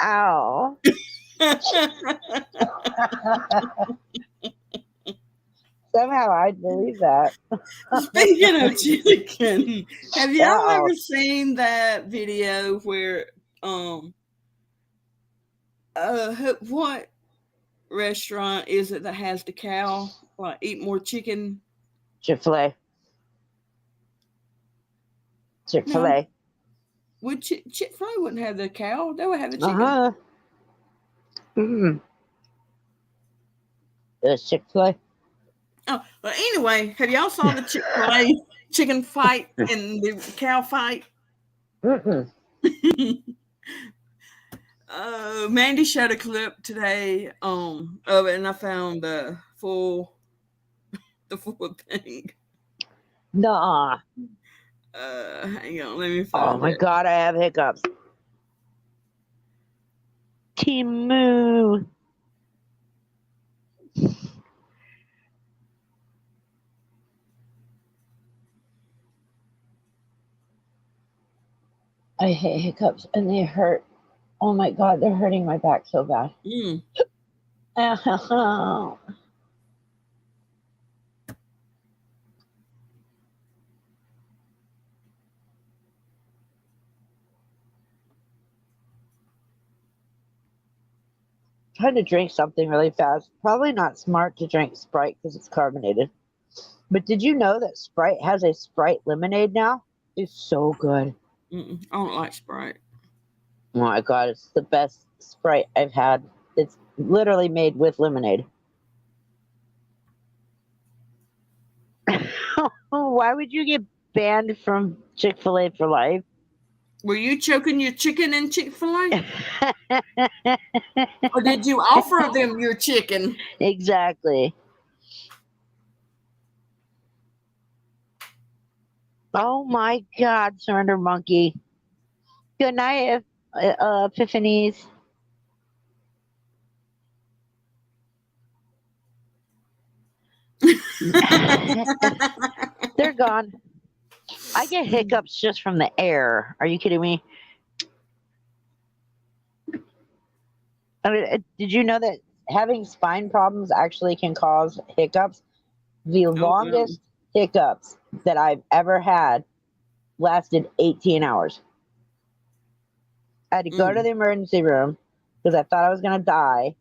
S1: Ow. Somehow I'd believe that.
S2: Speaking of chicken, have y'all ever seen that video where what restaurant is it that has the cow like eat more chicken?
S1: Chick-fil-A. Chick-fil-A.
S2: No. Would Chick-fil-A wouldn't have the cow? They would have the chicken.
S1: It was Chick-fil-A.
S2: Oh, but anyway, have y'all saw the Chick-fil-A chicken fight and the cow fight? Mandy showed a clip today of it, and I found the full thing.
S1: Nuh-uh.
S2: Hang on, let me find it.
S1: Oh my God, I have hiccups. Timu. I hate hiccups and they hurt. Oh my God, they're hurting my back so bad. Trying to drink something really fast. Probably not smart to drink Sprite because it's carbonated. But did you know that Sprite has a Sprite lemonade now? It's so good.
S2: I don't like Sprite.
S1: Oh my God, it's the best Sprite I've had. It's literally made with lemonade. Why would you get banned from Chick-fil-A for life?
S2: Were you choking your chicken in Chick-fil-A? Or did you offer them your chicken?
S1: Exactly. Oh my God, Surrender Monkey. Good night, Epiphanies. They're gone. I get hiccups just from the air. Are you kidding me? I mean, did you know that having spine problems actually can cause hiccups? The longest hiccups that I've ever had lasted 18 hours. I had to go to the emergency room because I thought I was going to die.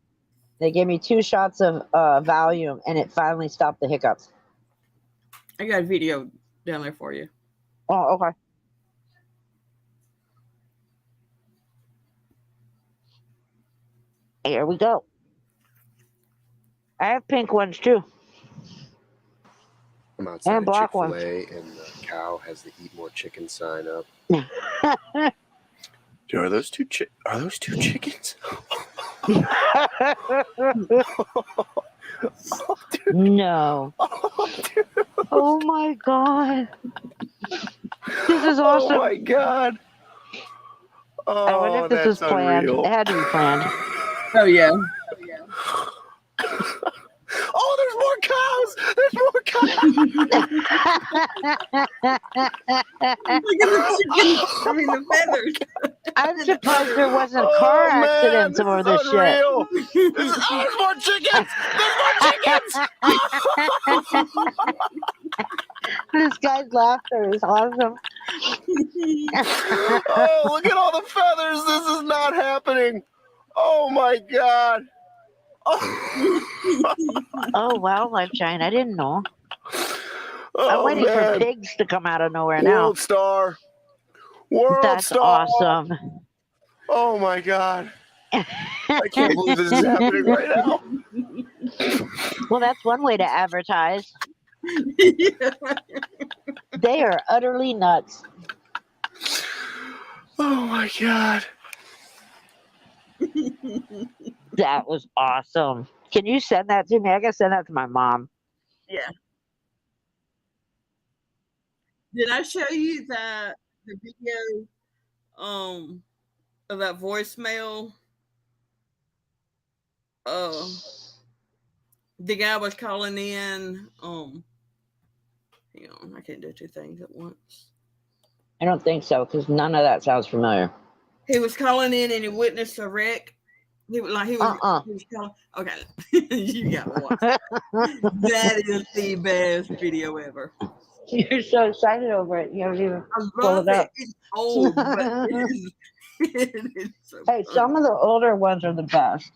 S1: They gave me 2 shots of Valium, and it finally stopped the hiccups.
S2: I got a video down there for you.
S1: Oh, okay. Here we go. I have pink ones too.
S8: I'm outside
S1: And black ones.
S8: Chick-fil-A, and the cow has the "Eat More Chicken" sign up. Are those two chickens?
S1: Oh, no. Oh my God. This is awesome.
S8: Oh my God. Oh,
S1: I wonder if this was planned.
S8: unreal.
S1: It had to be planned.
S2: Oh, yeah.
S8: Oh, there's more cows! There's more cows!
S2: Look at the chicken. I mean, the feathers.
S1: I'm surprised there wasn't car accidents over this shit.
S8: There's more chickens! There's more chickens!
S1: This guy's laughter is awesome.
S8: Oh, look at all the feathers. This is not happening. Oh my God.
S1: Oh, wildlife giant. I didn't know. I'm
S8: Oh,
S1: waiting
S8: man.
S1: for pigs to come out of nowhere now.
S8: World Star. World
S1: That's
S8: Star.
S1: awesome.
S8: Oh my God. I can't believe this is happening right now.
S1: Well, that's one way to advertise. They are utterly nuts.
S8: Oh my God.
S1: That was awesome. Can you send that to me? I gotta send that to my mom.
S2: Yeah. Did I show you the video of that voicemail? The guy was calling in. Hang on, I can't do 2 things at once.
S1: I don't think so, because none of that sounds familiar.
S2: He was calling in and he witnessed a wreck. He was calling. Okay, you got one. That is the best video ever.
S1: You're so excited over it. You haven't even
S2: pulled it up. It's old, but it is so
S1: hey,
S2: funny.
S1: some of the older ones are the best.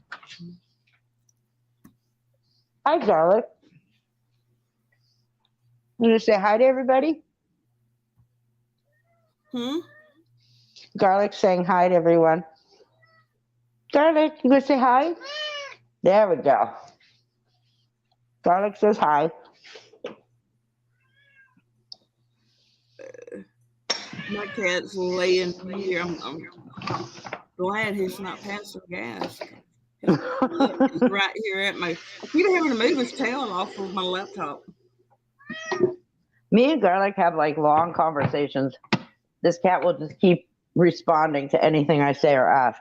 S1: Hi, Garlic. You gonna say hi to everybody? Garlic saying hi to everyone. Garlic, you gonna say hi? There we go. Garlic says hi.
S2: My cat's laying here. I'm glad he's not passing gas. He's right here at me. I keep having to move his tail off of my laptop.
S1: Me and Garlic have like long conversations. This cat will just keep responding to anything I say or ask.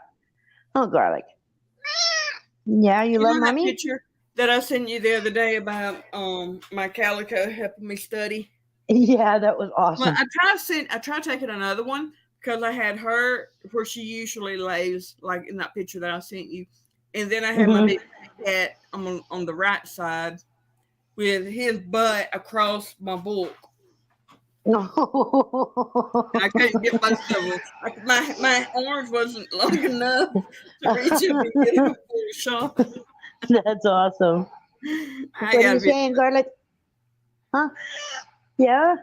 S1: Oh, Garlic. Yeah, you love mommy?
S2: That picture that I sent you the other day about my calico helping me study?
S1: Yeah, that was awesome.
S2: Well, I try taking another one because I had her where she usually lays, like in that picture that I sent you, and then I had my big cat on the right side with his butt across my book. I couldn't get myself. My arms wasn't long enough to reach him and get him a full shot.
S1: That's awesome. What are you saying, Garlic? Huh? Yeah?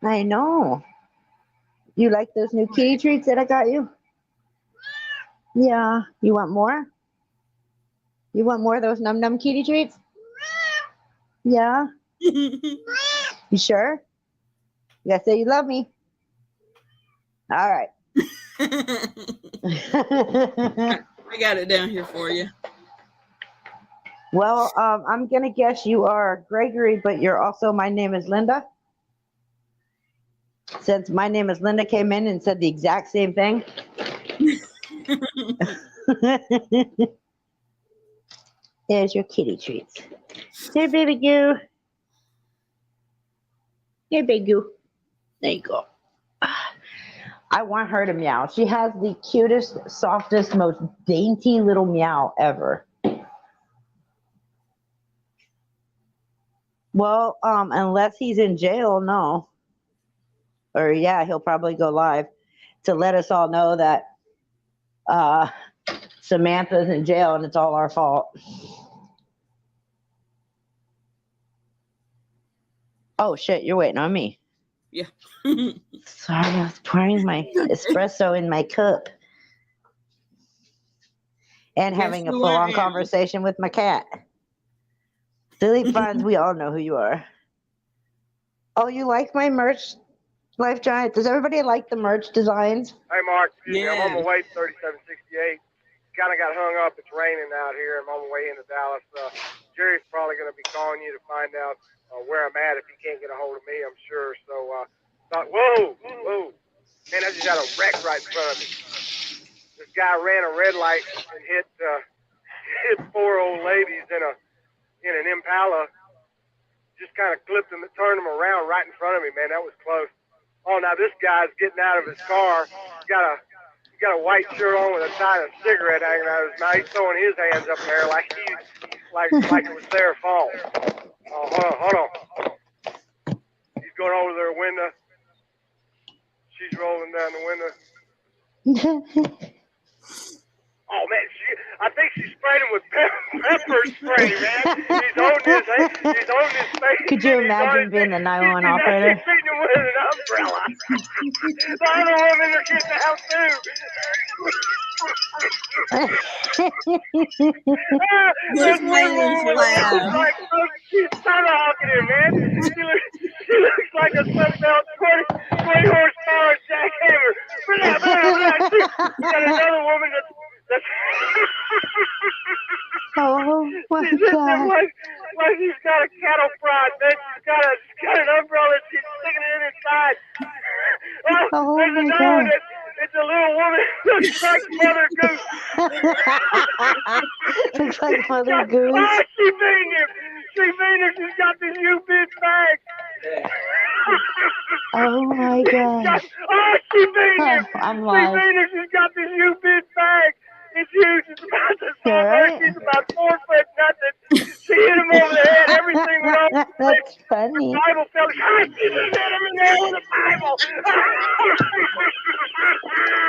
S1: I know. You like those new kitty treats that I got you? Yeah. You want more? You want more of those num num kitty treats? Yeah. You sure? You gotta say you love me. All right.
S2: I got it down here for you.
S1: Well, I'm gonna guess you are Gregory, but you're also my name is Linda. Since my name is Linda came in and said the exact same thing. There's your kitty treats. Here, baby goo. Here, baby goo. There you go. I want her to meow. She has the cutest, softest, most dainty little meow ever. Well, unless he's in jail, no. Or yeah, he'll probably go live to let us all know that Samantha's in jail and it's all our fault. Oh shit, you're waiting on me.
S2: Yeah.
S1: Sorry, I was pouring my espresso in my cup. And having a full-on conversation with my cat. Silly Fonz, we all know who you are. Oh, you like my merch, Life Giant? Does everybody like the merch designs?
S9: Hey, Mark, excuse me. I'm on my way to 3768. Kind of got hung up. It's raining out here. I'm on my way into Dallas. Jerry's probably going to be calling you to find out where I'm at if he can't get a hold of me, I'm sure. So, thought, whoa. Man, I just got a wreck right in front of me. This guy ran a red light and hit 4 old ladies in an Impala. Just kind of clipped them and turned them around right in front of me, man. That was close. Oh, now this guy's getting out of his car. He's got a white shirt on with a tiny cigarette hanging out of his mouth. He's throwing his hands up there like it was their fault. Oh, hold on. He's going over to their window. She's rolling down the window. Oh, man, I think she sprayed him with pepper spray, man. He's holding his face.
S1: Could you imagine being the 911 operator?
S9: She's beating him with an umbrella. The other women are getting out, too.
S2: This man's loud.
S9: She's tomahawking him, man. She looks like a Sunbelt 20 horsepower jackhammer. You got another woman that's
S1: oh my
S9: God! Like he's got a cattle prod, man. She's got an umbrella. She's sticking it inside. Oh there's another one. It's a little woman. Looks like Mother Goose.
S1: Looks like Mother Goose.
S9: Oh, she beat him. She's got this huge big bag.
S1: Oh my God.
S9: She beat him.
S1: I'm live.
S9: She's got this huge big bag. It's huge. It's about the size. She's about 4 foot nothing. She hit him over the head. Everything went off.
S1: That's funny.
S9: The Bible fell. She just hit him in the head with the Bible.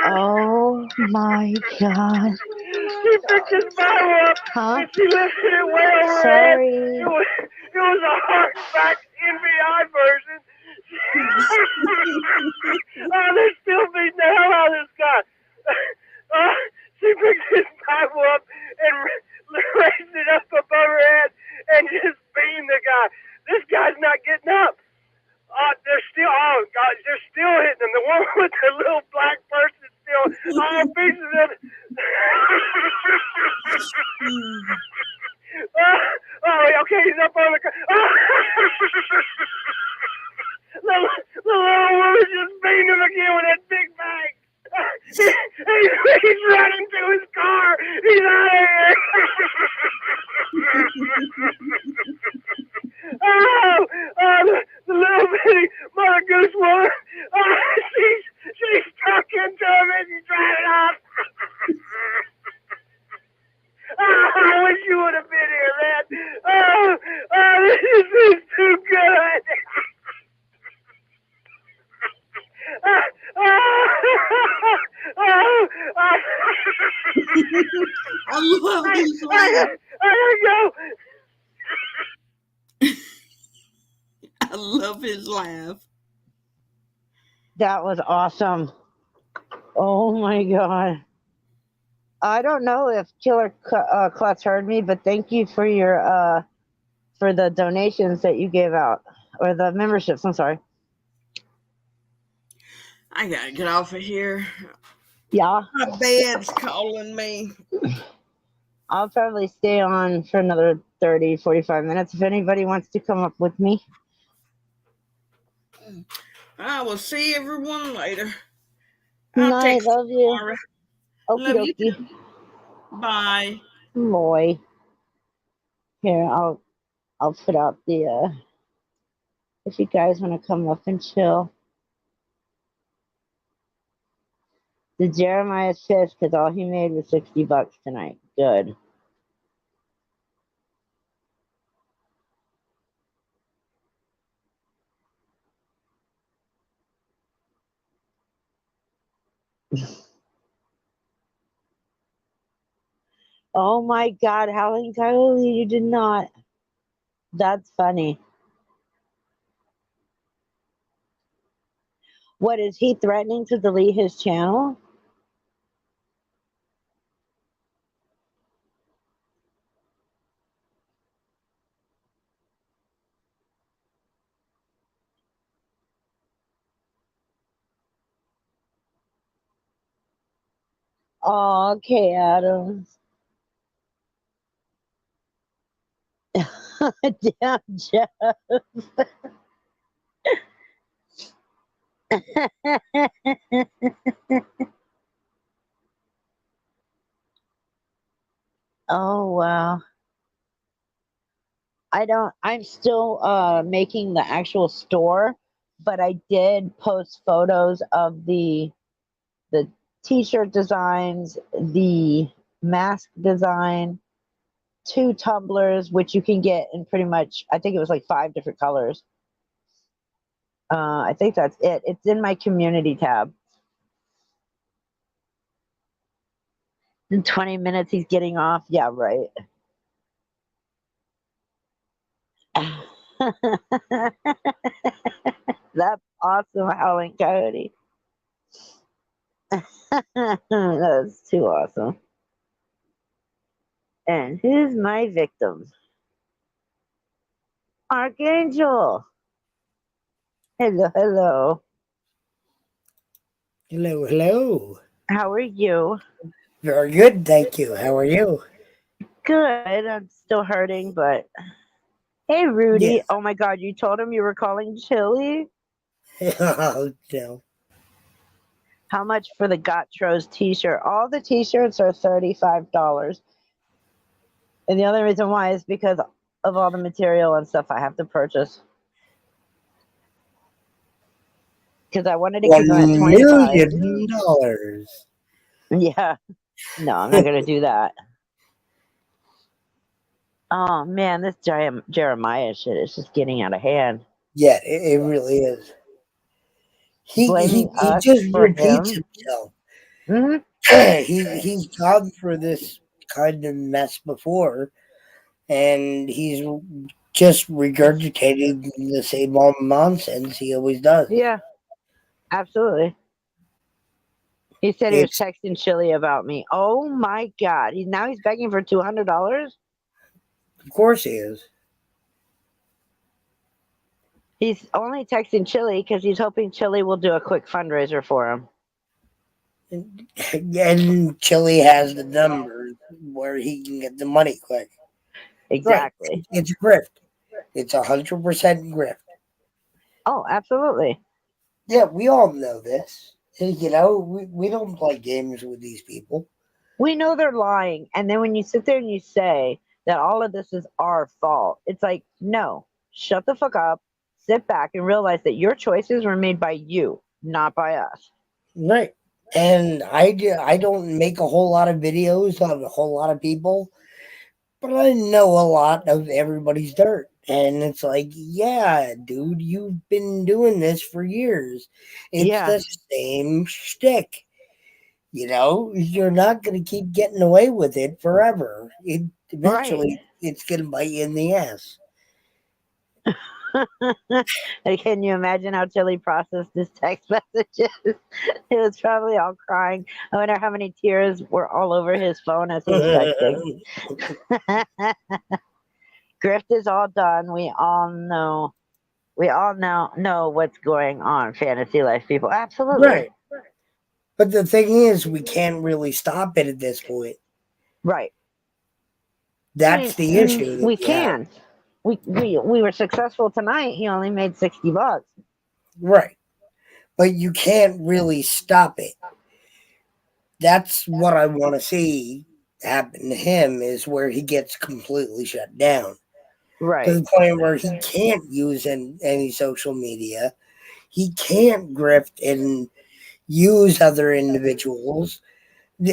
S1: Oh my God.
S9: She picked his Bible up and she lifted it way over her head. It was a hardback NBI version. They're still beating the hell out of this guy. She picked his Bible up and raised it up above her head and just beamed the guy. This guy's not getting up. They're still hitting him. The one with the little black person still, all pieces of it. Okay, he's up on the car. The little woman just beamed him again with that big bag. He's running to his car. He's out of here. The little bitty Mother Goose woman. I gotta go.
S2: I love his laugh.
S1: That was awesome. Oh my god. I don't know if Killer Klutz heard me, but thank you for your for the donations that you gave out, or the memberships. I'm sorry.
S2: I gotta get off of here.
S1: Yeah.
S2: My bed's calling me.
S1: I'll probably stay on for another 30, 45 minutes if anybody wants to come up with me.
S2: I will see everyone later.
S1: I'll text love you.
S2: Tomorrow.
S1: Okie
S2: Love you
S1: dokie.
S2: too. Bye.
S1: Boy. Here, I'll put out the if you guys want to come up and chill. The Jeremiah's pissed because all he made was $60 tonight. Good. Oh my god, Howling Coyote, you did not. That's funny. What, is he threatening to delete his channel? Oh, okay, Adams. Damn, Jeff. Oh, wow. I'm still making the actual store, but I did post photos of the t-shirt designs, the mask design, 2 tumblers, which you can get in pretty much, I think it was like 5 different colors. I think that's it. It's in my community tab. In 20 minutes, he's getting off. Yeah, right. That's awesome, Howling Coyote. That's too awesome. And who's my victim? Archangel. Hello, hello.
S10: Hello, hello.
S1: How are you?
S10: Very good, thank you. How are you?
S1: Good. I'm still hurting, but hey, Rudy.
S10: Yes.
S1: Oh my God, you told him you were calling Chili?
S10: Oh, no.
S1: How much for the Gotros t-shirt? All the t-shirts are $35. And the only reason why is because of all the material and stuff I have to purchase. Because I wanted to keep them at 25.
S10: $1 million.
S1: Yeah. No, I'm not going to do that. Oh, man, this Jeremiah shit is just getting out of hand.
S10: Yeah, it really is. He just repeats himself.
S1: Mm-hmm.
S10: He's gone for this kind of mess before, and he's just regurgitating the same old nonsense he always does.
S1: Yeah, absolutely. He said he was texting Chili about me. Oh my God! Now he's begging for $200.
S10: Of course he is.
S1: He's only texting Chili because he's hoping Chili will do a quick fundraiser for him.
S10: And Chili has the numbers where he can get the money quick.
S1: Exactly.
S10: Right. It's grift. It's 100% grift.
S1: Oh, absolutely.
S10: Yeah, we all know this. You know, we don't play games with these people.
S1: We know they're lying. And then when you sit there and you say that all of this is our fault, it's like, no, shut the fuck up, sit back and realize that your choices were made by you, not by us.
S10: Right. And I don't make a whole lot of videos on a whole lot of people, but I know a lot of everybody's dirt. And it's like, yeah, dude, you've been doing this for years. It's the same shtick. You know, you're not going to keep getting away with it forever. eventually it's going to bite you in the ass.
S1: Can you imagine how Tilly processed his text messages? He was probably all crying. I wonder how many tears were all over his phone as he was texting. Grift is all done. We all know what's going on. Fantasy life people. Absolutely.
S10: Right. But the thing is, we can't really stop it at this point.
S1: Right.
S10: That's the issue.
S1: We can. We were successful tonight. He only made $60.
S10: Right. But you can't really stop it. That's what I want to see happen to him, is where he gets completely shut down.
S1: Right.
S10: To the point where he can't use any social media. He can't grift and use other individuals,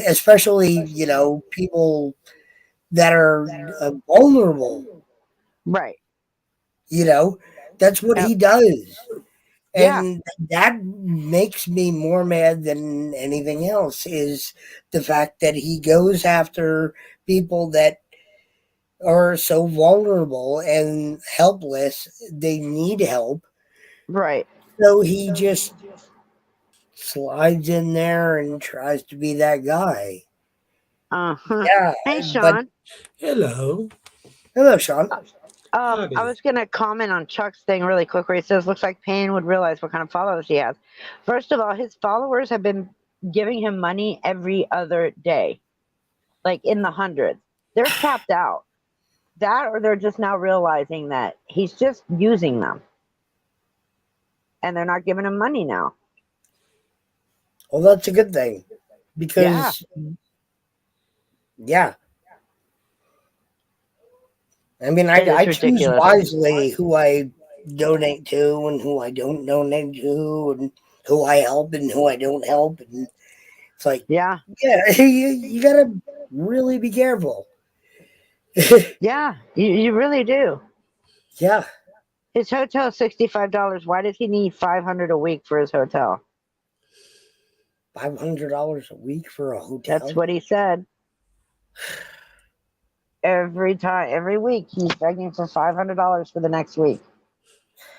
S10: especially, people that are vulnerable.
S1: Right.
S10: That's what he does.
S1: Yeah.
S10: And that makes me more mad than anything else, is the fact that he goes after people that are so vulnerable and helpless. They need help.
S1: Right.
S10: So he just slides in there and tries to be that guy.
S1: Uh-huh.
S10: Yeah.
S1: Hey, Sean.
S11: Hello.
S10: Hello, Sean.
S1: I was going to comment on Chuck's thing really quick, where he says, looks like Payne would realize what kind of followers he has. First of all, his followers have been giving him money every other day, like in the hundreds. They're tapped out. That, or they're just now realizing that he's just using them. And they're not giving him money now.
S10: Well, that's a good thing. Because, yeah. I mean, I choose wisely who I donate to and who I don't donate to, and who I help and who I don't help. And it's like, you got to really be careful.
S1: Yeah, you really do.
S10: Yeah.
S1: His hotel is $65. Why does he need $500 a week for his hotel?
S10: $500 a week for a hotel?
S1: That's what he said. Every week, he's begging for $500 for the next week.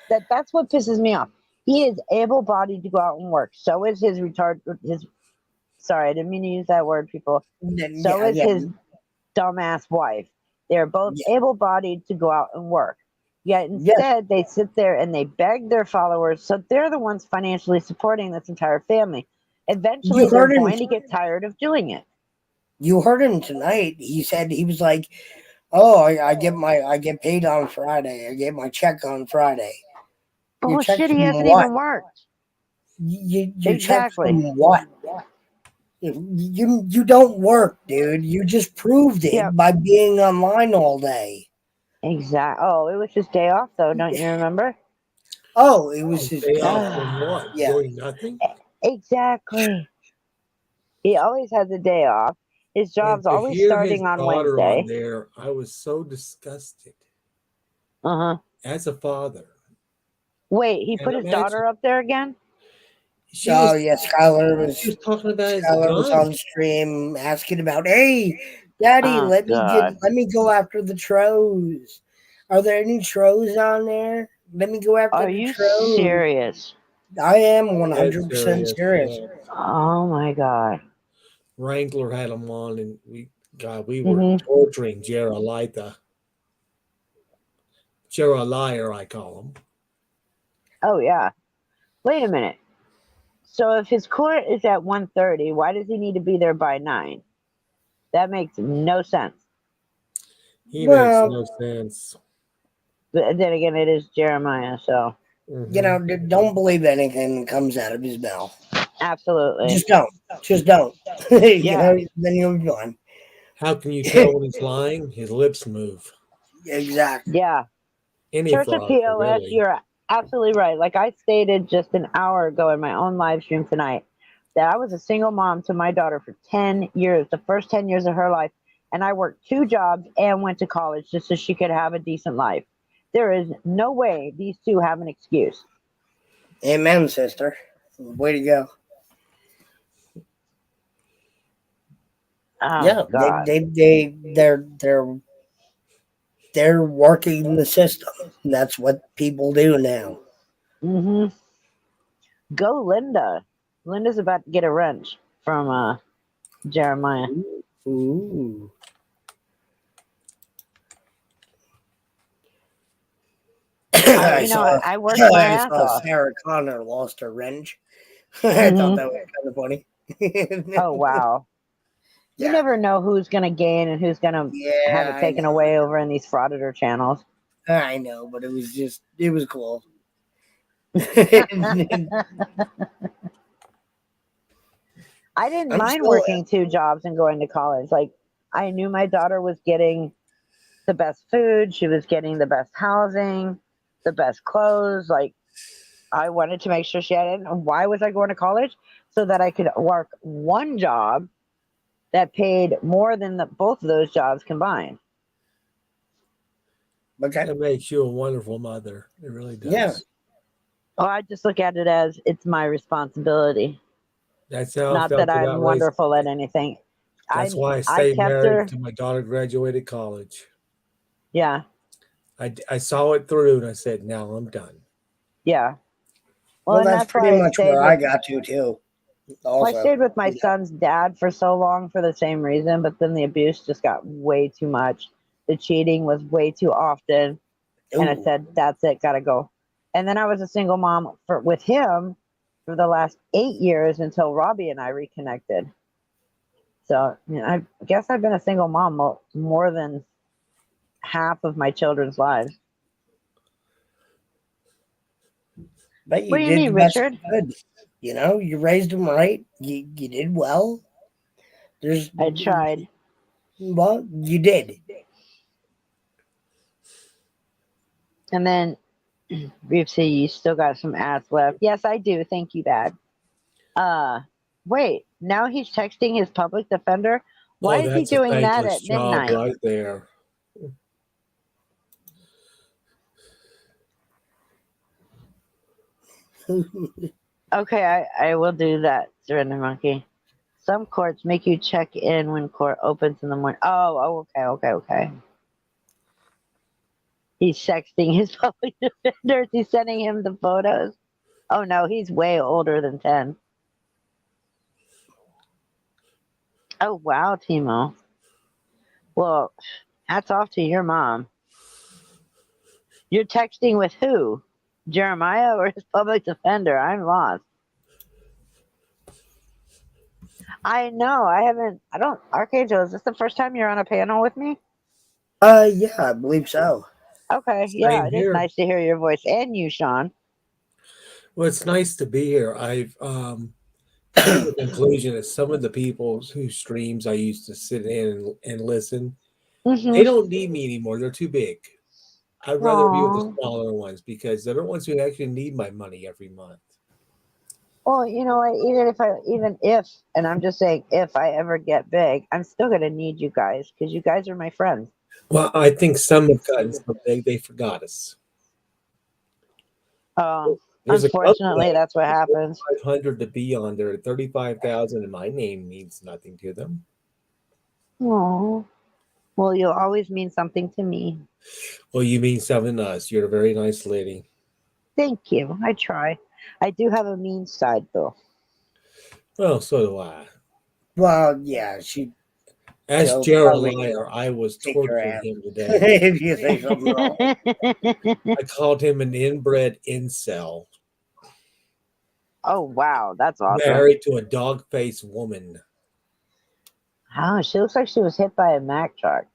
S1: That's what pisses me off. He is able-bodied to go out and work. So is his sorry, I didn't mean to use that word, people. So is his dumbass wife. They're both able-bodied to go out and work. Yet instead, they sit there and they beg their followers, so they're the ones financially supporting this entire family. Eventually, they're going to get tired of doing it.
S10: You heard him tonight. He said, he was like, "Oh, I get paid on Friday. I get my check on Friday."
S1: Bullshit! He hasn't even worked.
S10: You check from what? You don't work, dude. You just proved it by being online all day.
S1: Exactly. Oh, it was his day off, though. Don't you remember?
S10: Oh, it was his
S11: day off from what? Doing nothing?
S1: Exactly. He always has a day off. His job's always starting on Wednesday.
S11: On there, I was so disgusted. As a father.
S1: Wait, he put his daughter up there again?
S10: Skylar was
S11: talking about
S10: Skylar was on stream asking about, "Hey, Daddy, let me go after the Tros. Are there any Tros on there? Let me go after the Tros."
S1: Are you serious?
S10: I am 100% serious.
S1: Oh my God.
S11: Wrangler had him on, and we were torturing Jerometha. Jerolier, I call him.
S1: Oh yeah. Wait a minute. So if his court is at 1:30, why does he need to be there by 9? That makes no sense.
S11: He makes no sense.
S1: But then again, it is Jeremiah, so.
S10: Don't believe anything that comes out of his mouth.
S1: Absolutely.
S10: Just don't. Then you'll be fine.
S11: How can you tell when he's lying? His lips move.
S10: Exactly.
S1: Yeah. Church of POS, you're absolutely right. Like I stated just an hour ago in my own live stream tonight, that I was a single mom to my daughter for 10 years, the first 10 years of her life. And I worked 2 jobs and went to college just so she could have a decent life. There is no way these two have an excuse.
S10: Amen, sister. Way to go. Yeah,
S1: God.
S10: they're working the system. That's what people do now.
S1: Mm-hmm. Go Linda. Linda's about to get a wrench from Jeremiah.
S10: Ooh.
S1: I worked my ass off.
S10: Sarah Connor lost her wrench. I
S1: Mm-hmm.
S10: thought that was kind of funny.
S1: Oh wow. You never know who's gonna gain and who's gonna have it taken away over in these frauditor channels.
S10: I know, but it was cool.
S1: I didn't mind working 2 jobs and going to college. Like, I knew my daughter was getting the best food, she was getting the best housing, the best clothes. Like, I wanted to make sure she had it. And why was I going to college? So that I could work 1 job that paid more than both of those jobs combined.
S11: That makes you a wonderful mother. It really does.
S10: Yeah.
S1: Oh, I just look at it as it's my responsibility.
S11: That's how
S1: Not
S11: I felt
S1: that I'm
S11: about
S1: wonderful at anything.
S11: That's why I
S1: I
S11: stayed
S1: kept
S11: married
S1: her.
S11: until my daughter graduated college.
S1: Yeah.
S11: I saw it through and I said, now I'm done.
S1: Yeah.
S10: Well, that's pretty much where I got to too. Also,
S1: I stayed with my son's dad for so long for the same reason, but then the abuse just got way too much. The cheating was way too often. And I said, that's it, gotta go. And then I was a single mom with him for the last 8 years until Robbie and I reconnected. So I guess I've been a single mom more than half of my children's lives.
S10: But you
S1: What do you
S10: did
S1: mean,
S10: the best
S1: Richard?
S10: you could. You raised them right. You did well.
S1: I tried.
S10: Well, you did.
S1: And then you say you still got some ads left. Yes, I do. Thank you, Dad. Wait. Now he's texting his public defender. Why is he doing that at midnight?
S11: Right there.
S1: Okay, I will do that, Surrender Monkey. Some courts make you check in when court opens in the morning. Oh, okay. He's sexting his public defenders. He's sending him the photos. Oh no, he's way older than 10. Oh wow, Timo. Well, hats off to your mom. You're texting with who? Jeremiah or his public defender? I'm lost. I know. Archangel, is this the first time you're on a panel with me?
S10: Yeah, I believe so.
S1: Okay, yeah, it is nice to hear your voice and you, Sean.
S11: Well, it's nice to be here. I've come to the conclusion that some of the people whose streams I used to sit in and listen, they don't need me anymore. They're too big. I'd rather be with the smaller ones because they're the ones who actually need my money every month.
S1: Well, you know what? Even if, and I'm just saying, if I ever get big, I'm still gonna need you guys because you guys are my friends.
S11: Well, I think some have gotten so big they forgot us.
S1: Unfortunately, that's what happens.
S11: 500 to be on there, 35,000, and my name means nothing to them.
S1: Oh, well, you'll always mean something to me.
S11: Well, you mean something to us. You're a very nice lady.
S1: Thank you. I try. I do have a mean side, though.
S11: Well, so do I.
S10: Well, yeah,
S11: As Jerometha, I was torturing him today.
S10: If you say something wrong.
S11: I called him an inbred incel.
S1: Oh, wow. That's awesome.
S11: Married to a dog-faced woman.
S1: Oh, she looks like she was hit by a Mack truck.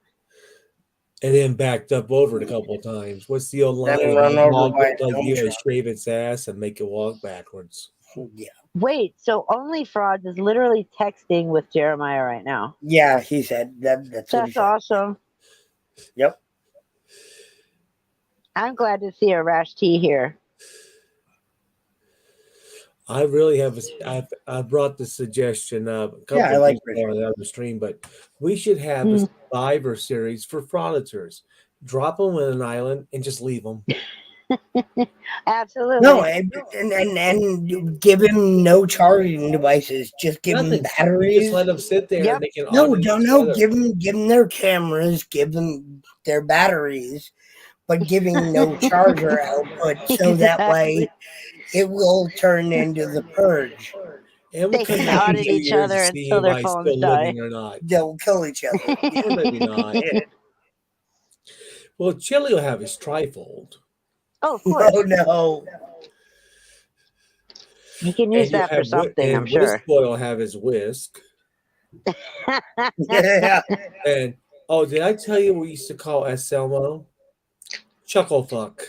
S11: And then backed up over it a couple of times. What's the old line? Dog like you, shave its ass and make it walk backwards.
S10: Yeah.
S1: Wait, so Only Frauds is literally texting with Jeremiah right now.
S10: Yeah, he said that's what he said.
S1: Awesome.
S10: Yep.
S1: I'm glad to see a Rash T here.
S11: I really have. I brought the suggestion up a couple of people on the other stream, but we should have a Survivor series for frauditors. Drop them on an island and just leave them.
S1: Absolutely.
S10: No, and give him no charging devices. Just give him
S11: Nothing.
S10: batteries.
S11: Just let them sit there and they can
S10: No,
S11: argue each
S10: no.
S11: other.
S10: Give them their cameras. Give them their batteries, but giving no charger output, so that way it will turn into the purge.
S11: And we'll
S1: They
S11: come
S1: can
S11: back in
S1: audit
S11: 2
S1: each
S11: years
S1: other
S11: to see
S1: until their
S11: anybody's
S1: phones
S11: still
S1: die.
S11: living or not.
S10: They'll kill each other.
S11: Or maybe not. Well, Chili will have his trifold.
S1: Oh, of course.
S10: Oh no.
S1: You can use that for something, I'm sure.
S11: Whisk Boy will have his whisk.
S10: Yeah.
S11: And did I tell you what we used to call Selmo? Chuckle fuck.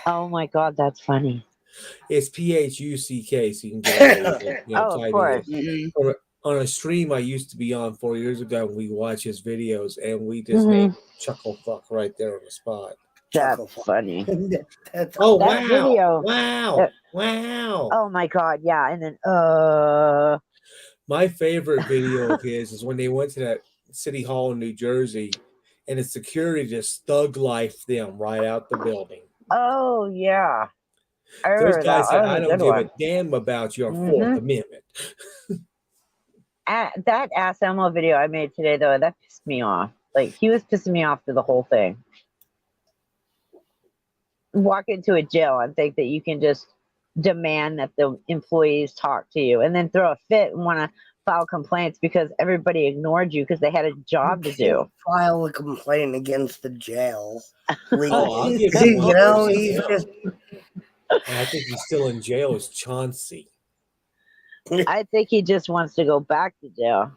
S1: Oh my God, that's funny.
S11: It's PHUCK, so you can get away with it.
S1: Oh, of course.
S11: On a stream I used to be on 4 years ago, we watch his videos, and we just named Chuckle fuck right there on the spot.
S1: That's funny.
S10: That's
S11: Oh,
S1: that
S11: wow.
S1: video.
S11: Wow. Wow.
S1: Oh my God, yeah. And then
S11: my favorite video of his is when they went to that City Hall in New Jersey, and the security just thug life them right out the building.
S1: Oh yeah.
S11: Those guys said,
S1: I
S11: "I don't give a damn about your Fourth Amendment."
S1: That Ass Elmo video I made today, though, that pissed me off. Like, he was pissing me off through the whole thing. Walk into a jail and think that you can just demand that the employees talk to you, and then throw a fit and want to file complaints because everybody ignored you because they had a job to do.
S10: File a complaint against the jail.
S11: I'll give
S10: you
S11: one
S10: know,
S11: person
S10: he's
S11: now.
S10: just.
S11: And I think he's still in jail. Is Chauncey?
S1: I think he just wants to go back to jail.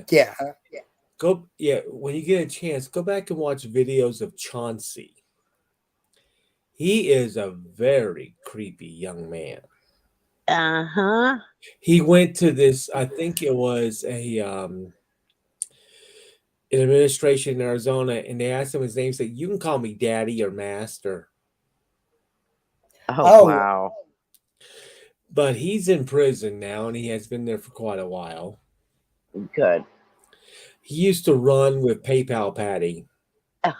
S10: Yeah.
S11: When you get a chance, go back and watch videos of Chauncey. He is a very creepy young man. He went to this, I think it was an administration in Arizona, and they asked him his name. He said, "You can call me Daddy or Master."
S1: Oh wow.
S11: But he's in prison now, and he has been there for quite a while.
S1: Good.
S11: He used to run with PayPal Patty. Have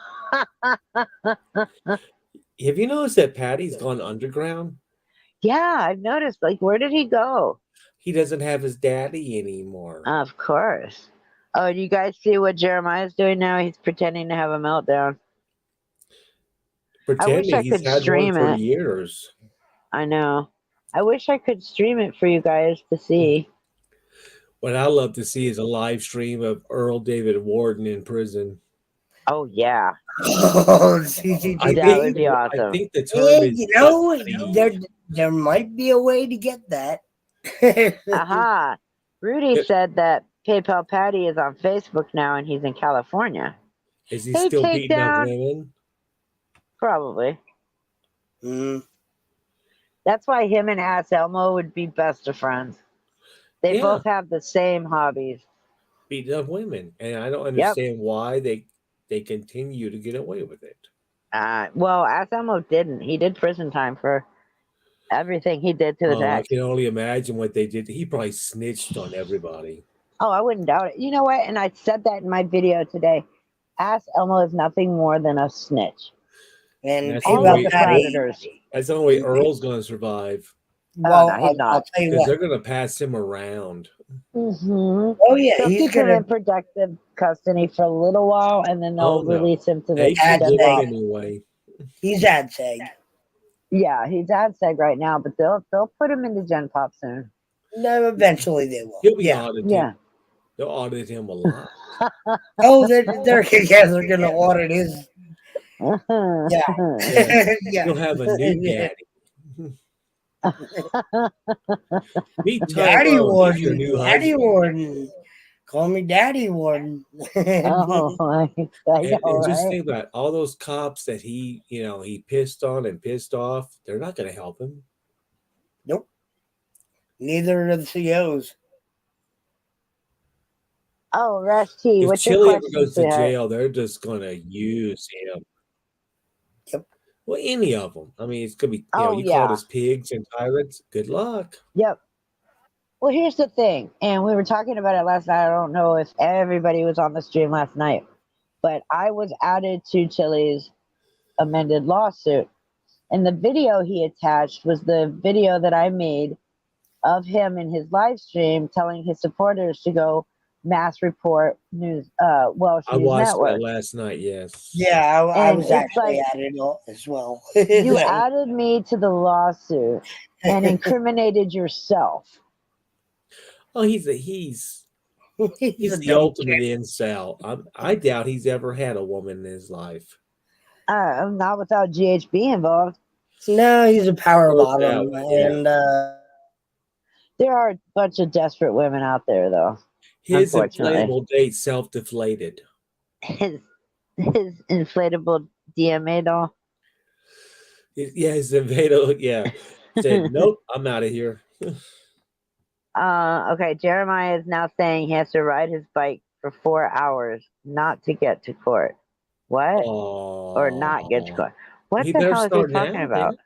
S11: you noticed that Patty's gone underground?
S1: Yeah, I've noticed. Like, where did he go?
S11: He doesn't have his daddy anymore.
S1: Of course. Oh, do you guys see what Jeremiah's doing now? He's pretending to have a meltdown.
S11: Pretending
S1: I
S11: he's
S1: could
S11: had
S1: stream
S11: one for
S1: it.
S11: years.
S1: I know. I wish I could stream it for you guys to see.
S11: What I love to see is a live stream of Earl David Warden in prison.
S1: Oh yeah.
S10: That
S1: would be awesome.
S11: I think the term is,
S10: you know, there might be a way to get that.
S1: Aha. Rudy said that PayPal Patty is on Facebook now and he's in California.
S11: Is he still beating up women?
S1: Probably. That's why him and Ass Elmo would be best of friends. They both have the same hobbies.
S11: Beating up women. And I don't understand why they continue to get away with it.
S1: Well, Ass Elmo didn't. He did prison time for everything he did to the neck.
S11: I can only imagine what they did. He probably snitched on everybody.
S1: Oh, I wouldn't doubt it. You know what? And I said that in my video today. Ass Elmo is nothing more than a snitch.
S10: And
S11: that's
S1: all of the predators.
S11: That's the only way Earl's going to survive.
S10: Well,
S1: no, he's not.
S10: I'll tell you
S11: Because
S10: what.
S11: they're going to pass him around.
S10: Oh yeah,
S1: they'll
S10: he's
S1: keep him
S10: gonna
S1: in protective custody for a little while, and then they'll release him to the
S11: They should
S1: dead
S11: live
S1: body.
S11: anyway.
S10: He's AdSeg.
S1: Yeah, he's AdSeg right now, but they'll put him into Gen Pop soon.
S10: No, eventually they will.
S11: He'll be audited.
S1: Yeah.
S11: They'll audit him a lot.
S10: Oh, they're gonna audit his. Yeah.
S11: He'll have a new daddy.
S10: Daddy Warden.
S11: Your new
S10: Daddy
S11: husband.
S10: Warden. Call me Daddy Warden.
S1: Oh, I know,
S11: And just
S1: right?
S11: think about it, all those cops that he pissed on and pissed off. They're not going to help him.
S10: Nope. Neither are the COs.
S1: Oh, Rusty,
S11: If
S1: what's your
S11: Chili ever
S1: question,
S11: goes to
S1: sweetheart?
S11: jail, they're just going to use him.
S10: Yep.
S11: Well, any of them. I mean, it's going to be, you
S1: yeah.
S11: called us pigs and tyrants. Good luck.
S1: Yep. Well, here's the thing, and we were talking about it last night. I don't know if everybody was on the stream last night, but I was added to Chili's amended lawsuit. And the video he attached was the video that I made of him in his live stream telling his supporters to go mass report Welsh
S11: I
S1: News
S11: watched
S1: Network.
S11: that last night. Yes.
S10: Yeah, I was actually
S1: like,
S10: at it as well.
S1: You added me to the lawsuit and incriminated yourself.
S11: Oh, he's the ultimate incel. I doubt he's ever had a woman in his life.
S1: Not without GHB involved.
S10: No, he's a power bottom,
S11: yeah.
S10: and
S1: there are a bunch of desperate women out there, though.
S11: His inflatable date self-deflated.
S1: His inflatable DMA doll.
S11: Yeah, his inflatable. Yeah, said nope, I'm out of here.
S1: Okay, Jeremiah is now saying he has to ride his bike for 4 hours not to get to court. What? Or not get to court. What the hell is he talking about?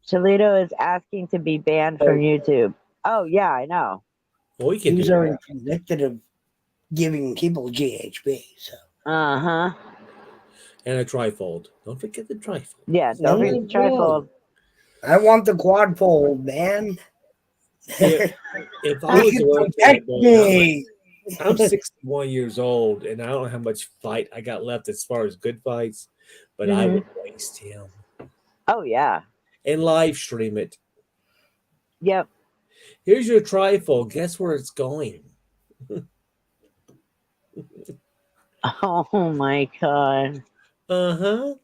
S1: Toledo is asking to be banned from YouTube. Oh, yeah, I know.
S11: Well, we can
S10: he was already convicted of giving people GHB. So.
S1: Uh-huh.
S11: And a trifold. Don't forget the trifold.
S1: Yeah, don't forget the trifold.
S10: I want the quadfold, man.
S11: If I was to I'm 61 years old, and I don't know how much fight I got left as far as good fights, but I would waste him.
S1: Oh, yeah.
S11: And live stream it.
S1: Yep.
S11: Here's your trifold. Guess where it's going?
S1: Oh, my God.
S11: Uh-huh.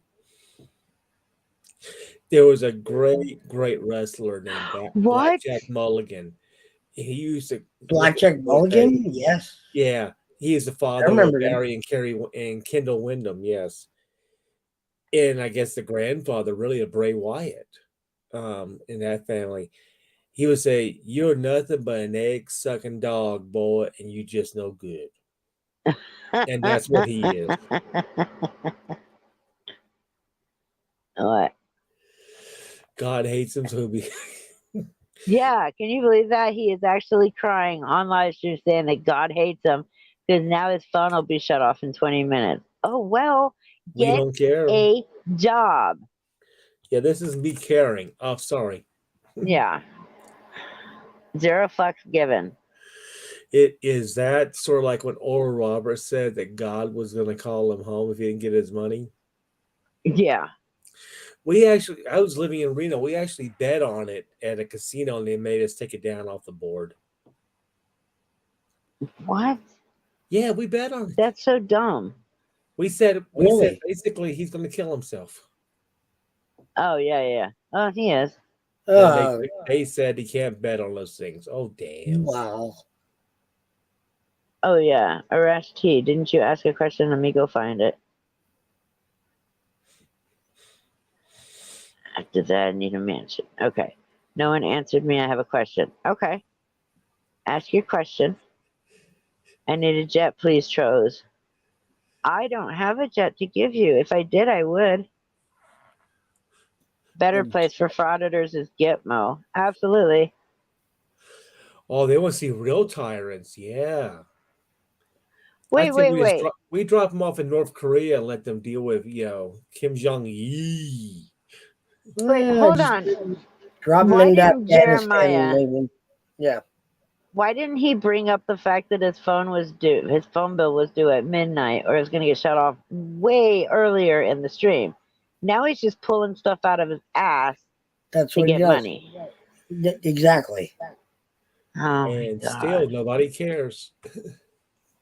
S11: There was a great wrestler named Blackjack Mulligan. He used to
S10: Blackjack Mulligan, yes.
S11: Yeah, he is the father of Barry and Carrie and Kendall Windham, yes. And I guess the grandfather, really, of Bray Wyatt, in that family. He would say, "You're nothing but an egg-sucking dog, boy, and you just no good." And that's what he is.
S1: What?
S11: God hates him, so be.
S1: Yeah, can you believe that? He is actually crying on live stream saying that God hates him because now his phone will be shut off in 20 minutes. Oh, well, get
S11: don't care.
S1: a job.
S11: Yeah, this is me caring. Oh, sorry.
S1: Yeah. 0 fucks given.
S11: It is that sort of like when Oral Roberts said that God was going to call him home if he didn't get his money.
S1: Yeah.
S11: I was living in Reno. We actually bet on it at a casino, and they made us take it down off the board.
S1: What?
S11: Yeah, we bet on it.
S1: That's so dumb.
S11: We said basically he's going to kill himself.
S1: Oh, yeah. Oh, he is.
S11: They said he can't bet on those things. Oh, damn.
S10: Wow.
S1: Oh, yeah. Arash T, didn't you ask a question? Let me go find it. After that, I need a mansion. Okay. No one answered me. I have a question. Okay. Ask your question. I need a jet, please, Troz. I don't have a jet to give you. If I did, I would. Better place for frauditors is Gitmo. Absolutely.
S11: Oh, they want to see real tyrants. Yeah.
S1: Wait.
S11: We drop them off in North Korea and let them deal with, Kim Jong-il.
S1: Wait, hold on.
S10: Drop him in Jeremiah. Yeah.
S1: Why didn't he bring up the fact that his phone bill was due at midnight, or is going to get shut off way earlier in the stream? Now he's just pulling stuff out of his ass to get money.
S10: Exactly.
S1: Oh,
S11: and still nobody cares.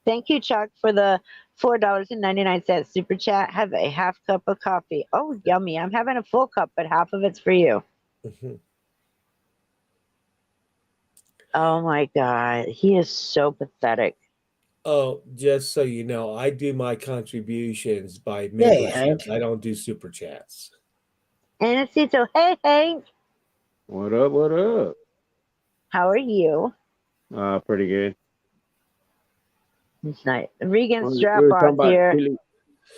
S1: Thank you, Chuck, for the $4.99 super chat. Have a half cup of coffee. Oh, yummy. I'm having a full cup, but half of it's for you. Oh, my God. He is so pathetic.
S11: Oh, just so you know, I do my contributions by membership. I don't do super chats.
S1: And it's so, hey, Hank.
S12: What up?
S1: How are you?
S12: Pretty good.
S1: It's nice. Regan Strap-on here.
S12: We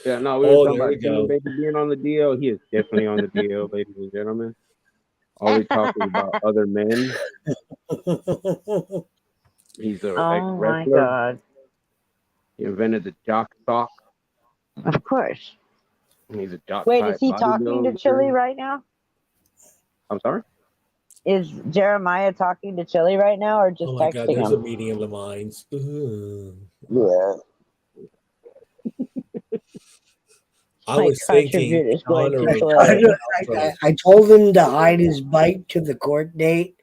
S12: were talking about Chili Baby being on the deal. He is definitely on the deal, ladies and gentlemen. Always talking about other men. He's a ex-wrestler.
S1: My God.
S12: He invented the jock sock.
S1: Of course.
S12: He's a jock
S1: Wait,
S12: type
S1: is he talking to
S12: bodybuilder.
S1: Chili right now?
S12: I'm sorry?
S1: Is Jeremiah talking to Chili right now or just
S11: Oh my God,
S1: texting
S11: there's a
S1: him?
S11: meeting of the minds. Ugh.
S1: Yeah.
S11: I
S1: My
S11: was thinking
S1: contribute is going to
S11: honoring
S1: toilet.
S10: I told him to hide his bike to the court date.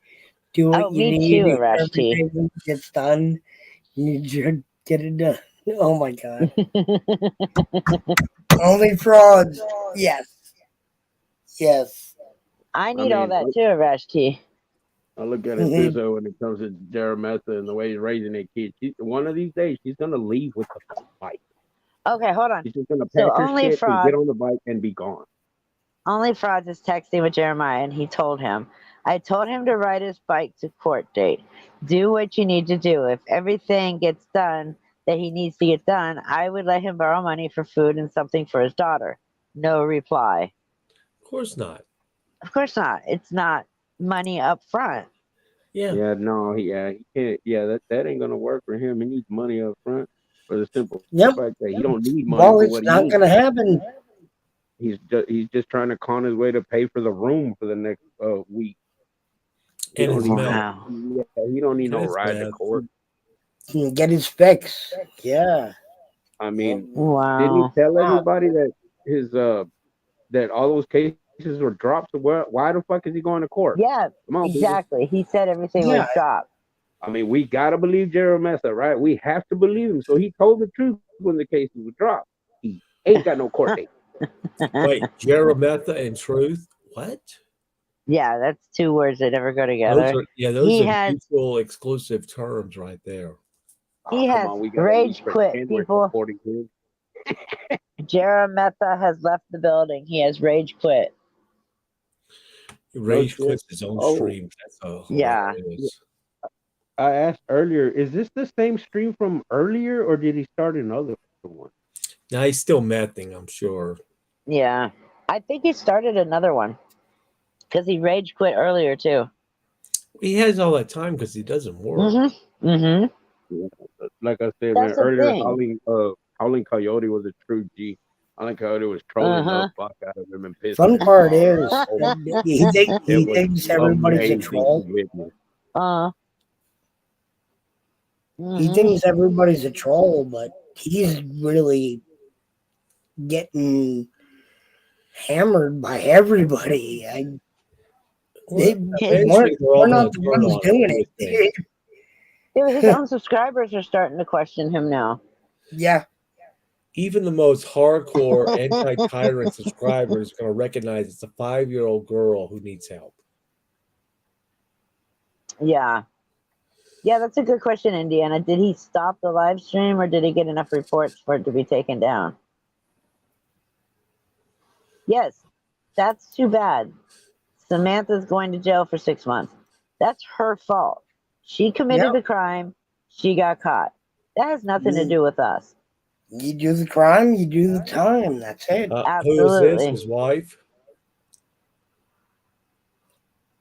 S10: Do what
S1: Oh,
S10: you
S1: me
S10: need.
S1: too, Arash T.
S10: Everything gets done. You just get it done. Oh my God. Only frauds. Yes. Yes.
S1: I need all that too, Arash T.
S12: I look at it this way when it comes to Jerometha and the way he's raising that kid. One of these days, she's going to leave with the bike.
S1: Okay, hold on.
S12: She's just going to
S1: So
S12: pack her
S1: only
S12: shit and
S1: fraud.
S12: get on the bike and be gone.
S1: Only Frauds is texting with Jeremiah, and he told him, I told him to ride his bike to court date. Do what you need to do. If everything gets done that he needs to get done, I would let him borrow money for food and something for his daughter. No reply.
S11: Of course not.
S1: Of course not. It's not money up front.
S11: Yeah.
S12: Yeah, no, he can't. Yeah, that ain't going to work for him. He needs money up front for the simple fact that he don't need money for
S10: Well,
S12: what
S10: it's
S12: he
S10: not
S12: needs.
S10: going to happen.
S12: He's just trying to con his way to pay for the room for the next week. He
S11: And
S12: don't
S11: his
S12: need
S11: mouth.
S12: he don't need no
S11: His
S12: ride to
S11: mouth.
S12: court.
S10: Get his fix. Yeah.
S12: I mean,
S1: wow.
S12: Didn't he tell everybody that his that all those cases were dropped? So why the fuck is he going to court?
S1: Yeah,
S12: Come on,
S1: exactly. He said everything was dropped.
S12: I mean, we gotta believe Jerometha, right? We have to believe him. So he told the truth when the cases were dropped. He ain't got no court date.
S11: Wait, Jerometha and truth? What?
S1: Yeah, that's two words that never go together.
S11: Those are mutual exclusive terms right there.
S1: He has rage quit, people. Jerometha has left the building. He has rage quit.
S11: Rage quits his own stream. That's
S1: yeah.
S12: I asked earlier, is this the same stream from earlier, or did he start another one?
S11: Now he's still mething, I'm sure.
S1: Yeah, I think he started another one because he rage quit earlier too.
S11: He has all that time because he doesn't work.
S1: Mm-hmm. Mm-hmm.
S12: Like I said,
S1: That's
S12: man, earlier,
S1: thing.
S12: Howling Coyote was a true G. Howling Coyote was trolling the fuck out of him and pissing.
S10: Fun part is he thinks everybody's a troll. He thinks everybody's a troll, but he's really getting hammered by everybody. We're not the ones doing it.
S1: His own subscribers are starting to question him now.
S10: Yeah.
S11: Even the most hardcore anti-tyrant subscriber is going to recognize it's a 5-year-old girl who needs help.
S1: Yeah. Yeah, that's a good question, Indiana. Did he stop the live stream or did he get enough reports for it to be taken down? Yes, that's too bad. Samantha's going to jail for 6 months. That's her fault. She committed the crime. She got caught. That has nothing to do with us.
S10: You do the crime, you do the time. That's it.
S1: Absolutely.
S11: Who is this? His wife?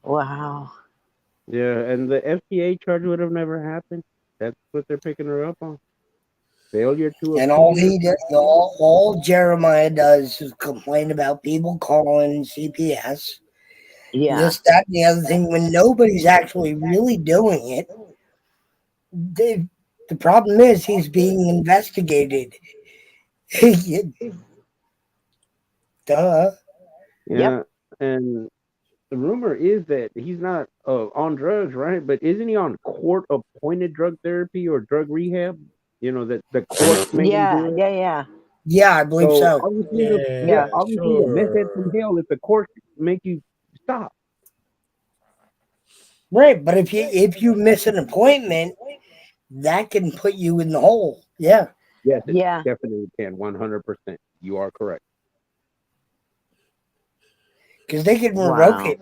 S1: Wow.
S12: Yeah, and the FTA charge would have never happened. That's what they're picking her up on. Failure to
S10: and all he did, all Jeremiah does is complain about people calling CPS.
S1: Yeah.
S10: This, that, and the other thing when nobody's actually really doing it. The problem is he's being investigated. Duh.
S12: Yeah, and the rumor is that he's not on drugs, right? But isn't he on court-appointed drug therapy or drug rehab? You know, that the court made him do it?
S10: Yeah, I believe so.
S12: Obviously, obviously a meth head from hell if the court make you stop.
S10: Right, but if you miss an appointment, that can put you in the hole. Yeah.
S12: Yes, it definitely can. 100%. You are correct.
S10: Because they can revoke it.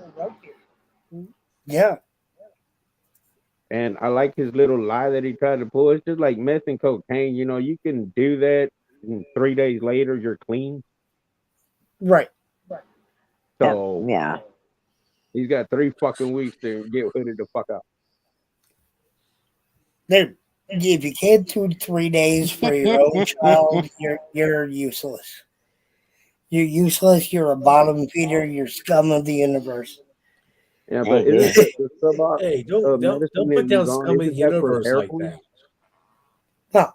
S10: Yeah.
S12: And I like his little lie that he tried to pull. It's just like meth and cocaine. You know, you can do that, and 3 days later, you're clean.
S10: Right.
S12: So,
S1: yeah.
S12: He's got 3 fucking weeks to get hooded the fuck out.
S10: Dude, if you can't do 3 days for your own child, you're useless. You're useless. You're a bottom feeder. You're scum of the universe.
S12: Yeah, but isn't the sub
S11: Hey,
S12: medicine
S11: don't
S12: that
S11: put down
S12: he's on,
S11: scum of the
S12: isn't that for
S11: universe
S12: hair
S11: like
S12: fall?
S11: that.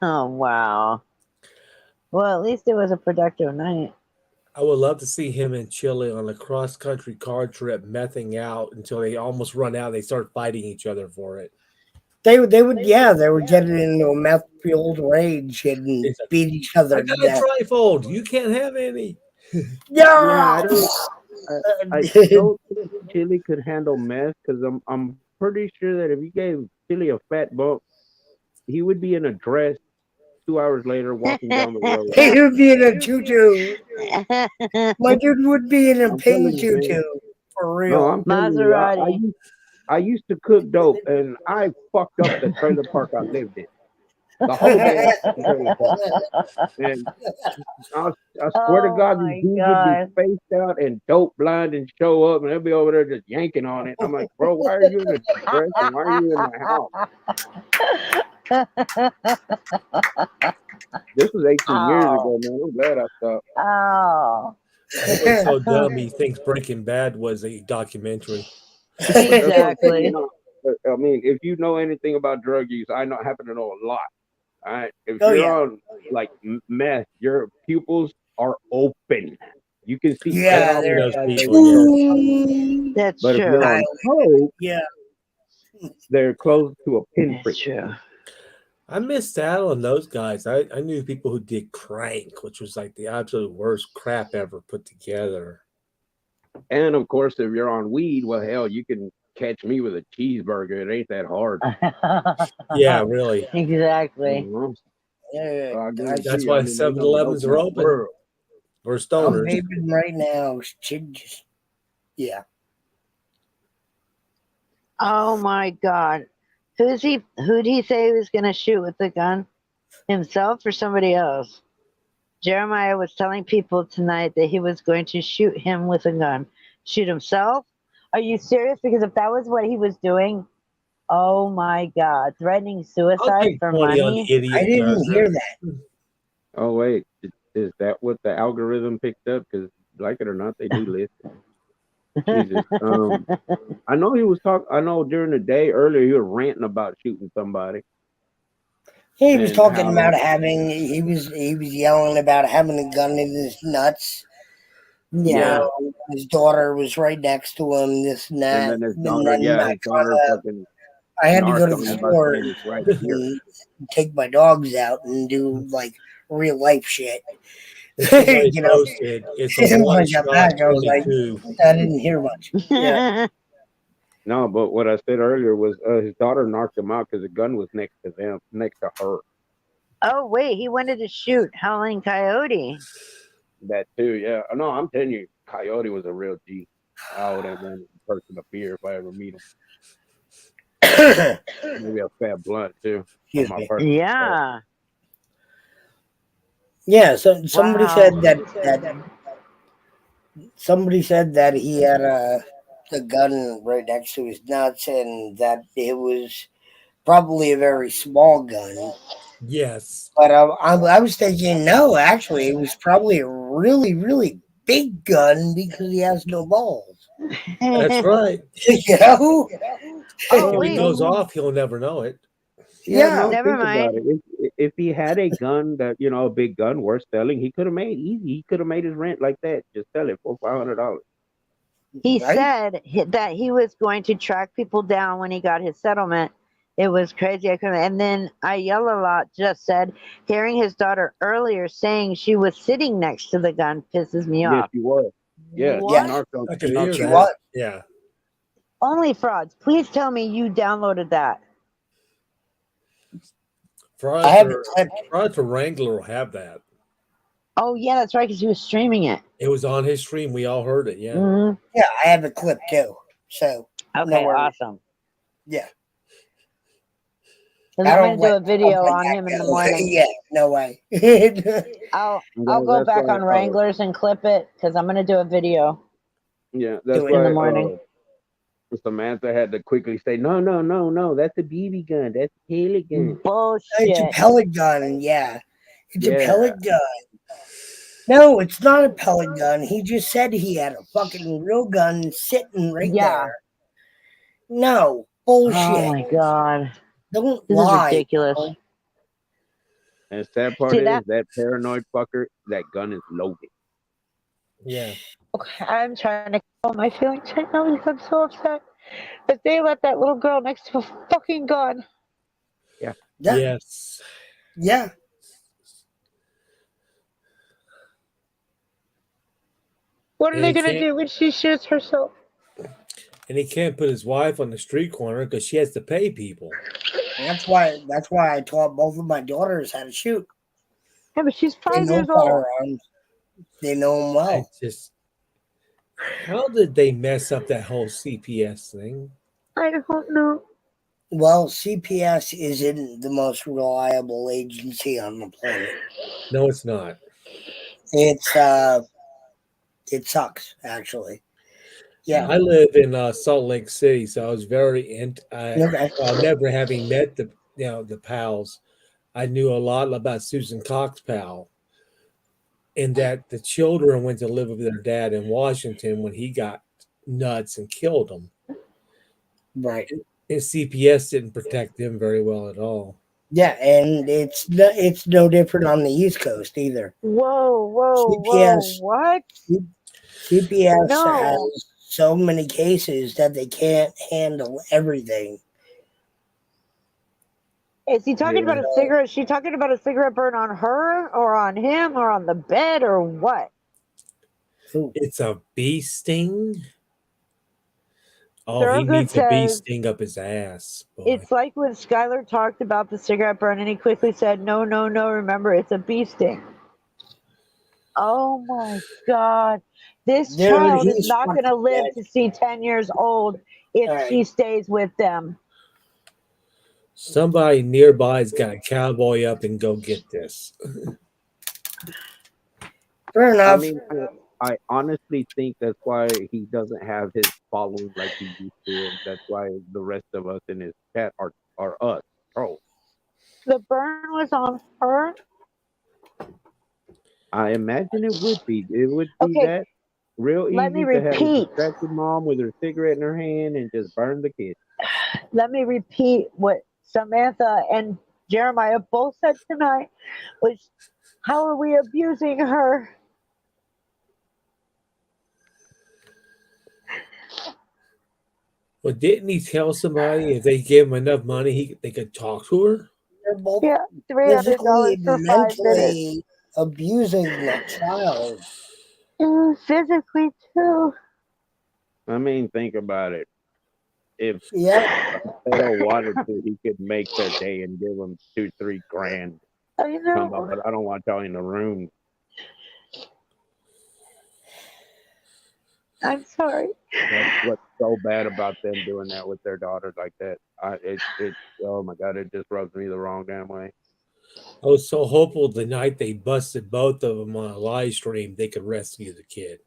S1: Oh, wow. Well, at least it was a productive night.
S11: I would love to see him in Chile on a cross-country car trip, mething out until they almost run out. They start fighting each other for it.
S10: They would get into a meth-fueled rage and beat each other
S11: I
S10: to
S11: got a
S10: death.
S11: trifold. You can't have any.
S10: Yeah,
S12: I don't think Chili could handle meth because I'm pretty sure that if you gave Chili a fat bump, he would be in a dress 2 hours later walking down the road.
S10: He would be in a tutu. My dude would be in a
S12: I'm
S10: pink
S12: telling you, man.
S10: tutu for real.
S12: No, I'm telling you, I used to cook dope and I fucked up the trailer park I lived in. The whole damn trailer park. And I swear to God, these dudes would be spaced out and dope blind and show up and they'll be over there just yanking on it. I'm like, bro, why are you in a dress and why are you in the house? This was 18 years ago, man. I'm glad I stopped.
S1: Oh.
S11: He's so dumb he thinks Breaking Bad was a documentary.
S1: Exactly.
S12: I mean, if you know anything about drug use, I happen to know a lot. All right. If
S10: Oh,
S12: you're
S10: yeah.
S12: on like meth, your pupils are open. You can see
S10: Yeah,
S12: right
S10: they're
S12: outside
S11: people,
S12: those.
S1: That's
S12: But if
S1: true.
S12: you're on coke,
S10: Yeah.
S12: they're close to a pinprick.
S1: That's true.
S11: I missed out on those guys. I knew people who did crank, which was like the absolute worst crap ever put together.
S12: And of course, if you're on weed, well, hell, you can catch me with a cheeseburger. It ain't that hard.
S11: Yeah, really.
S1: Exactly.
S10: Yeah,
S11: That's why 7-Elevens are open. Or
S10: I'm
S11: stoners.
S10: vaping right now. Yeah.
S1: Oh my God. Who'd he say he was gonna shoot with the gun? Himself or somebody else? Jeremiah was telling people tonight that he was going to shoot him with a gun. Shoot himself? Are you serious? Because if that was what he was doing, oh my God, threatening suicide for money.
S10: I didn't hear that.
S12: Oh wait, is that what the algorithm picked up? Because like it or not, they do listen. Jesus. I know he was talking. I know during the day earlier he was ranting about shooting somebody.
S10: He was
S12: And
S10: talking
S12: how-
S10: about having. He was yelling about having a gun in his nuts.
S12: Yeah.
S10: His daughter was right next to him. This and that.
S12: And then his daughter, his daughter fucking.
S10: I had to go to
S12: narked
S10: the
S12: him by
S10: store
S12: saying it's right here.
S10: and take my dogs out and do like real life shit.
S11: Somebody
S10: You know,
S11: posted, it's a
S10: and when I
S11: one-shot
S10: got back, I was like,
S11: 22.
S10: I didn't hear much. Yeah.
S12: No, but what I said earlier was his daughter knocked him out because the gun was next to her.
S1: Oh wait, he wanted to shoot Howling Coyote.
S12: That too, yeah. No, I'm telling you, Coyote was a real G. I would have been a person of fear if I ever meet him. Maybe a fat blunt too.
S1: Yeah.
S10: Yeah. So somebody
S1: Wow.
S10: said that somebody said that he had a gun right next to his nuts, and that it was probably a very small gun.
S11: Yes.
S10: But I was thinking, no, actually, it was probably a really, really big gun because he has no balls.
S11: That's right.
S10: You know?
S11: If it goes off, he'll never know it.
S12: Yeah, no,
S1: never
S12: think
S1: mind.
S12: about it. If he had a gun that a big gun worth selling, he could have made easy. He could have made his rent like that. Just sell it for $500.
S1: He said that he was going to track people down when he got his settlement. It was crazy. And then Ayala just said, hearing his daughter earlier saying she was sitting next to the gun pisses me
S12: Yes,
S1: off.
S12: he was. Yeah,
S1: What?
S11: I could hear
S10: She
S11: that.
S10: was.
S11: Yeah.
S1: Only frauds. Please tell me you downloaded that.
S10: I have it clipped.
S11: Fraud for Wrangler will have that.
S1: Oh yeah, that's right, because he was streaming it.
S11: It was on his stream. We all heard it. Yeah.
S1: Mhm.
S10: Yeah, I have it clipped too. So
S1: Okay,
S10: no worries.
S1: awesome.
S10: Yeah.
S1: And
S10: I
S1: I'm
S10: don't
S1: gonna do a
S10: let
S1: video
S10: stuff like
S1: on
S10: that
S1: him in the
S10: go.
S1: morning.
S10: Yeah, no way.
S1: I'll
S12: Yeah,
S1: go
S12: that's
S1: back
S12: why,
S1: on Wranglers and clip it because I'm gonna do a video.
S12: Yeah, that's
S1: Do it in the
S12: why.
S1: morning.
S12: Samantha had to quickly say, no, no, no, no, that's a BB gun. That's a pellet gun.
S10: It's a
S1: Bullshit.
S10: pellet gun, yeah. It's a
S12: Yeah.
S10: pellet gun. No, it's not a pellet gun. He just said he had a fucking real gun sitting right there. No, bullshit.
S1: Oh my god.
S10: Don't
S1: This
S10: lie.
S1: is ridiculous.
S10: bro.
S12: And the sad part
S1: See,
S12: is that paranoid fucker, that gun is loaded.
S11: Yeah.
S1: Okay, I'm trying to control my feelings right now because I'm so upset that they let that little girl next to a fucking gun.
S12: Yeah.
S11: Yes.
S10: Yeah.
S1: What are
S11: And
S1: they
S11: he
S1: gonna
S11: can't-
S1: do when she shoots herself?
S11: And he can't put his wife on the street corner because she has to pay people.
S10: That's why I taught both of my daughters how to shoot.
S1: Yeah, but she's
S10: They
S1: 5
S10: know
S1: years old.
S10: firearms. They know them well.
S11: How did they mess up that whole CPS thing?
S1: I don't know.
S10: Well, CPS isn't the most reliable agency on the planet.
S11: No, it's not.
S10: It's it sucks actually. Yeah.
S11: I live in Salt Lake City, so I was very
S10: Okay.
S11: never having met the pals. I knew a lot about Susan Cox pal, and that the children went to live with their dad in Washington when he got nuts and killed them.
S10: Right.
S11: And CPS didn't protect them very well at all.
S10: Yeah, and it's no different on the East Coast either.
S1: Whoa,
S10: CPS,
S1: what?
S10: CPS
S1: No.
S10: has so many cases that they can't handle everything.
S1: Is he talking about a cigarette? Is she talking about a cigarette burn on her or on him or on the bed or what?
S11: It's a bee sting. Oh, he
S1: Thurgood
S11: needs a bee
S1: says
S11: sting up his ass. Boy.
S1: it's like when Skylar talked about the cigarette burn and he quickly said, no, remember, it's a bee sting. Oh my God. This child is not going to live to see 10 years old if she stays with them.
S11: Somebody nearby's got to cowboy up and go get this.
S10: Fair enough.
S12: I mean, I honestly think that's why he doesn't have his following like he used to, and that's why the rest of us in his chat are us. Oh,
S1: The burn was on her.
S12: I imagine it would be. It would be that real
S1: Let me
S12: easy to have a
S1: repeat.
S12: distracted mom with her cigarette in her hand and just burn the kid.
S1: Let me repeat what Samantha and Jeremiah both said tonight, which, how are we abusing her?
S11: Well, didn't he tell somebody if they gave him enough money, they could talk to her?
S1: Yeah,
S10: physically
S1: $300 for
S10: and
S1: 5 minutes.
S10: mentally abusing that child.
S1: Physically too.
S12: I mean, think about it. If
S10: Yeah,
S12: Pedro wanted to, he could make their day and give them $2-3 grand.
S1: I know.
S12: Come up, but I don't want y'all in the room.
S1: I'm sorry.
S12: That's what's so bad about them doing that with their daughters like that. Oh my God, it just rubs me the wrong damn way.
S11: I was so hopeful the night they busted both of them on a live stream, they could rescue the kid.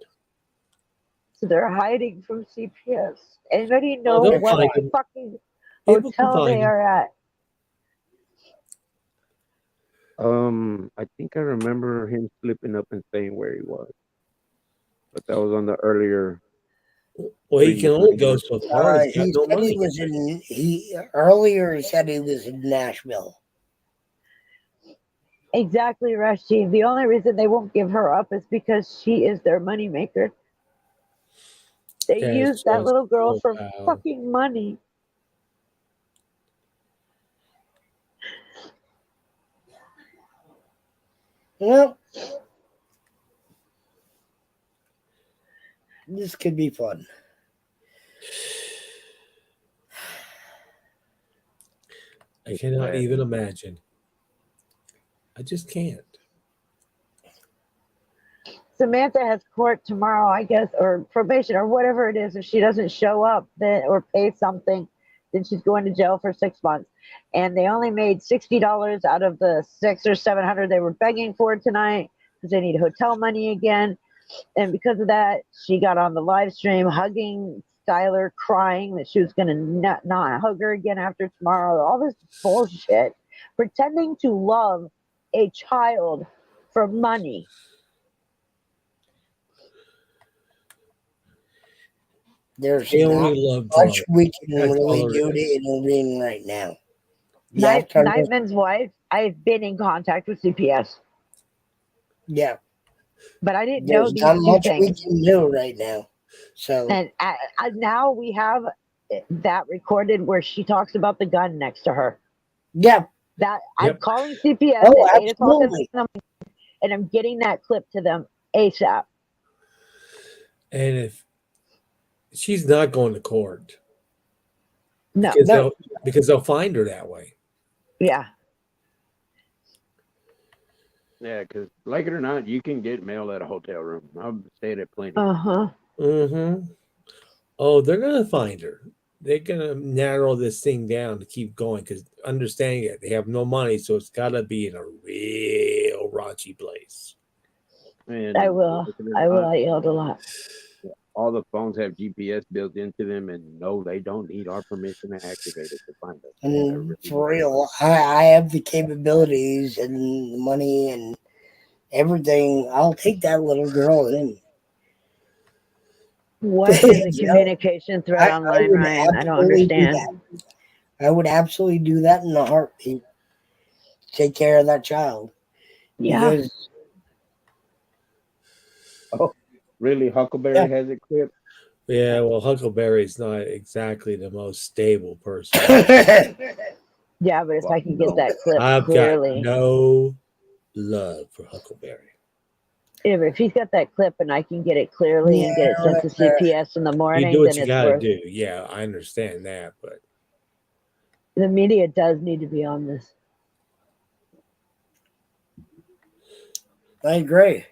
S1: So they're hiding from CPS. Anybody know
S11: they'll
S1: what
S11: find them.
S1: fucking
S11: People can
S1: hotel
S11: find
S1: they
S11: them.
S1: are at?
S12: I think I remember him slipping up and saying where he was, but that was on the earlier.
S11: Well, he can only go so far. He's got
S10: he
S11: no
S10: said
S11: money.
S10: he was in. Earlier he said he was in Nashville.
S1: Exactly, Rashid. The only reason they won't give her up is because she is their moneymaker. They
S11: That is
S1: used that
S11: so
S1: little girl
S11: so
S1: for
S11: foul.
S1: fucking money.
S10: Well, this could be fun.
S11: I cannot even imagine. I just can't.
S1: Samantha has court tomorrow, I guess, or probation or whatever it is. If she doesn't show up then or pay something, then she's going to jail for 6 months. And they only made $60 out of the $600 or $700 they were begging for tonight because they need hotel money again. And because of that, she got on the live stream hugging Skylar crying that she was going to not hug her again after tomorrow. All this bullshit. Pretending to love a child for money.
S10: There's
S11: They
S10: not
S11: only love
S10: much
S11: drugs.
S10: we can
S11: That's
S10: really
S11: all it
S10: do
S11: is.
S10: to intervene right now.
S1: Nightman's wife, I've been in contact with CPS.
S10: Yeah.
S1: But I didn't
S10: There's
S1: know these
S10: not
S1: two
S10: much we
S1: things.
S10: can do right now. So
S1: And now we have that recorded where she talks about the gun next to her.
S10: Yeah.
S1: That I'm calling CPS
S10: Oh,
S1: at 8 o'clock
S10: absolutely.
S1: and I'm getting that clip to them ASAP.
S11: And if she's not going to court,
S1: No,
S11: because they'll find her that way.
S1: Yeah.
S12: Yeah, because like it or not, you can get mail at a hotel room. I've stayed at plenty.
S11: Mm-hmm. Oh, they're gonna find her. They're gonna narrow this thing down to keep going because understanding that they have no money, so it's got to be in a real raunchy place.
S12: And
S1: I will. I yelled a lot.
S12: All the phones have GPS built into them, and no, they don't need our permission to activate it to find us.
S10: and for real, I have the capabilities and the money and everything. I'll take that little girl in.
S1: What is a communication thread online, Ryan? I don't understand.
S10: I would absolutely do that in a heartbeat. Take care of that child.
S1: Yeah.
S10: Because,
S12: oh, really? Huckleberry has it clipped?
S11: Yeah, well, Huckleberry's not exactly the most stable person.
S1: Yeah, but if I can get that clip
S11: I've
S1: clearly.
S11: got no love for Huckleberry.
S1: Yeah, but if he's got that clip and I can get it clearly and get it sent to CPS in the morning,
S11: You do what
S1: then
S11: you
S1: it's
S11: gotta
S1: worth.
S11: do. Yeah, I understand that, but
S1: The media does need to be on this.
S10: I agree.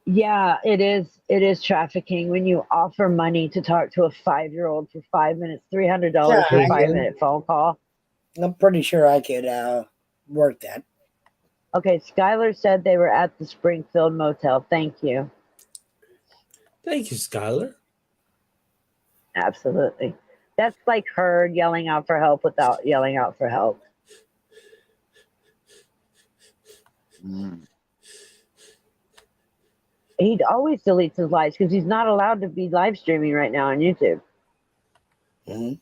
S1: Yeah, it is. It is trafficking when you offer money to talk to a 5-year-old for 5 minutes, $300 for a 5-minute phone call.
S10: I'm pretty sure I could work that.
S1: Okay, Skylar said they were at the Springfield Motel. Thank you.
S11: Thank you, Skylar.
S1: Absolutely. That's like her yelling out for help without yelling out for help. He always deletes his lives because he's not allowed to be live streaming right now on YouTube.
S12: I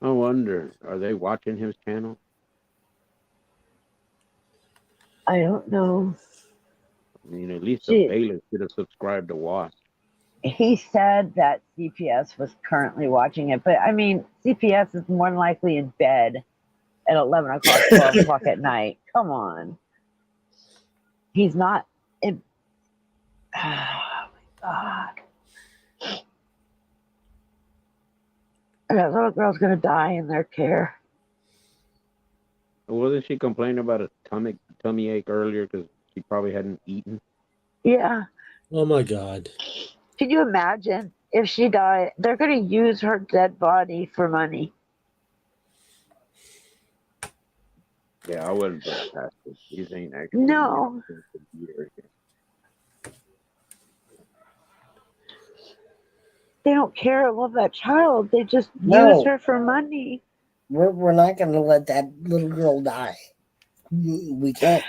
S12: wonder, are they watching his channel?
S1: I don't know.
S12: I mean, at least the bailiff should have subscribed to watch.
S1: He said that CPS was currently watching it, but I mean, CPS is more than likely in bed at 11 o'clock, 12 o'clock at night. Come on. He's not in. Oh my God. That little girl's going to die in their care.
S12: Wasn't she complaining about a tummy ache earlier because she probably hadn't eaten?
S1: Yeah.
S11: Oh my God.
S1: Can you imagine if she died? They're going to use her dead body for money.
S12: Yeah, I wouldn't put it past it. These ain't actually.
S1: No. They don't care. I love that child. They just use her for money.
S10: We're not going to let that little girl die. We can't.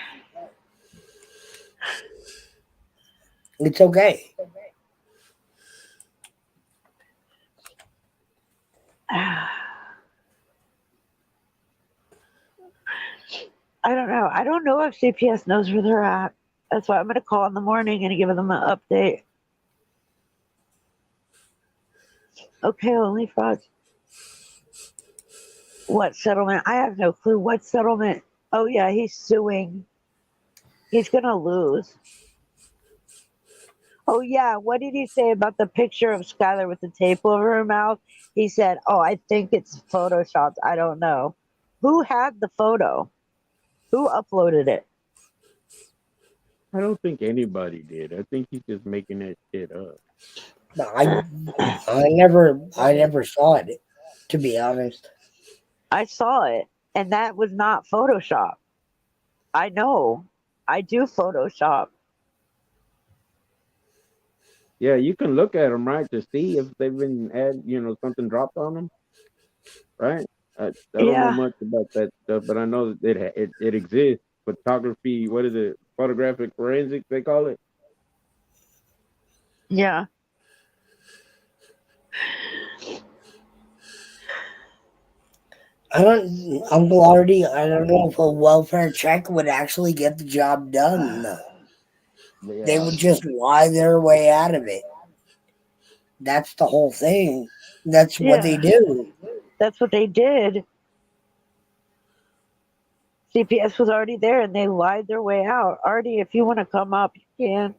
S10: It's okay.
S1: I don't know. I don't know if CPS knows where they're at. That's why I'm going to call in the morning and give them an update. Okay, only frogs. What settlement? I have no clue. What settlement? Oh, yeah, he's suing. He's going to lose. Oh, yeah. What did he say about the picture of Skylar with the tape over her mouth? He said, oh, I think it's photoshopped. I don't know. Who had the photo? Who uploaded it?
S12: I don't think anybody did. I think he's just making that shit up.
S10: I never saw it, to be honest.
S1: I saw it, and that was not Photoshop. I know. I do Photoshop.
S12: Yeah, you can look at them, right, to see if they've been something dropped on them, right? I don't know
S1: Yeah.
S12: much about that stuff, but I know that it exists. Photography, what is it? Photographic forensics, they call it.
S1: Yeah.
S10: Uncle Artie, I don't know if a welfare check would actually get the job done, though. They would just lie their way out of it. That's the whole thing. That's what they do.
S1: That's what they did. CPS was already there and they lied their way out. Artie, if you want to come up, you can.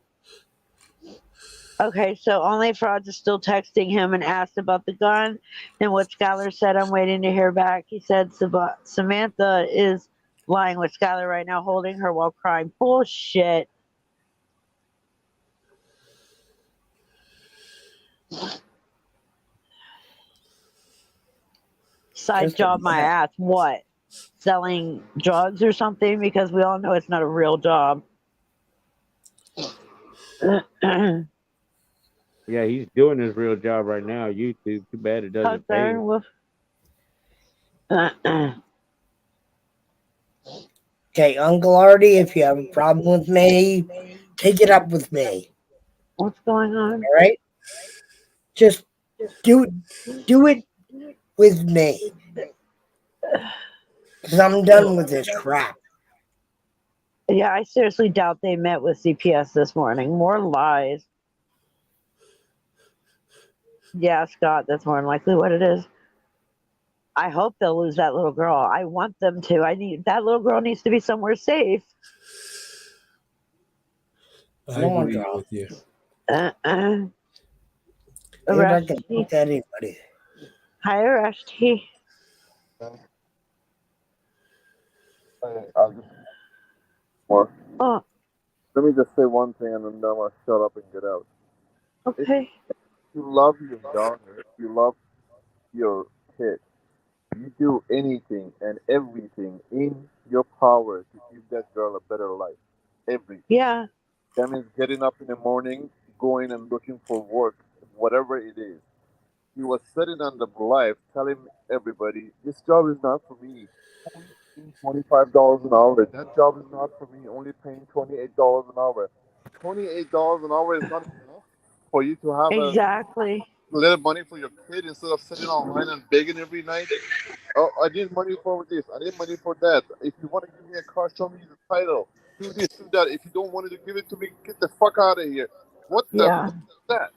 S1: Okay, so only frauds is still texting him and asked about the gun. And what Skylar said, I'm waiting to hear back. He said Samantha is lying with Skylar right now, holding her while crying. Bullshit. Side job my ass. What? Selling drugs or something? Because we all know it's not a real job.
S12: Yeah, he's doing his real job right now. YouTube. Too bad it doesn't pay.
S10: Okay, Uncle Artie, if you have a problem with me, take it up with me.
S1: What's going on?
S10: All right? Just do it with me. Because I'm done with this crap.
S1: Yeah, I seriously doubt they met with CPS this morning. More lies. Yeah, Scott, that's more than likely what it is. I hope they'll lose that little girl. I want them to. That little girl needs to be somewhere safe.
S11: I agree with you.
S10: Arresty. Anybody.
S1: Hi, Arresty.
S13: Oh. Let me just say one thing and then I'm going to shut up and get out.
S1: Okay.
S13: If you love your daughter, if you love your kid, you do anything and everything in your power to give that girl a better life. Everything.
S1: Yeah.
S13: That means getting up in the morning, going and looking for work, whatever it is. He was sitting on the life telling everybody, this job is not for me. Only paying $25 an hour. That job is not for me. Only paying $28 an hour. $28 an hour is not enough for you to have
S1: exactly
S13: a little money for your kid instead of sitting online and begging every night. Oh, I need money for this. I need money for that. If you want to give me a car, show me the title. Do this, do that. If you don't want to give it to me, get the fuck out of here. What the fuck is that?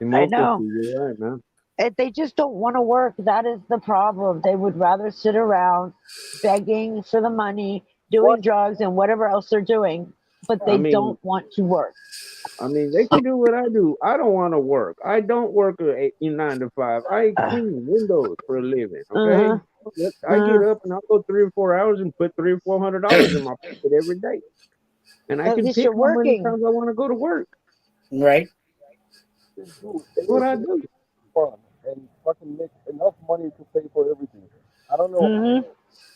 S1: I know.
S12: You're right, man.
S1: They just don't want to work. That is the problem. They would rather sit around begging for the money, doing drugs, and whatever else they're doing, but they don't want to work.
S12: I mean, they can do what I do. I don't want to work. I don't work a 9 to 5. I clean windows for a living. Okay, I get up and I'll go 3 or 4 hours and put $300 or $400 in my pocket every day, and I can pick how many times I want to go to work.
S10: Right.
S12: What I do.
S13: Fun and fucking make enough money to pay for everything. I don't know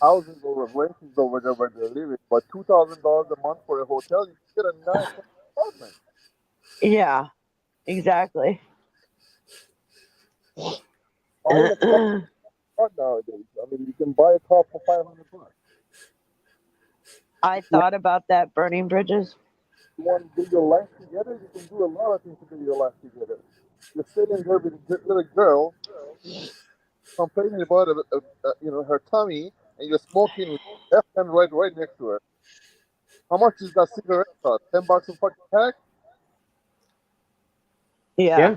S13: houses or rentals over there where they're living, but $2,000 a month for a hotel, you get a nice apartment.
S1: Yeah, exactly.
S13: Buy a car nowadays. I mean, you can buy a car for $500.
S1: I thought about that, burning bridges.
S13: You want to do your life together? You can do a lot of things to do your life together. You're sitting there with a little girl complaining about her tummy, and you're smoking left hand right next to her. How much is that cigarette cost? $10 a fucking pack?
S1: Yeah.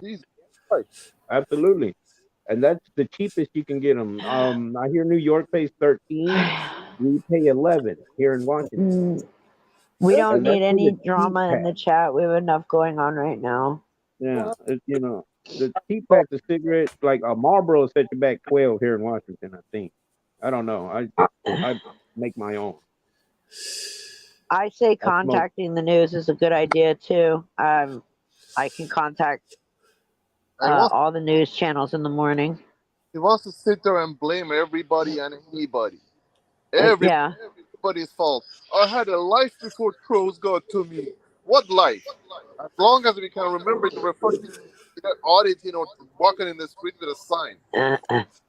S12: Absolutely. And that's the cheapest you can get them. I hear New York pays 13. We pay 11 here in Washington.
S1: We don't need any drama in the chat. We have enough going on right now.
S12: Yeah, the cheap packs of cigarettes, like a Marlboro, set you back 12 here in Washington. I think. I don't know. I make my own.
S1: I say contacting the news is a good idea too. I can contact all the news channels in the morning.
S13: He wants to sit there and blame everybody and anybody. Everybody's fault. I had a life before crows got to me. What life? As long as we can remember, you were fucking auditing or walking in the street with a sign.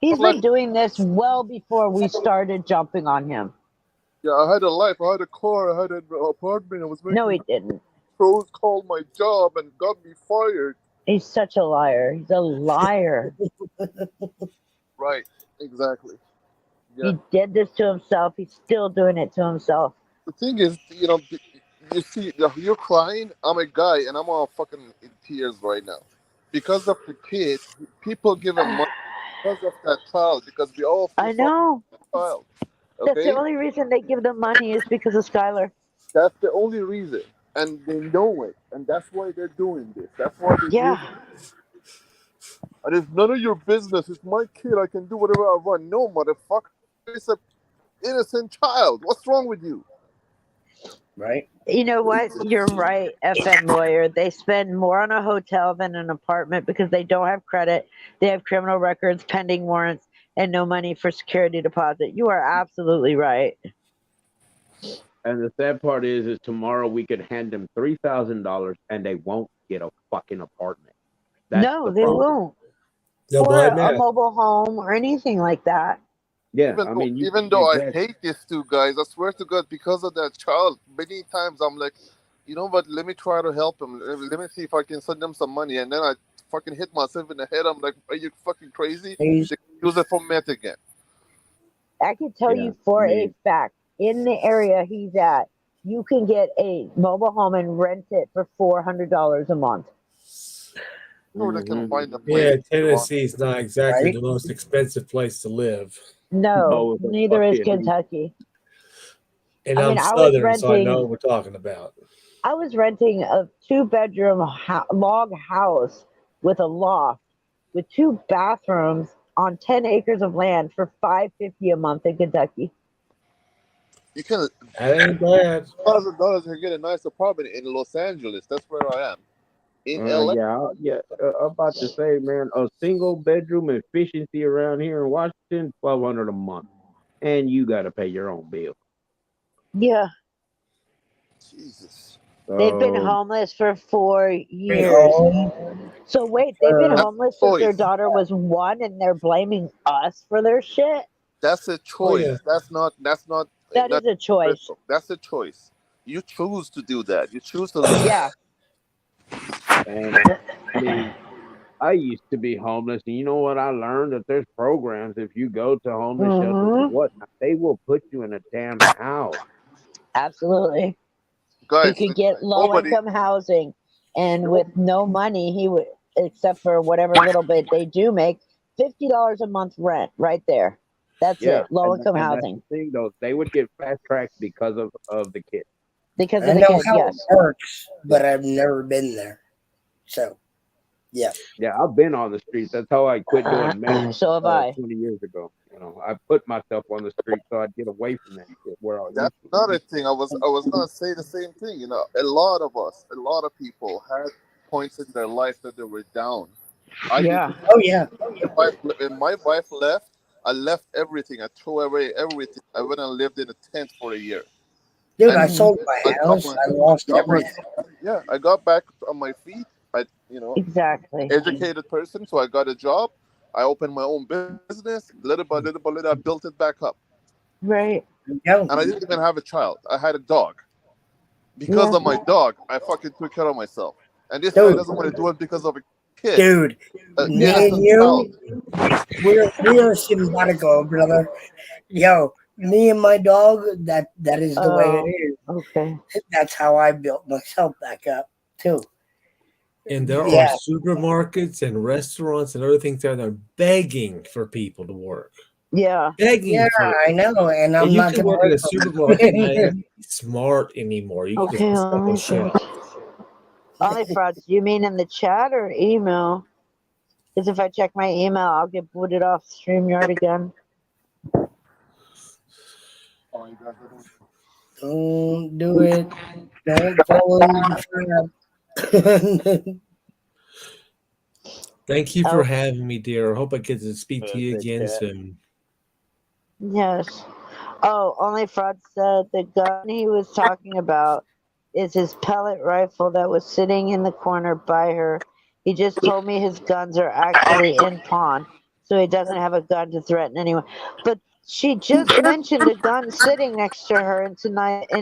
S1: He's been doing this well before we started jumping on him.
S13: Yeah, I had a life. I had a car. I had an apartment. I was making.
S1: No, he didn't.
S13: Pros called my job and got me fired.
S1: He's such a liar. He's a liar.
S13: Right. Exactly. Yeah.
S1: He did this to himself. He's still doing it to himself.
S13: The thing is, you see, you're crying. I'm a guy, and I'm all fucking in tears right now because of the kid. People give him money because of that child. Because we all.
S1: I know.
S13: Child.
S1: Okay? That's the only reason they give them money is because of Skylar.
S13: That's the only reason, and they know it, and that's why they're doing this. That's why they're doing this. And it's none of your business. It's my kid. I can do whatever I want. No, motherfucker. It's an innocent child. What's wrong with you?
S10: Right.
S1: You know what? You're right, FM lawyer. They spend more on a hotel than an apartment because they don't have credit. They have criminal records, pending warrants, and no money for security deposit. You are absolutely right.
S12: And the sad part is tomorrow we could hand them $3,000 and they won't get a fucking apartment.
S1: No, they won't. Or a mobile home or anything like that.
S12: Yeah,
S13: even though I hate these two guys, I swear to God, because of that child, many times I'm like, you know what? Let me try to help them. Let me see if I can send them some money, and then I fucking hit myself in the head. I'm like, are you fucking crazy? They use it for meth again.
S1: I can tell you for a fact, in the area he's at, you can get a mobile home and rent it for $400 a month.
S11: Yeah, Tennessee's not exactly the most expensive place to live.
S1: No, neither is Kentucky.
S11: And I'm Southern, so I know what we're talking about.
S1: I was renting a 2-bedroom log house with a loft with 2 bathrooms on 10 acres of land for $550 a month in Kentucky.
S13: You can.
S11: That ain't bad.
S13: $1,000 to get a nice apartment in Los Angeles. That's where I am. In LA.
S12: I'm about to say, man, a single bedroom efficiency around here in Washington, $1,200 a month, and you got to pay your own bill.
S1: Yeah.
S13: Jesus.
S1: They've been homeless for 4 years. So wait, they've been homeless since their daughter was 1, and they're blaming us for their shit.
S13: That's a choice.
S1: Oh, yeah.
S13: That's not.
S1: That is a choice.
S13: That's a choice. You choose to do that. You choose to live.
S1: Yeah.
S12: And I used to be homeless, and you know what I learned? That there's programs, if you go to homeless shelters and whatnot, they will put you in a damn house.
S1: Absolutely.
S13: Guys,
S1: he could get low-income housing, and with no money, he would, except for whatever little bit they do make, $50 a month rent right there. That's it. Low-income housing.
S12: That's the thing, though, they would get fast-tracked because of the kids.
S1: Because of
S10: I
S1: the
S10: know
S1: kids,
S10: how
S1: yes.
S10: it works, but I've never been there. So, yeah.
S12: Yeah, I've been on the streets. That's how I quit doing meth.
S1: So have I.
S12: 20 years ago. You know, I put myself on the street so I'd get away from that shit.
S13: That's another thing. I was gonna say the same thing. You know, a lot of people had points in their life that they were down. When my wife left, I left everything. I threw away everything. I went and lived in a tent for a year.
S10: Dude, I sold my house. I lost everything.
S13: Yeah, I got back on my feet.
S1: Exactly.
S13: Educated person, so I got a job. I opened my own business. Little by little, I built it back up.
S1: Right.
S13: And I didn't even have a child. I had a dog. Because of my dog, I fucking took care of myself. And this guy doesn't want to do it because of a kid.
S10: Dude, me and you, we are simpatico, brother. Yo, me and my dog, that is the way it is.
S1: Okay.
S10: That's how I built myself back up, too.
S11: And there are supermarkets and restaurants and other things that are begging for people to work.
S1: Yeah.
S11: Begging for
S10: I know. And I'm
S11: you
S10: not
S11: can work at a supermarket and not be smart anymore. You can
S1: Okay,
S11: just
S1: let me see. Only frauds. You mean in the chat or email? Because if I check my email, I'll get booted off StreamYard again.
S10: Don't do it. Don't follow the
S11: Thank you for having me, dear. I hope I get to speak to you again soon.
S1: Yes. Oh, Only Fraud said the gun he was talking about is his pellet rifle that was sitting in the corner by her. He just told me his guns are actually in pawn, so he doesn't have a gun to threaten anyone. But she just mentioned a gun sitting next to her in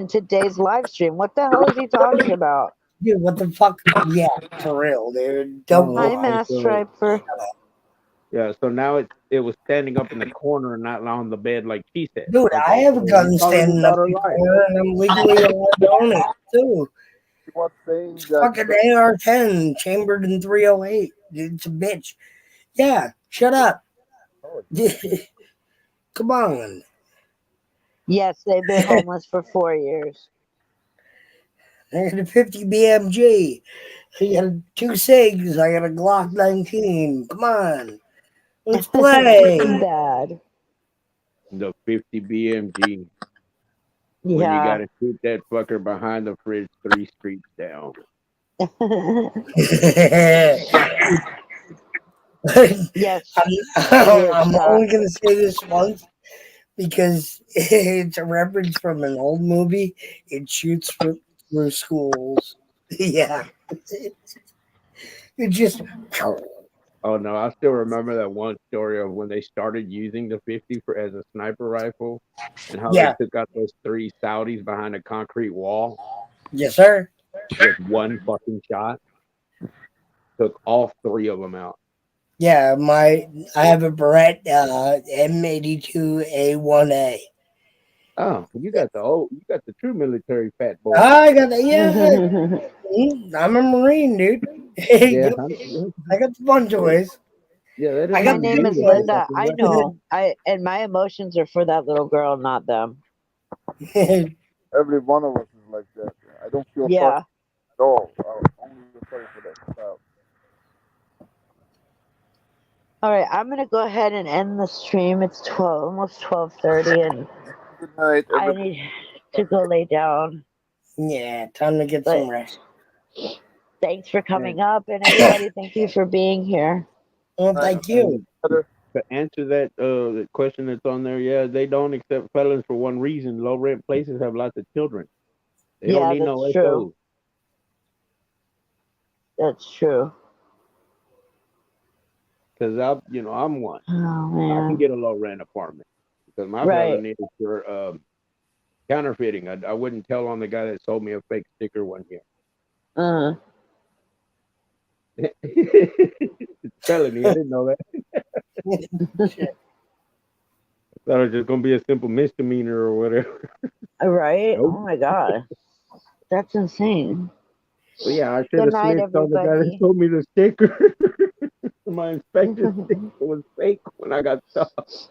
S1: today's live stream. What the hell is he talking about?
S10: Dude, what the fuck? Yeah, for real, dude. Don't
S1: Hi,
S10: lie.
S1: Mass Striper.
S12: Yeah, so now it was standing up in the corner and not on the bed like she said.
S10: Dude, I have a
S12: so
S10: gun
S12: he's calling his
S10: standing up
S12: daughter
S10: in the
S12: lying.
S10: corner and I'm legally allowed to own it, too.
S13: He was saying
S10: It's
S13: that
S10: fucking AR-10 chambered in 308. It's a bitch. Yeah, shut up. Come on.
S1: Yes, they've been homeless for 4 years.
S10: I got a 50 BMG. I got 2 SIGs. I got a Glock 19. Come on. Let's play.
S1: Bad.
S12: The 50 BMG.
S1: Yeah.
S12: When you gotta shoot that fucker behind the fridge 3 streets down.
S1: Yes.
S10: I'm only gonna say this once because it's a reference from an old movie. It shoots through schools. Yeah. It just.
S12: Oh no, I still remember that one story of when they started using the 50 as a sniper rifle and how
S10: Yeah.
S12: they took out those 3 Saudis behind a concrete wall.
S10: Yes, sir.
S12: With one fucking shot. Took all 3 of them out.
S10: Yeah, I have a Beretta M82A1A.
S12: Oh, you got the true military fat boy.
S10: I got that. Yeah, I'm a Marine, dude.
S12: Yeah,
S10: I got the fun toys.
S12: Yeah,
S1: My name is Linda. I know. And my emotions are for that little girl, not them.
S13: every one of us is like that. I don't feel
S1: Yeah.
S13: sorry at all. I only feel sorry for that child.
S1: All right, I'm gonna go ahead and end the stream. It's almost 12:30, and
S13: Good night,
S1: I need to go lay down.
S10: Yeah, time to get some rest.
S1: Thanks for coming up, and everybody, thank you for being here.
S10: Well, thank you.
S12: To answer that the question that's on there, yeah, they don't accept felons for one reason. Low rent places have lots of children. They don't need no
S1: that's
S12: SOs.
S1: true. That's true.
S12: Because I'm one.
S1: Oh
S12: I can
S1: man.
S12: get a low rent apartment because my felony is for counterfeiting. I wouldn't tell on the guy that sold me a fake sticker one year. It's felony. I didn't know that. I thought it was just gonna be a simple misdemeanor or whatever.
S1: Right?
S12: Nope.
S1: Oh my god. That's insane.
S12: Well, yeah, I should
S1: Good
S12: have
S1: night,
S12: snitched on the guy that
S1: everybody.
S12: sold me the sticker. My inspection sticker was fake when I got stopped.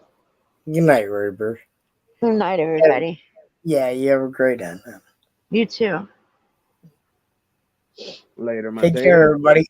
S10: Good night, Rupert.
S1: Good night, everybody.
S10: Yeah, you have a great night.
S1: You too.
S12: Later, my
S10: Take
S12: day.
S10: care, everybody.